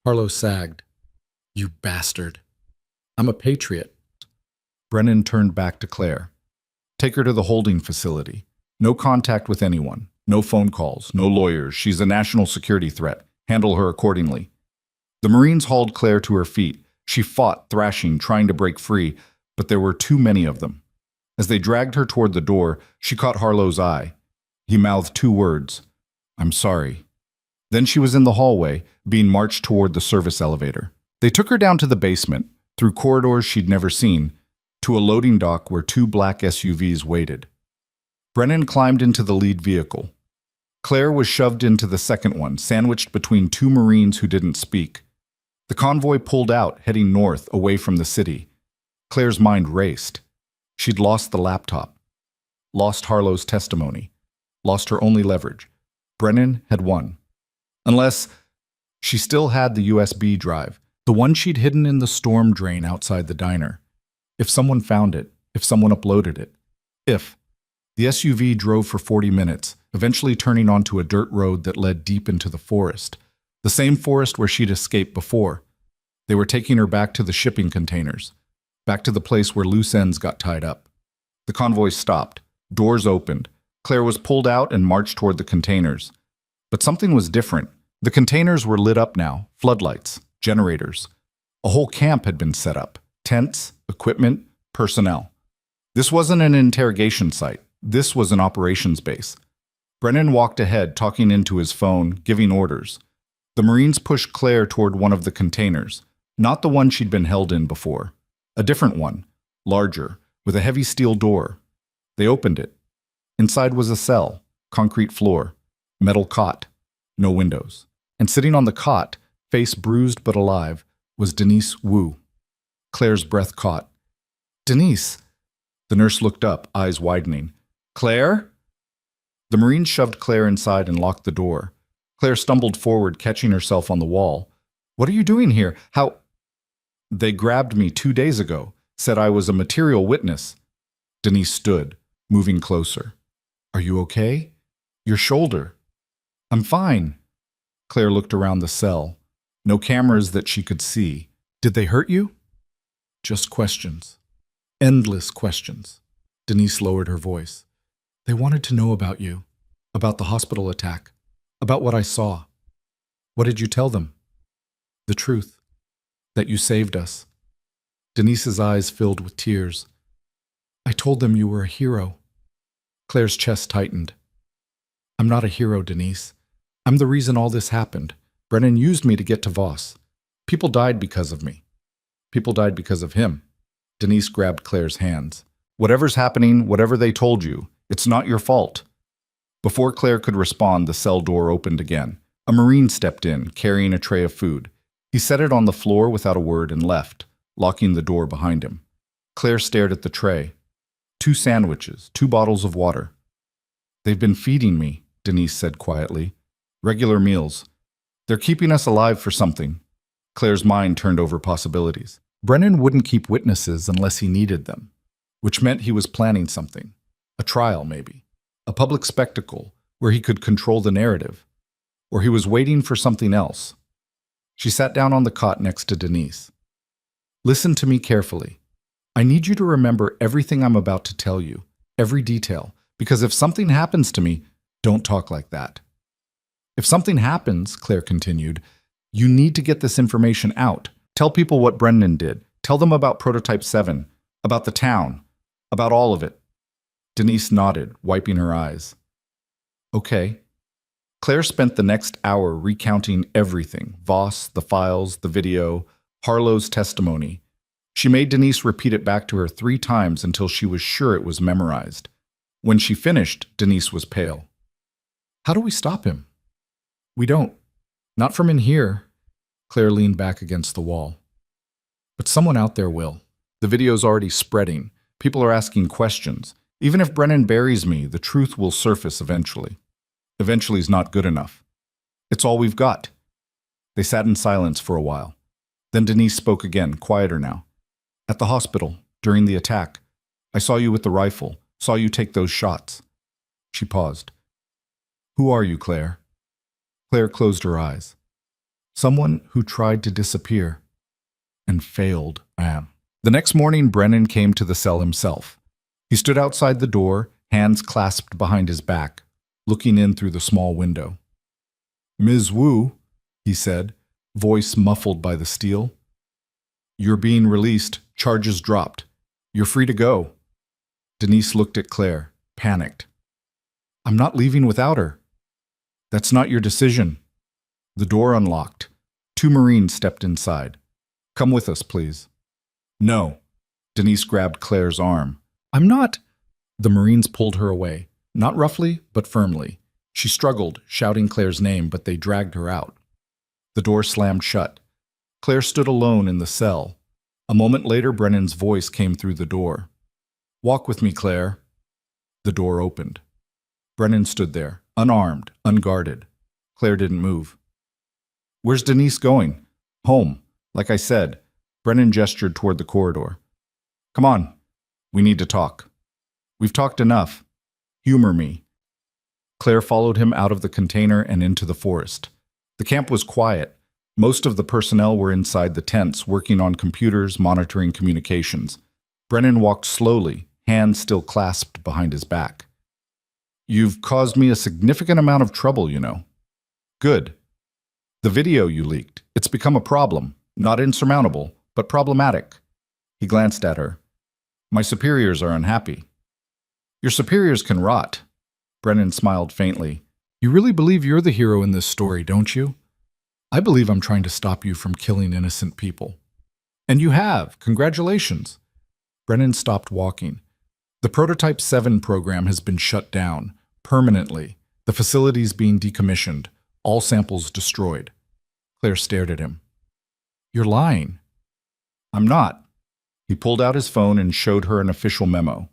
Harlow sagged. You bastard. I'm a patriot. Brennan turned back to Claire. Take her to the holding facility. No contact with anyone. No phone calls. No lawyers. She's a national security threat. Handle her accordingly. The Marines hauled Claire to her feet. She fought, thrashing, trying to break free, but there were too many of them. As they dragged her toward the door, she caught Harlow's eye. He mouthed 2 words. I'm sorry. Then she was in the hallway, being marched toward the service elevator. They took her down to the basement, through corridors she'd never seen, to a loading dock where 2 black SUVs waited. Brennan climbed into the lead vehicle. Claire was shoved into the second one, sandwiched between 2 Marines who didn't speak. The convoy pulled out, heading north, away from the city. Claire's mind raced. She'd lost the laptop, lost Harlow's testimony, lost her only leverage. Brennan had won. Unless she still had the USB drive, the one she'd hidden in the storm drain outside the diner. If someone found it, if someone uploaded it, if. The SUV drove for 40 minutes, eventually turning onto a dirt road that led deep into the forest. The same forest where she'd escaped before. They were taking her back to the shipping containers, back to the place where loose ends got tied up. The convoy stopped. Doors opened. Claire was pulled out and marched toward the containers. But something was different. The containers were lit up now, floodlights, generators. A whole camp had been set up. Tents, equipment, personnel. This wasn't an interrogation site. This was an operations base. Brennan walked ahead, talking into his phone, giving orders. The Marines pushed Claire toward one of the containers, not the one she'd been held in before. A different one, larger, with a heavy steel door. They opened it. Inside was a cell, concrete floor, metal cot, no windows. And sitting on the cot, face bruised but alive, was Denise Wu. Claire's breath caught. Denise! The nurse looked up, eyes widening. Claire? The Marine shoved Claire inside and locked the door. Claire stumbled forward, catching herself on the wall. What are you doing here? How? They grabbed me 2 days ago, said I was a material witness. Denise stood, moving closer. Are you okay? Your shoulder. I'm fine. Claire looked around the cell. No cameras that she could see. Did they hurt you? Just questions. Endless questions. Denise lowered her voice. They wanted to know about you, about the hospital attack, about what I saw. What did you tell them? The truth. That you saved us. Denise's eyes filled with tears. I told them you were a hero. Claire's chest tightened. I'm not a hero, Denise. I'm the reason all this happened. Brennan used me to get to Voss. People died because of me. People died because of him. Denise grabbed Claire's hands. Whatever's happening, whatever they told you, it's not your fault. Before Claire could respond, the cell door opened again. A Marine stepped in, carrying a tray of food. He set it on the floor without a word and left, locking the door behind him. Claire stared at the tray. 2 sandwiches, 2 bottles of water. They've been feeding me, Denise said quietly. Regular meals. They're keeping us alive for something. Claire's mind turned over possibilities. Brennan wouldn't keep witnesses unless he needed them, which meant he was planning something. A trial, maybe. A public spectacle where he could control the narrative. Or he was waiting for something else. She sat down on the cot next to Denise. Listen to me carefully. I need you to remember everything I'm about to tell you, every detail, because if something happens to me, don't talk like that. If something happens, Claire continued, you need to get this information out. Tell people what Brennan did. Tell them about Prototype 7, about the town, about all of it. Denise nodded, wiping her eyes. Okay. Claire spent the next hour recounting everything, Voss, the files, the video, Harlow's testimony. She made Denise repeat it back to her 3 times until she was sure it was memorized. When she finished, Denise was pale. How do we stop him? We don't. Not from in here. Claire leaned back against the wall. But someone out there will. The video's already spreading. People are asking questions. Even if Brennan buries me, the truth will surface eventually. Eventually's not good enough. It's all we've got. They sat in silence for a while. Then Denise spoke again, quieter now. At the hospital, during the attack, I saw you with the rifle, saw you take those shots. She paused. Who are you, Claire? Claire closed her eyes. Someone who tried to disappear and failed, I am. The next morning, Brennan came to the cell himself. He stood outside the door, hands clasped behind his back, looking in through the small window. Ms. Wu, he said, voice muffled by the steel. You're being released, charges dropped. You're free to go. Denise looked at Claire, panicked. I'm not leaving without her. That's not your decision. The door unlocked. 2 Marines stepped inside. Come with us, please. No. Denise grabbed Claire's arm. I'm not. The Marines pulled her away, not roughly, but firmly. She struggled, shouting Claire's name, but they dragged her out. The door slammed shut. Claire stood alone in the cell. A moment later, Brennan's voice came through the door. Walk with me, Claire. The door opened. Brennan stood there, unarmed, unguarded. Claire didn't move. Where's Denise going? Home. Like I said. Brennan gestured toward the corridor. Come on. We need to talk. We've talked enough. Humor me. Claire followed him out of the container and into the forest. The camp was quiet. Most of the personnel were inside the tents, working on computers, monitoring communications. Brennan walked slowly, hands still clasped behind his back. You've caused me a significant amount of trouble, you know. Good. The video you leaked, it's become a problem. Not insurmountable, but problematic. He glanced at her. My superiors are unhappy. Your superiors can rot. Brennan smiled faintly. You really believe you're the hero in this story, don't you? I believe I'm trying to stop you from killing innocent people. And you have. Congratulations. Brennan stopped walking. The Prototype 7 program has been shut down, permanently. The facility's being decommissioned, all samples destroyed. Claire stared at him. You're lying. I'm not. He pulled out his phone and showed her an official memo.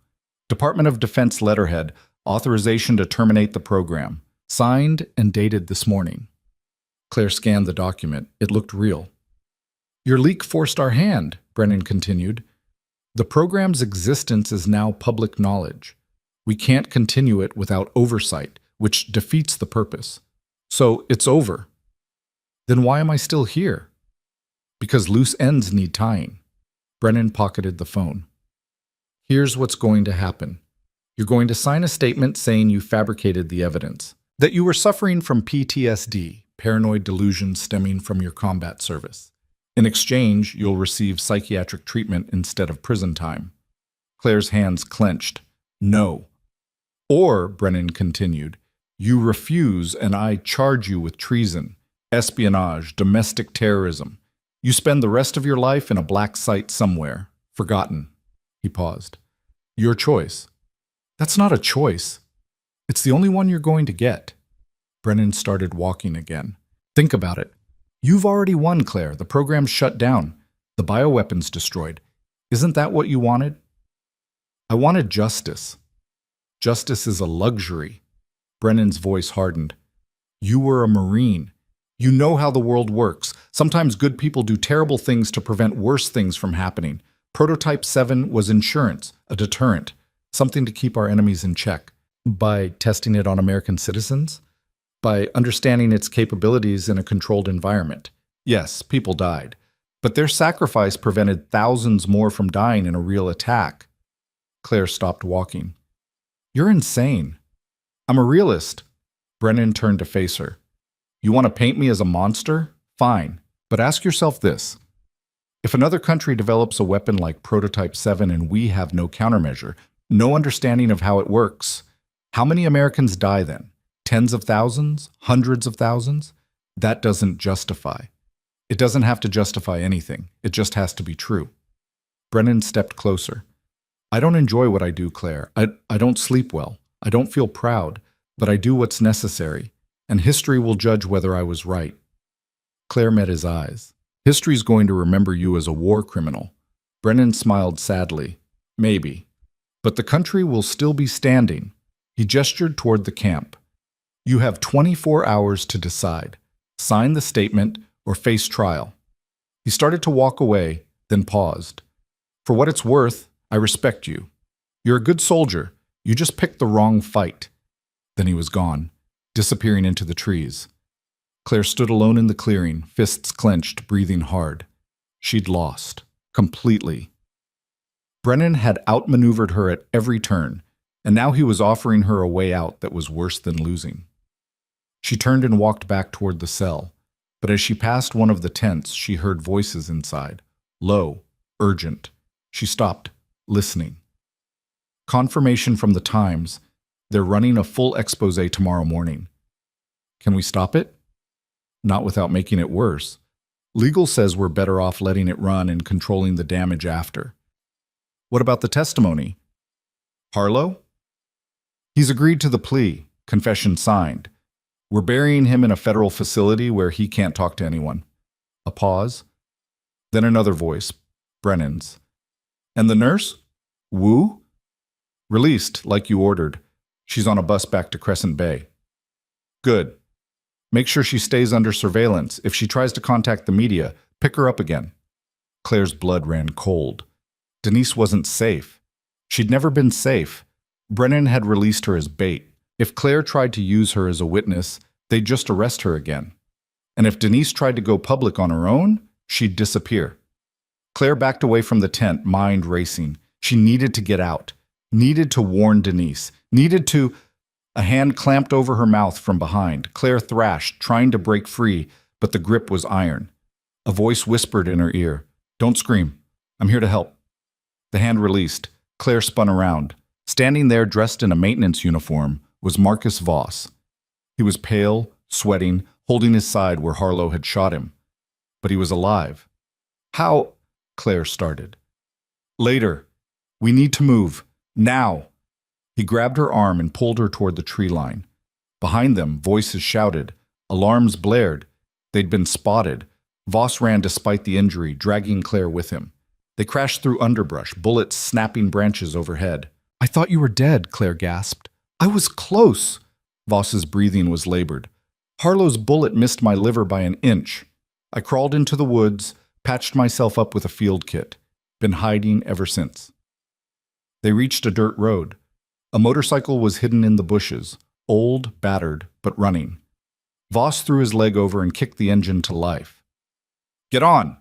Department of Defense letterhead, authorization to terminate the program. Signed and dated this morning. Claire scanned the document. It looked real. Your leak forced our hand, Brennan continued. The program's existence is now public knowledge. We can't continue it without oversight, which defeats the purpose. So it's over. Then why am I still here? Because loose ends need tying. Brennan pocketed the phone. Here's what's going to happen. You're going to sign a statement saying you fabricated the evidence, that you were suffering from PTSD, paranoid delusions stemming from your combat service. In exchange, you'll receive psychiatric treatment instead of prison time. Claire's hands clenched. No. Or, Brennan continued, you refuse and I charge you with treason, espionage, domestic terrorism. You spend the rest of your life in a black site somewhere, forgotten. He paused. Your choice. That's not a choice. It's the only one you're going to get. Brennan started walking again. Think about it. You've already won, Claire. The program's shut down. The bioweapon's destroyed. Isn't that what you wanted? I wanted justice. Justice is a luxury. Brennan's voice hardened. You were a Marine. You know how the world works. Sometimes good people do terrible things to prevent worse things from happening. Prototype 7 was insurance, a deterrent, something to keep our enemies in check. By testing it on American citizens? By understanding its capabilities in a controlled environment. Yes, people died. But their sacrifice prevented thousands more from dying in a real attack. Claire stopped walking. You're insane. I'm a realist. Brennan turned to face her. You want to paint me as a monster? Fine. But ask yourself this. If another country develops a weapon like Prototype 7 and we have no countermeasure, no understanding of how it works, how many Americans die then? Tens of thousands? Hundreds of thousands? That doesn't justify. It doesn't have to justify anything. It just has to be true. Brennan stepped closer. I don't enjoy what I do, Claire. I don't sleep well. I don't feel proud, but I do what's necessary, and history will judge whether I was right. Claire met his eyes. History's going to remember you as a war criminal. Brennan smiled sadly. Maybe. But the country will still be standing. He gestured toward the camp. You have 24 hours to decide. Sign the statement or face trial. He started to walk away, then paused. For what it's worth, I respect you. You're a good soldier. You just picked the wrong fight. Then he was gone, disappearing into the trees. Claire stood alone in the clearing, fists clenched, breathing hard. She'd lost. Completely. Brennan had outmaneuvered her at every turn, and now he was offering her a way out that was worse than losing. She turned and walked back toward the cell, but as she passed one of the tents, she heard voices inside, low, urgent. She stopped, listening. Confirmation from the Times. They're running a full expose tomorrow morning. Can we stop it? Not without making it worse. Legal says we're better off letting it run and controlling the damage after. What about the testimony? Harlow? He's agreed to the plea, confession signed. We're burying him in a federal facility where he can't talk to anyone. A pause. Then another voice, Brennan's. And the nurse? Wu? Released, like you ordered. She's on a bus back to Crescent Bay. Good. Make sure she stays under surveillance. If she tries to contact the media, pick her up again. Claire's blood ran cold. Denise wasn't safe. She'd never been safe. Brennan had released her as bait. If Claire tried to use her as a witness, they'd just arrest her again. And if Denise tried to go public on her own, she'd disappear. Claire backed away from the tent, mind racing. She needed to get out, needed to warn Denise, needed to... A hand clamped over her mouth from behind. Claire thrashed, trying to break free, but the grip was iron. A voice whispered in her ear, "Don't scream. I'm here to help." The hand released. Claire spun around. Standing there, dressed in a maintenance uniform, was Marcus Voss. He was pale, sweating, holding his side where Harlow had shot him. But he was alive. How? Claire started. Later. We need to move. Now. He grabbed her arm and pulled her toward the tree line. Behind them, voices shouted. Alarms blared. They'd been spotted. Voss ran despite the injury, dragging Claire with him. They crashed through underbrush, bullets snapping branches overhead. I thought you were dead, Claire gasped. I was close. Voss's breathing was labored. Harlow's bullet missed my liver by an inch. I crawled into the woods, patched myself up with a field kit. Been hiding ever since. They reached a dirt road. A motorcycle was hidden in the bushes, old, battered, but running. Voss threw his leg over and kicked the engine to life. Get on!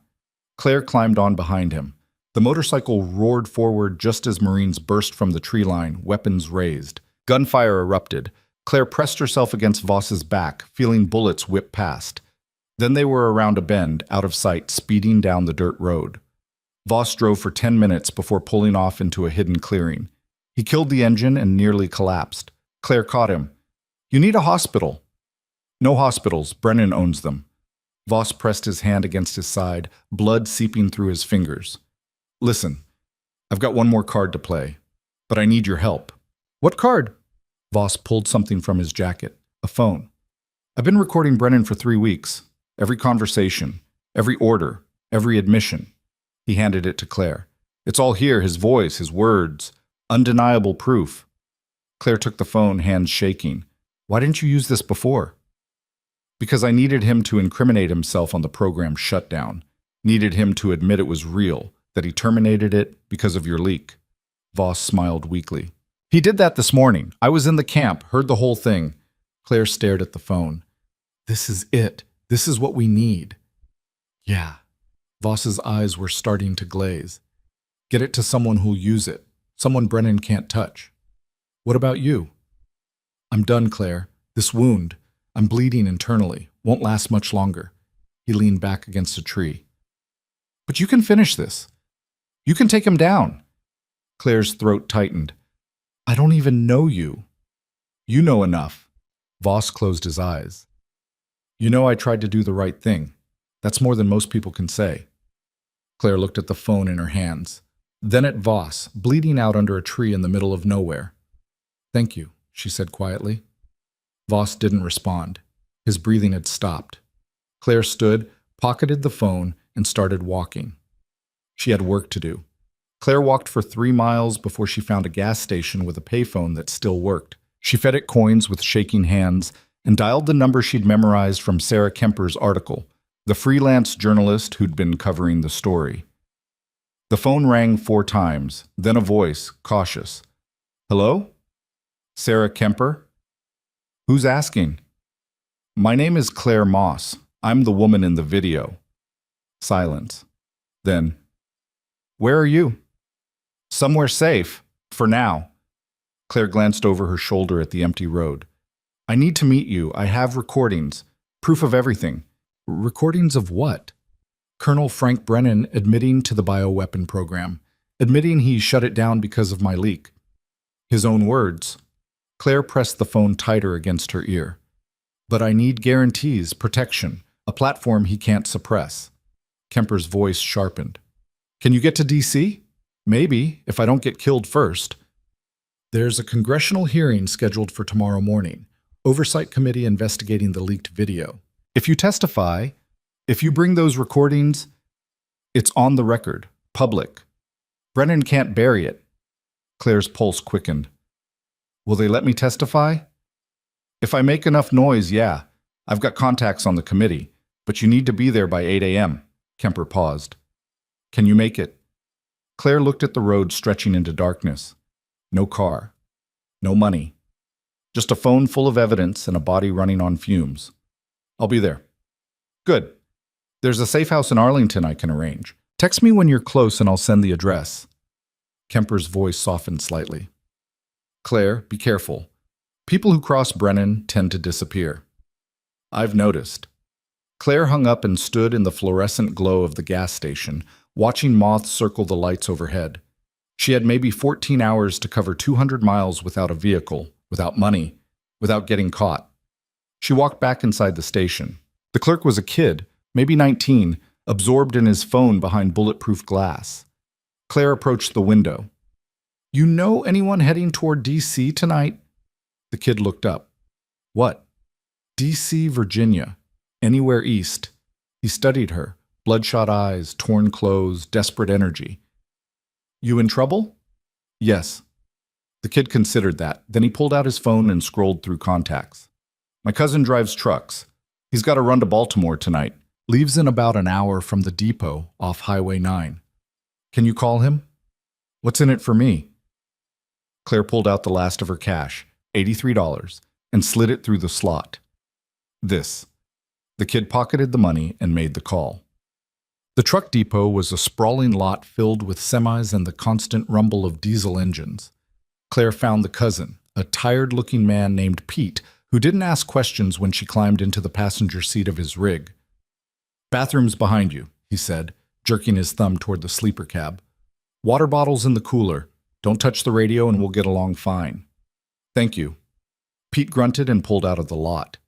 Claire climbed on behind him. The motorcycle roared forward just as Marines burst from the tree line, weapons raised. Gunfire erupted. Claire pressed herself against Voss's back, feeling bullets whip past. Then they were around a bend, out of sight, speeding down the dirt road. Voss drove for 10 minutes before pulling off into a hidden clearing. He killed the engine and nearly collapsed. Claire caught him. You need a hospital. No hospitals. Brennan owns them. Voss pressed his hand against his side, blood seeping through his fingers. Listen, I've got one more card to play, but I need your help. What card? Voss pulled something from his jacket. A phone. I've been recording Brennan for 3 weeks. Every conversation, every order, every admission. He handed it to Claire. It's all here, his voice, his words. Undeniable proof. Claire took the phone, hands shaking. Why didn't you use this before? Because I needed him to incriminate himself on the program shutdown. Needed him to admit it was real, that he terminated it because of your leak. Voss smiled weakly. He did that this morning. I was in the camp, heard the whole thing. Claire stared at the phone. This is it. This is what we need. Yeah. Voss's eyes were starting to glaze. Get it to someone who'll use it. Someone Brennan can't touch. What about you? I'm done, Claire. This wound. I'm bleeding internally. Won't last much longer. He leaned back against a tree. But you can finish this. You can take him down. Claire's throat tightened. I don't even know you. You know enough. Voss closed his eyes. You know I tried to do the right thing. That's more than most people can say. Claire looked at the phone in her hands, then at Voss, bleeding out under a tree in the middle of nowhere. Thank you, she said quietly. Voss didn't respond. His breathing had stopped. Claire stood, pocketed the phone, and started walking. She had work to do. Claire walked for 3 miles before she found a gas station with a payphone that still worked. She fed it coins with shaking hands and dialed the number she'd memorized from Sarah Kemper's article, the freelance journalist who'd been covering the story. The phone rang 4 times, then a voice, cautious. Hello? Sarah Kemper? Who's asking? My name is Claire Moss. I'm the woman in the video. Silence. Then, where are you? Somewhere safe, for now. Claire glanced over her shoulder at the empty road. I need to meet you. I have recordings. Proof of everything. Recordings of what? Colonel Frank Brennan admitting to the bioweapon program, admitting he shut it down because of my leak. His own words. Claire pressed the phone tighter against her ear. But I need guarantees, protection, a platform he can't suppress. Kemper's voice sharpened. Can you get to D.C.? Maybe, if I don't get killed first. There's a congressional hearing scheduled for tomorrow morning. Oversight committee investigating the leaked video. If you testify, if you bring those recordings, it's on the record, public. Brennan can't bury it. Claire's pulse quickened. Will they let me testify? If I make enough noise, yeah. I've got contacts on the committee, but you need to be there by 8 a.m. Kemper paused. Can you make it? Claire looked at the road stretching into darkness. No car. No money. Just a phone full of evidence and a body running on fumes. I'll be there. Good. There's a safe house in Arlington I can arrange. Text me when you're close and I'll send the address. Kemper's voice softened slightly. Claire, be careful. People who cross Brennan tend to disappear. I've noticed. Claire hung up and stood in the fluorescent glow of the gas station, watching moths circle the lights overhead. She had maybe 14 hours to cover 200 miles without a vehicle, without money, without getting caught. She walked back inside the station. The clerk was a kid, maybe 19, absorbed in his phone behind bulletproof glass. Claire approached the window. You know anyone heading toward D.C. tonight? The kid looked up. What? D.C., Virginia. Anywhere east. He studied her. Bloodshot eyes, torn clothes, desperate energy. You in trouble? Yes. The kid considered that. Then he pulled out his phone and scrolled through contacts. My cousin drives trucks. He's got to run to Baltimore tonight. Leaves in about an hour from the depot off Highway 9. Can you call him? What's in it for me? Claire pulled out the last of her cash, $83, and slid it through the slot. This. The kid pocketed the money and made the call. The truck depot was a sprawling lot filled with semis and the constant rumble of diesel engines. Claire found the cousin, a tired-looking man named Pete, who didn't ask questions when she climbed into the passenger seat of his rig. Bathroom's behind you, he said, jerking his thumb toward the sleeper cab. Water bottles in the cooler. Don't touch the radio and we'll get along fine. Thank you. Pete grunted and pulled out of the lot.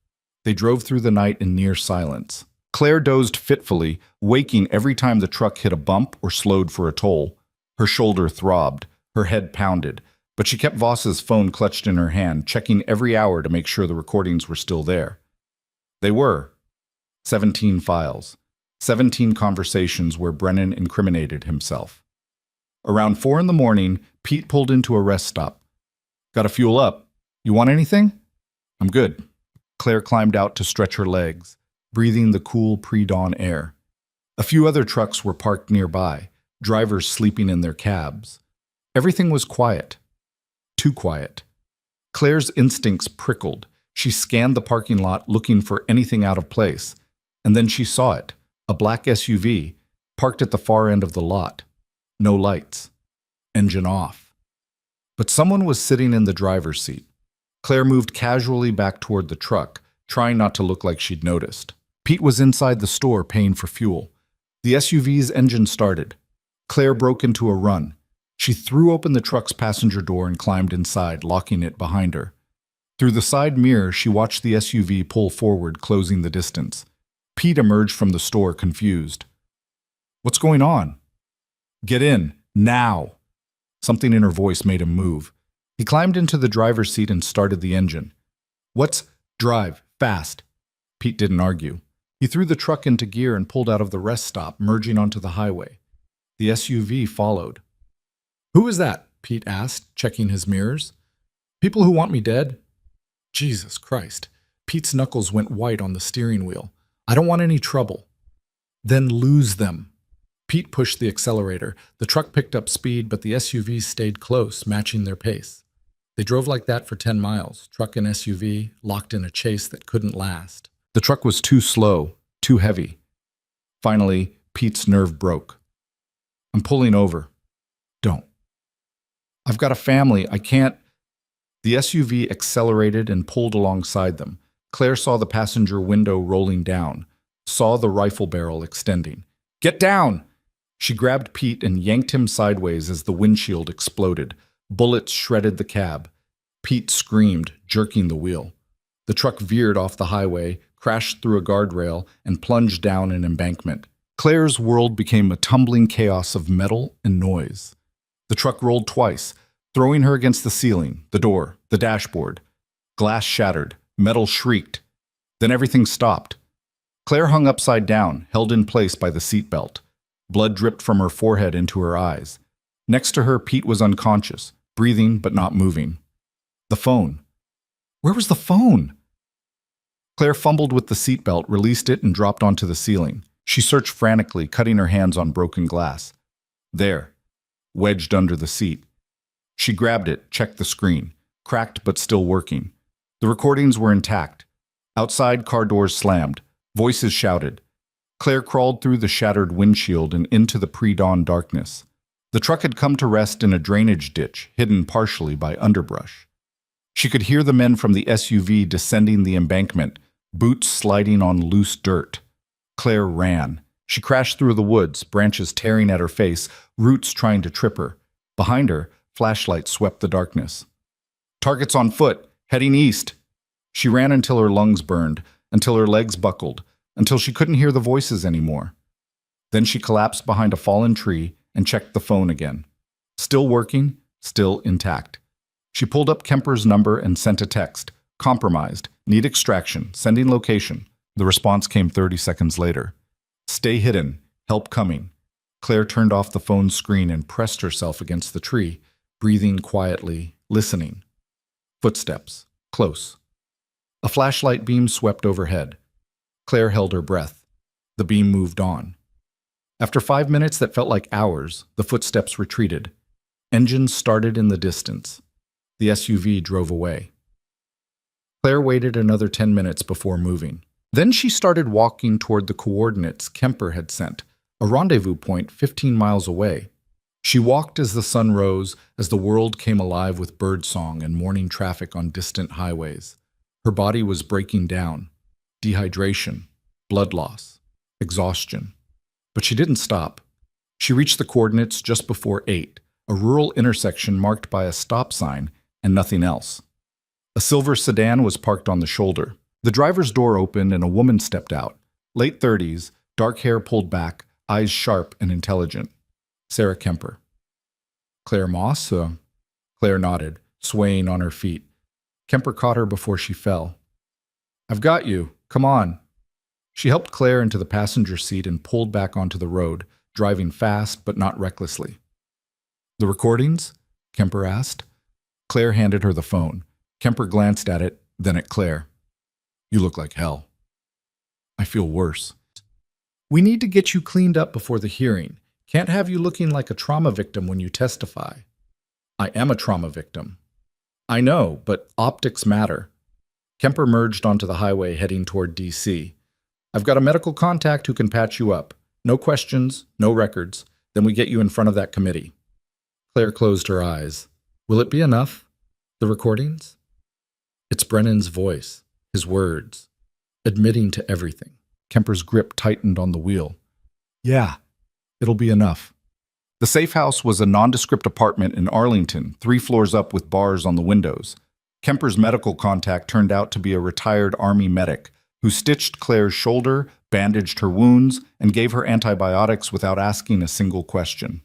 They drove through the night in near silence. Claire dozed fitfully, waking every time the truck hit a bump or slowed for a toll. Her shoulder throbbed, her head pounded, but she kept Voss's phone clutched in her hand, checking every hour to make sure the recordings were still there. They were. 17 files. 17 conversations where Brennan incriminated himself. Around 4 in the morning, Pete pulled into a rest stop. Got to fuel up. You want anything? I'm good. Claire climbed out to stretch her legs, breathing the cool pre-dawn air. A few other trucks were parked nearby, drivers sleeping in their cabs. Everything was quiet. Too quiet. Claire's instincts prickled. She scanned the parking lot looking for anything out of place. And then she saw it, a black SUV, parked at the far end of the lot. No lights. Engine off. But someone was sitting in the driver's seat. Claire moved casually back toward the truck, trying not to look like she'd noticed. Pete was inside the store paying for fuel. The SUV's engine started. Claire broke into a run. She threw open the truck's passenger door and climbed inside, locking it behind her. Through the side mirror, she watched the SUV pull forward, closing the distance. Pete emerged from the store, confused. What's going on? Get in, now. Something in her voice made him move. He climbed into the driver's seat and started the engine. What's drive, fast? Pete didn't argue. He threw the truck into gear and pulled out of the rest stop, merging onto the highway. The SUV followed. Who is that? Pete asked, checking his mirrors. People who want me dead? Jesus Christ. Pete's knuckles went white on the steering wheel. I don't want any trouble. Then lose them. Pete pushed the accelerator. The truck picked up speed, but the SUV stayed close, matching their pace. They drove like that for 10 miles, truck and SUV, locked in a chase that couldn't last. The truck was too slow, too heavy. Finally, Pete's nerve broke. I'm pulling over. Don't. I've got a family. I can't. The SUV accelerated and pulled alongside them. Claire saw the passenger window rolling down, saw the rifle barrel extending. Get down! She grabbed Pete and yanked him sideways as the windshield exploded. Bullets shredded the cab. Pete screamed, jerking the wheel. The truck veered off the highway, crashed through a guardrail, and plunged down an embankment. Claire's world became a tumbling chaos of metal and noise. The truck rolled twice, throwing her against the ceiling, the door, the dashboard. Glass shattered. Metal shrieked. Then everything stopped. Claire hung upside down, held in place by the seatbelt. Blood dripped from her forehead into her eyes. Next to her, Pete was unconscious, breathing but not moving. The phone. Where was the phone? Claire fumbled with the seatbelt, released it, and dropped onto the ceiling. She searched frantically, cutting her hands on broken glass. There, wedged under the seat. She grabbed it, checked the screen. Cracked but still working. The recordings were intact. Outside, car doors slammed. Voices shouted. Claire crawled through the shattered windshield and into the pre-dawn darkness. The truck had come to rest in a drainage ditch, hidden partially by underbrush. She could hear the men from the SUV descending the embankment, boots sliding on loose dirt. Claire ran. She crashed through the woods, branches tearing at her face, roots trying to trip her. Behind her, flashlights swept the darkness. Targets on foot, heading east. She ran until her lungs burned, until her legs buckled, until she couldn't hear the voices anymore. Then she collapsed behind a fallen tree and checked the phone again. Still working, still intact. She pulled up Kemper's number and sent a text. Compromised. Need extraction. Sending location. The response came 30 seconds later. Stay hidden. Help coming. Claire turned off the phone screen and pressed herself against the tree, breathing quietly, listening. Footsteps. Close. A flashlight beam swept overhead. Claire held her breath. The beam moved on. After 5 minutes that felt like hours, the footsteps retreated. Engines started in the distance. The SUV drove away. Claire waited another 10 minutes before moving. Then she started walking toward the coordinates Kemper had sent, a rendezvous point 15 miles away. She walked as the sun rose, as the world came alive with birdsong and morning traffic on distant highways. Her body was breaking down. Dehydration, blood loss, exhaustion. But she didn't stop. She reached the coordinates just before 8, a rural intersection marked by a stop sign and nothing else. A silver sedan was parked on the shoulder. The driver's door opened and a woman stepped out. Late 30s, dark hair pulled back, eyes sharp and intelligent. Sarah Kemper. Claire Moss? Claire nodded, swaying on her feet. Kemper caught her before she fell. I've got you. Come on. She helped Claire into the passenger seat and pulled back onto the road, driving fast but not recklessly. The recordings? Kemper asked. Claire handed her the phone. Kemper glanced at it, then at Claire. You look like hell. I feel worse. We need to get you cleaned up before the hearing. Can't have you looking like a trauma victim when you testify. I am a trauma victim. I know, but optics matter. Kemper merged onto the highway heading toward D.C. I've got a medical contact who can patch you up. No questions, no records. Then we get you in front of that committee. Claire closed her eyes. Will it be enough? The recordings? It's Brennan's voice, his words, admitting to everything. Kemper's grip tightened on the wheel. Yeah, it'll be enough. The safe house was a nondescript apartment in Arlington, 3 floors up with bars on the windows. Kemper's medical contact turned out to be a retired Army medic who stitched Claire's shoulder, bandaged her wounds, and gave her antibiotics without asking a single question.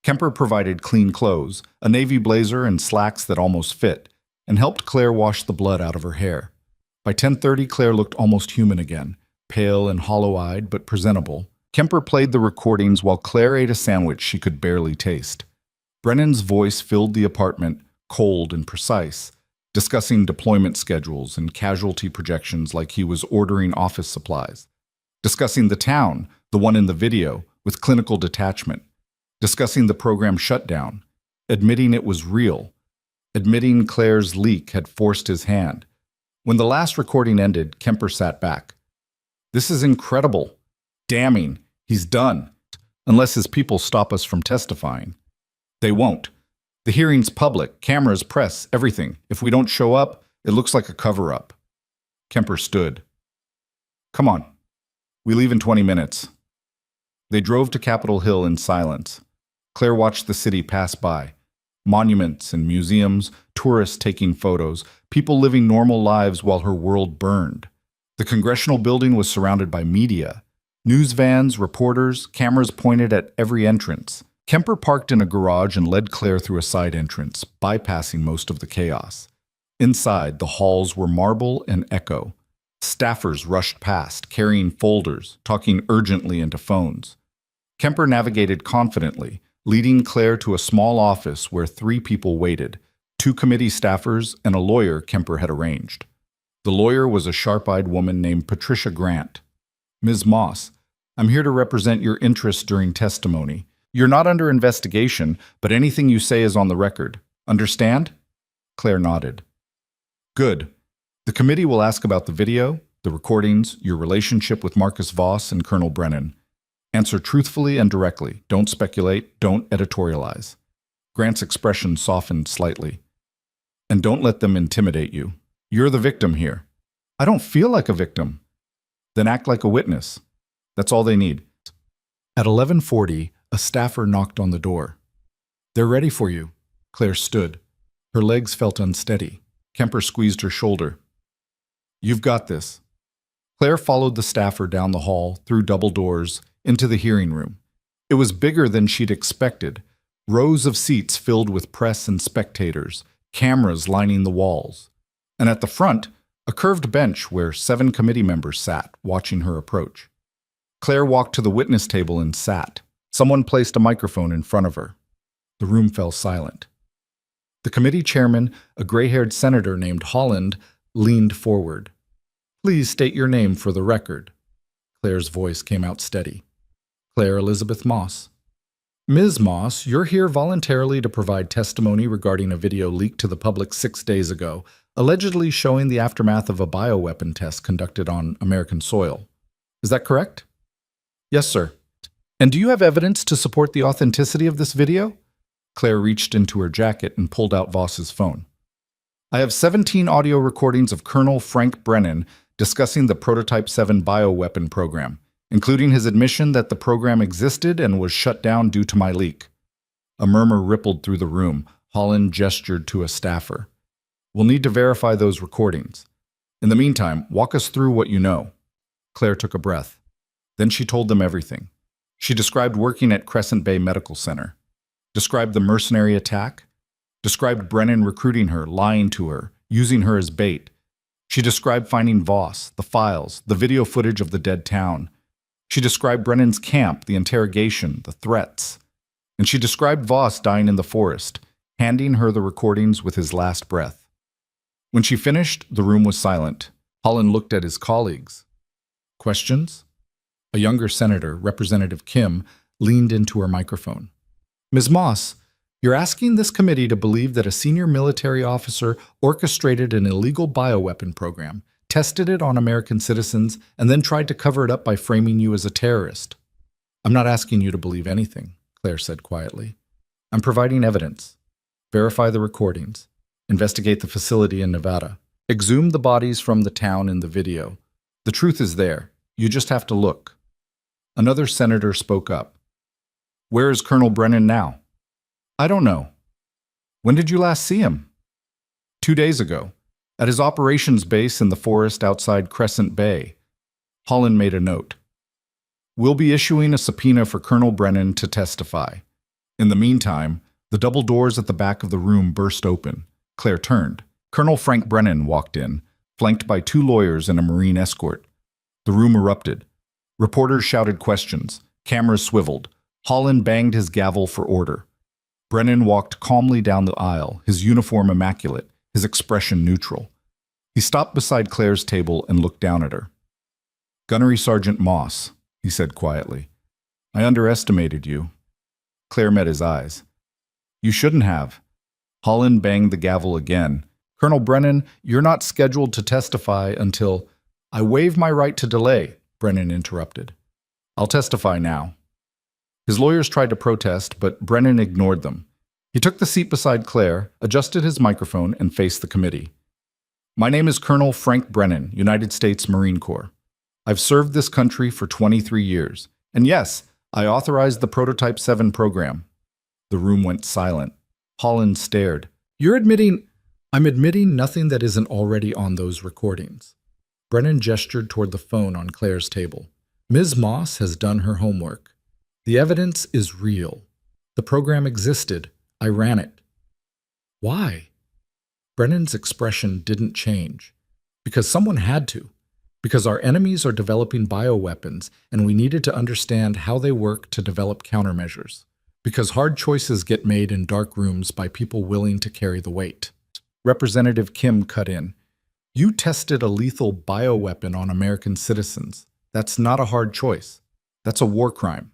Kemper provided clean clothes, a navy blazer and slacks that almost fit, and helped Claire wash the blood out of her hair. By 10:30, Claire looked almost human again, pale and hollow-eyed but presentable. Kemper played the recordings while Claire ate a sandwich she could barely taste. Brennan's voice filled the apartment, cold and precise, discussing deployment schedules and casualty projections like he was ordering office supplies. Discussing the town, the one in the video, with clinical detachment. Discussing the program shutdown. Admitting it was real. Admitting Claire's leak had forced his hand. When the last recording ended, Kemper sat back. This is incredible. Damning. He's done. Unless his people stop us from testifying. They won't. The hearing's public, cameras, press, everything. If we don't show up, it looks like a cover-up. Kemper stood. Come on. We leave in 20 minutes. They drove to Capitol Hill in silence. Claire watched the city pass by. Monuments and museums, tourists taking photos, people living normal lives while her world burned. The congressional building was surrounded by media. News vans, reporters, cameras pointed at every entrance. Kemper parked in a garage and led Claire through a side entrance, bypassing most of the chaos. Inside, the halls were marble and echo. Staffers rushed past, carrying folders, talking urgently into phones. Kemper navigated confidently, leading Claire to a small office where 3 people waited, 2 committee staffers and a lawyer Kemper had arranged. The lawyer was a sharp-eyed woman named Patricia Grant. Ms. Moss, I'm here to represent your interests during testimony. You're not under investigation, but anything you say is on the record. Understand? Claire nodded. Good. The committee will ask about the video, the recordings, your relationship with Marcus Voss and Colonel Brennan. Answer truthfully and directly. Don't speculate. Don't editorialize. Grant's expression softened slightly. And don't let them intimidate you. You're the victim here. I don't feel like a victim. Then act like a witness. That's all they need. At 11:40, a staffer knocked on the door. They're ready for you. Claire stood. Her legs felt unsteady. Kemper squeezed her shoulder. You've got this. Claire followed the staffer down the hall, through double doors, into the hearing room. It was bigger than she'd expected. Rows of seats filled with press and spectators, cameras lining the walls. And at the front, a curved bench where 7 committee members sat, watching her approach. Claire walked to the witness table and sat. Someone placed a microphone in front of her. The room fell silent. The committee chairman, a gray-haired senator named Holland, leaned forward. "Please state your name for the record." Claire's voice came out steady. "Claire Elizabeth Moss." "Ms. Moss, you're here voluntarily to provide testimony regarding a video leaked to the public 6 days ago, allegedly showing the aftermath of a bioweapon test conducted on American soil. Is that correct?" "Yes, sir." "And do you have evidence to support the authenticity of this video?" Claire reached into her jacket and pulled out Voss's phone. "I have 17 audio recordings of Colonel Frank Brennan discussing the Prototype 7 bioweapon program, including his admission that the program existed and was shut down due to my leak." A murmur rippled through the room. Holland gestured to a staffer. "We'll need to verify those recordings. In the meantime, walk us through what you know." Claire took a breath. Then she told them everything. She described working at Crescent Bay Medical Center, described the mercenary attack, described Brennan recruiting her, lying to her, using her as bait. She described finding Voss, the files, the video footage of the dead town. She described Brennan's camp, the interrogation, the threats. And she described Voss dying in the forest, handing her the recordings with his last breath. When she finished, the room was silent. Holland looked at his colleagues. "Questions?" A younger senator, Representative Kim, leaned into her microphone. "Ms. Moss, you're asking this committee to believe that a senior military officer orchestrated an illegal bioweapon program, tested it on American citizens, and then tried to cover it up by framing you as a terrorist." "I'm not asking you to believe anything," Claire said quietly. "I'm providing evidence. Verify the recordings. Investigate the facility in Nevada. Exhume the bodies from the town in the video. The truth is there. You just have to look." Another senator spoke up. "Where is Colonel Brennan now?" "I don't know." "When did you last see him?" 2 days ago, at his operations base in the forest outside Crescent Bay." Holland made a note. "We'll be issuing a subpoena for Colonel Brennan to testify. In the meantime, the double doors at the back of the room burst open." Claire turned. Colonel Frank Brennan walked in, flanked by 2 lawyers and a Marine escort. The room erupted. Reporters shouted questions. Cameras swiveled. Holland banged his gavel for order. Brennan walked calmly down the aisle, his uniform immaculate, his expression neutral. He stopped beside Claire's table and looked down at her. "Gunnery Sergeant Moss," he said quietly. "I underestimated you." Claire met his eyes. "You shouldn't have." Holland banged the gavel again. "Colonel Brennan, you're not scheduled to testify until—" "I waive my right to delay," Brennan interrupted. "I'll testify now." His lawyers tried to protest, but Brennan ignored them. He took the seat beside Claire, adjusted his microphone, and faced the committee. "My name is Colonel Frank Brennan, United States Marine Corps. I've served this country for 23 years. And yes, I authorized the Prototype 7 program." The room went silent. Holland stared. "You're admitting—" "I'm admitting nothing that isn't already on those recordings." Brennan gestured toward the phone on Claire's table. "Ms. Moss has done her homework. The evidence is real. The program existed. I ran it." "Why?" Brennan's expression didn't change. "Because someone had to. Because our enemies are developing bioweapons, and we needed to understand how they work to develop countermeasures. Because hard choices get made in dark rooms by people willing to carry the weight." Representative Kim cut in. "You tested a lethal bioweapon on American citizens. That's not a hard choice. That's a war crime."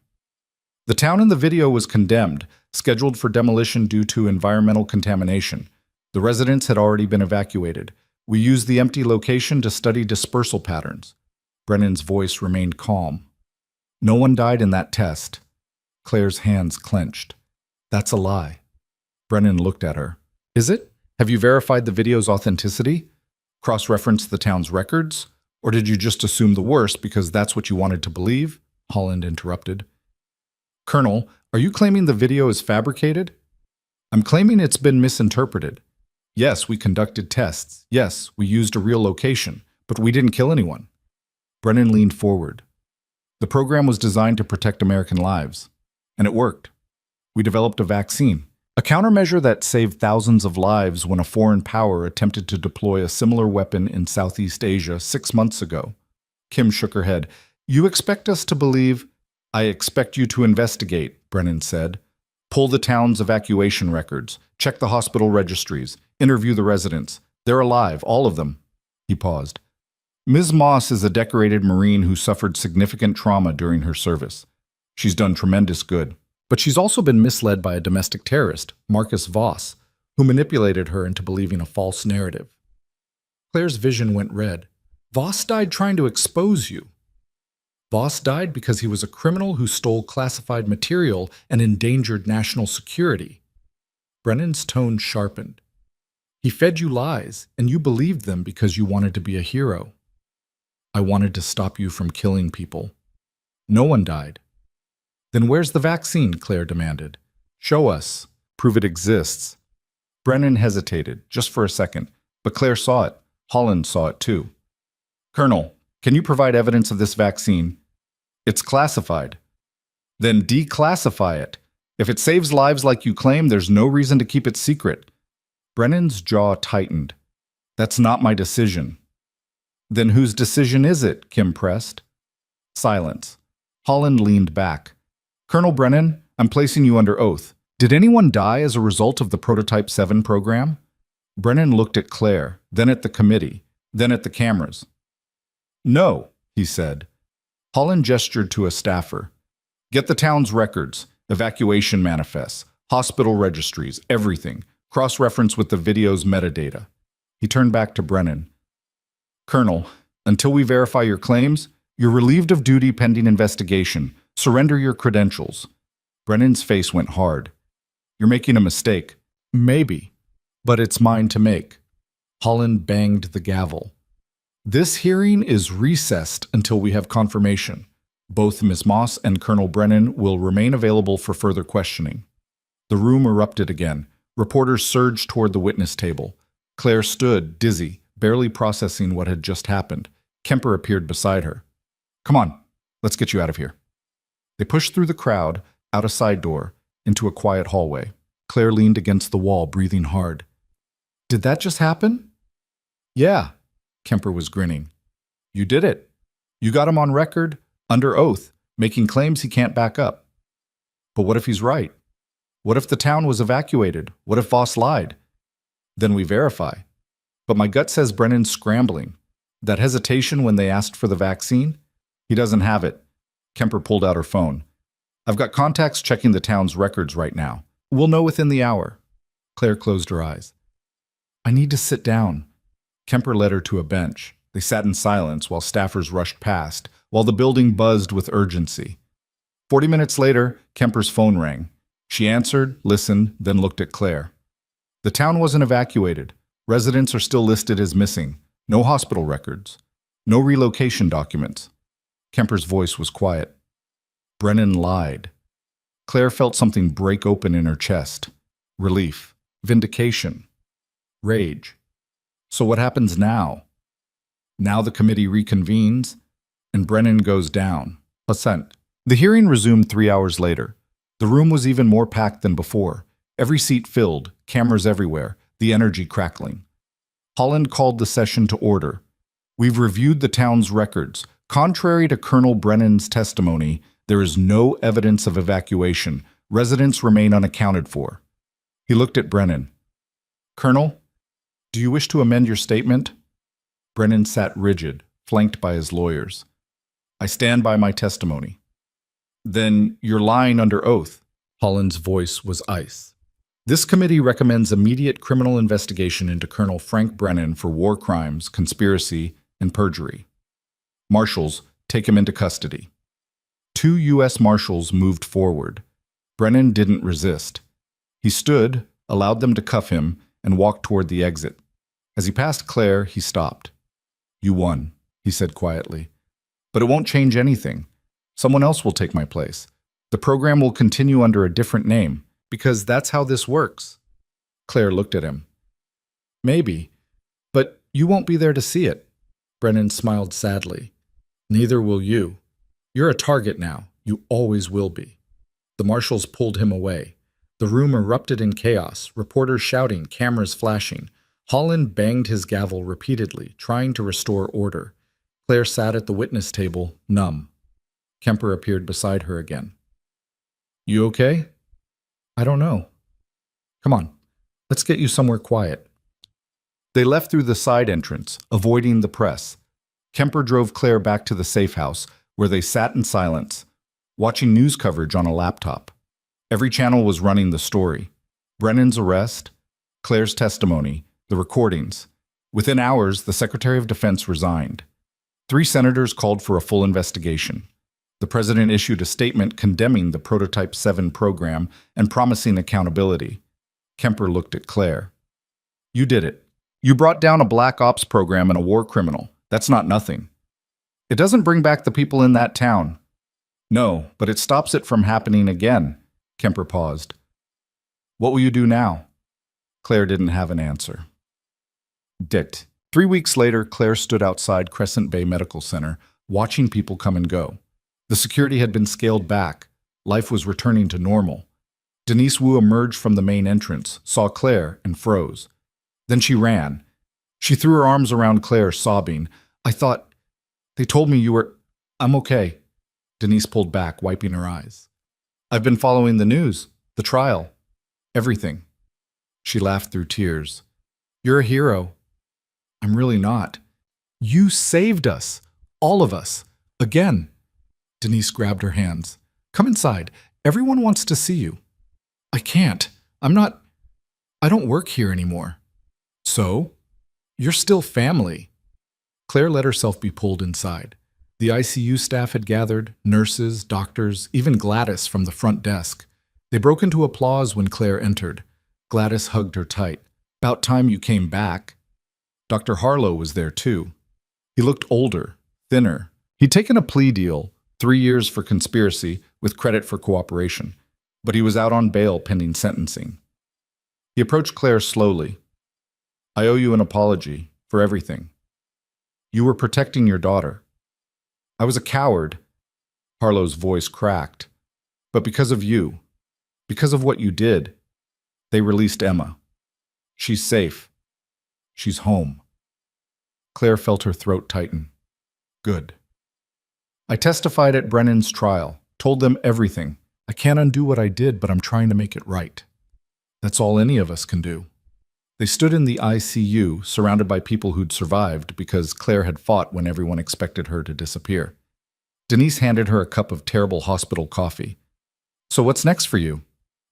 The town in the video was condemned, scheduled for demolition due to environmental contamination. The residents had already been evacuated. We used the empty location to study dispersal patterns. Brennan's voice remained calm. "No one died in that test." Claire's hands clenched. "That's a lie." Brennan looked at her. "Is it? Have you verified the video's authenticity? Cross-referenced the town's records? Or did you just assume the worst because that's what you wanted to believe?" Holland interrupted. "Colonel, are you claiming the video is fabricated?" "I'm claiming it's been misinterpreted. Yes, we conducted tests. Yes, we used a real location, but we didn't kill anyone." Brennan leaned forward. "The program was designed to protect American lives, and it worked. We developed a vaccine, a countermeasure that saved thousands of lives when a foreign power attempted to deploy a similar weapon in Southeast Asia 6 months ago." Kim shook her head. "You expect us to believe—" "I expect you to investigate," Brennan said. "Pull the town's evacuation records. Check the hospital registries. Interview the residents. They're alive, all of them. He paused. Ms. Moss is a decorated Marine who suffered significant trauma during her service. She's done tremendous good. But she's also been misled by a domestic terrorist, Marcus Voss, who manipulated her into believing a false narrative. Claire's vision went red. Voss died trying to expose you. Voss died because he was a criminal who stole classified material and endangered national security. Brennan's tone sharpened. He fed you lies, and you believed them because you wanted to be a hero. I wanted to stop you from killing people. No one died. Then where's the vaccine? Claire demanded. Show us. Prove it exists. Brennan hesitated, just for a second, but Claire saw it. Holland saw it too. Colonel, can you provide evidence of this vaccine? It's classified. Then declassify it. If it saves lives like you claim, there's no reason to keep it secret. Brennan's jaw tightened. That's not my decision. Then whose decision is it? Kim pressed. Silence. Holland leaned back. Colonel Brennan, I'm placing you under oath. Did anyone die as a result of the Prototype 7 program? Brennan looked at Claire, then at the committee, then at the cameras. No, he said. Holland gestured to a staffer. Get the town's records, evacuation manifests, hospital registries, everything. Cross-reference with the video's metadata. He turned back to Brennan. Colonel, until we verify your claims, you're relieved of duty pending investigation. Surrender your credentials. Brennan's face went hard. You're making a mistake. Maybe, but it's mine to make. Holland banged the gavel. This hearing is recessed until we have confirmation. Both Ms. Moss and Colonel Brennan will remain available for further questioning. The room erupted again. Reporters surged toward the witness table. Claire stood, dizzy, barely processing what had just happened. Kemper appeared beside her. Come on, let's get you out of here. They pushed through the crowd, out a side door, into a quiet hallway. Claire leaned against the wall, breathing hard. Did that just happen? Yeah, Kemper was grinning. You did it. You got him on record, under oath, making claims he can't back up. But what if he's right? What if the town was evacuated? What if Voss lied? Then we verify. But my gut says Brennan's scrambling. That hesitation when they asked for the vaccine? He doesn't have it. Kemper pulled out her phone. I've got contacts checking the town's records right now. We'll know within the hour. Claire closed her eyes. I need to sit down. Kemper led her to a bench. They sat in silence while staffers rushed past, while the building buzzed with urgency. 40 minutes later, Kemper's phone rang. She answered, listened, then looked at Claire. The town wasn't evacuated. Residents are still listed as missing. No hospital records. No relocation documents. Kemper's voice was quiet. Brennan lied. Claire felt something break open in her chest. Relief. Vindication. Rage. So what happens now? Now the committee reconvenes, and Brennan goes down. Assent. The hearing resumed 3 hours later. The room was even more packed than before. Every seat filled, cameras everywhere, the energy crackling. Holland called the session to order. We've reviewed the town's records. Contrary to Colonel Brennan's testimony, there is no evidence of evacuation. Residents remain unaccounted for. He looked at Brennan. Colonel, do you wish to amend your statement? Brennan sat rigid, flanked by his lawyers. I stand by my testimony. Then you're lying under oath. Holland's voice was ice. This committee recommends immediate criminal investigation into Colonel Frank Brennan for war crimes, conspiracy, and perjury. Marshals, take him into custody. 2 U.S. Marshals moved forward. Brennan didn't resist. He stood, allowed them to cuff him, and walked toward the exit. As he passed Claire, he stopped. You won, he said quietly. But it won't change anything. Someone else will take my place. The program will continue under a different name, because that's how this works. Claire looked at him. Maybe, but you won't be there to see it. Brennan smiled sadly. Neither will you. You're a target now. You always will be. The marshals pulled him away. The room erupted in chaos, reporters shouting, cameras flashing. Holland banged his gavel repeatedly, trying to restore order. Claire sat at the witness table, numb. Kemper appeared beside her again. You okay? I don't know. Come on, Let's get you somewhere quiet. They left through the side entrance, avoiding the press. Kemper drove Claire back to the safe house, where they sat in silence, watching news coverage on a laptop. Every channel was running the story. Brennan's arrest, Claire's testimony, the recordings. Within hours, the Secretary of Defense resigned. 3 senators called for a full investigation. The president issued a statement condemning the Prototype 7 program and promising accountability. Kemper looked at Claire. You did it. You brought down a black ops program and a war criminal. That's not nothing. It doesn't bring back the people in that town. No, but it stops it from happening again. Kemper paused. What will you do now? Claire didn't have an answer. Dit. 3 weeks later, Claire stood outside Crescent Bay Medical Center, watching people come and go. The security had been scaled back. Life was returning to normal. Denise Wu emerged from the main entrance, saw Claire, and froze. Then she ran. She threw her arms around Claire, sobbing. They told me you were... I'm okay. Denise pulled back, wiping her eyes. I've been following the news, the trial, everything. She laughed through tears. You're a hero. I'm really not. You saved us, all of us, again. Denise grabbed her hands. Come inside. Everyone wants to see you. I can't. I don't work here anymore. So? You're still family. Claire let herself be pulled inside. The ICU staff had gathered, nurses, doctors, even Gladys from the front desk. They broke into applause when Claire entered. Gladys hugged her tight. About time you came back. Dr. Harlow was there too. He looked older, thinner. He'd taken a plea deal, 3 years for conspiracy with credit for cooperation, but he was out on bail pending sentencing. He approached Claire slowly. I owe you an apology for everything. You were protecting your daughter. I was a coward. Harlow's voice cracked. But because of you, because of what you did, they released Emma. She's safe. She's home. Claire felt her throat tighten. Good. I testified at Brennan's trial, told them everything. I can't undo what I did, but I'm trying to make it right. That's all any of us can do. They stood in the ICU, surrounded by people who'd survived because Claire had fought when everyone expected her to disappear. Denise handed her a cup of terrible hospital coffee. So what's next for you?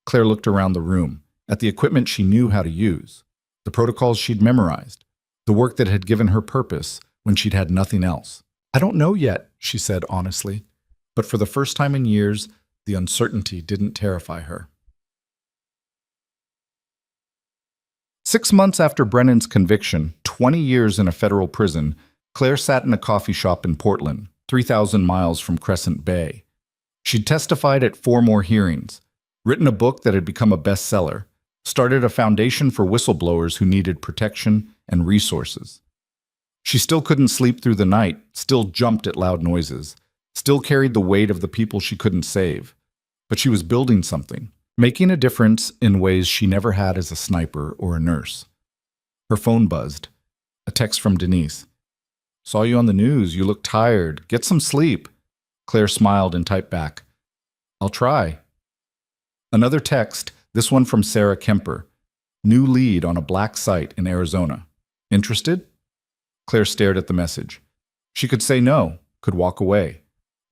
Claire looked around the room, at the equipment she knew how to use, the protocols she'd memorized, the work that had given her purpose when she'd had nothing else. I don't know yet, she said honestly, but for the first time in years, the uncertainty didn't terrify her. 6 months after Brennan's conviction, 20 years in a federal prison, Claire sat in a coffee shop in Portland, 3,000 miles from Crescent Bay. She'd testified at 4 more hearings, written a book that had become a bestseller, started a foundation for whistleblowers who needed protection and resources. She still couldn't sleep through the night, still jumped at loud noises, still carried the weight of the people she couldn't save. But she was building something, making a difference in ways she never had as a sniper or a nurse. Her phone buzzed. A text from Denise. Saw you on the news. You look tired. Get some sleep. Claire smiled and typed back. I'll try. Another text, this one from Sarah Kemper. New lead on a black site in Arizona. Interested? Claire stared at the message. She could say no, could walk away.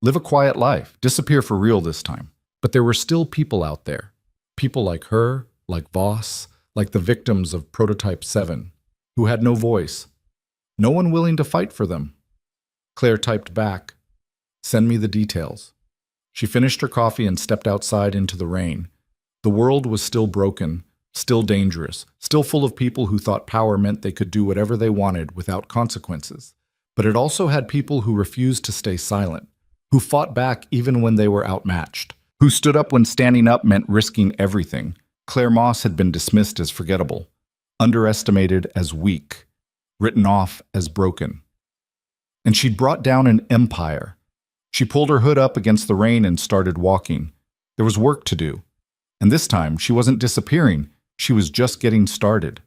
Live a quiet life, disappear for real this time. But there were still people out there. People like her, like Voss, like the victims of Prototype 7, who had no voice. No one willing to fight for them. Claire typed back, send me the details. She finished her coffee and stepped outside into the rain. The world was still broken, still dangerous, still full of people who thought power meant they could do whatever they wanted without consequences. But it also had people who refused to stay silent, who fought back even when they were outmatched, who stood up when standing up meant risking everything. Claire Moss had been dismissed as forgettable, underestimated as weak, written off as broken. And she'd brought down an empire. She pulled her hood up against the rain and started walking. There was work to do. And this time, she wasn't disappearing. She was just getting started.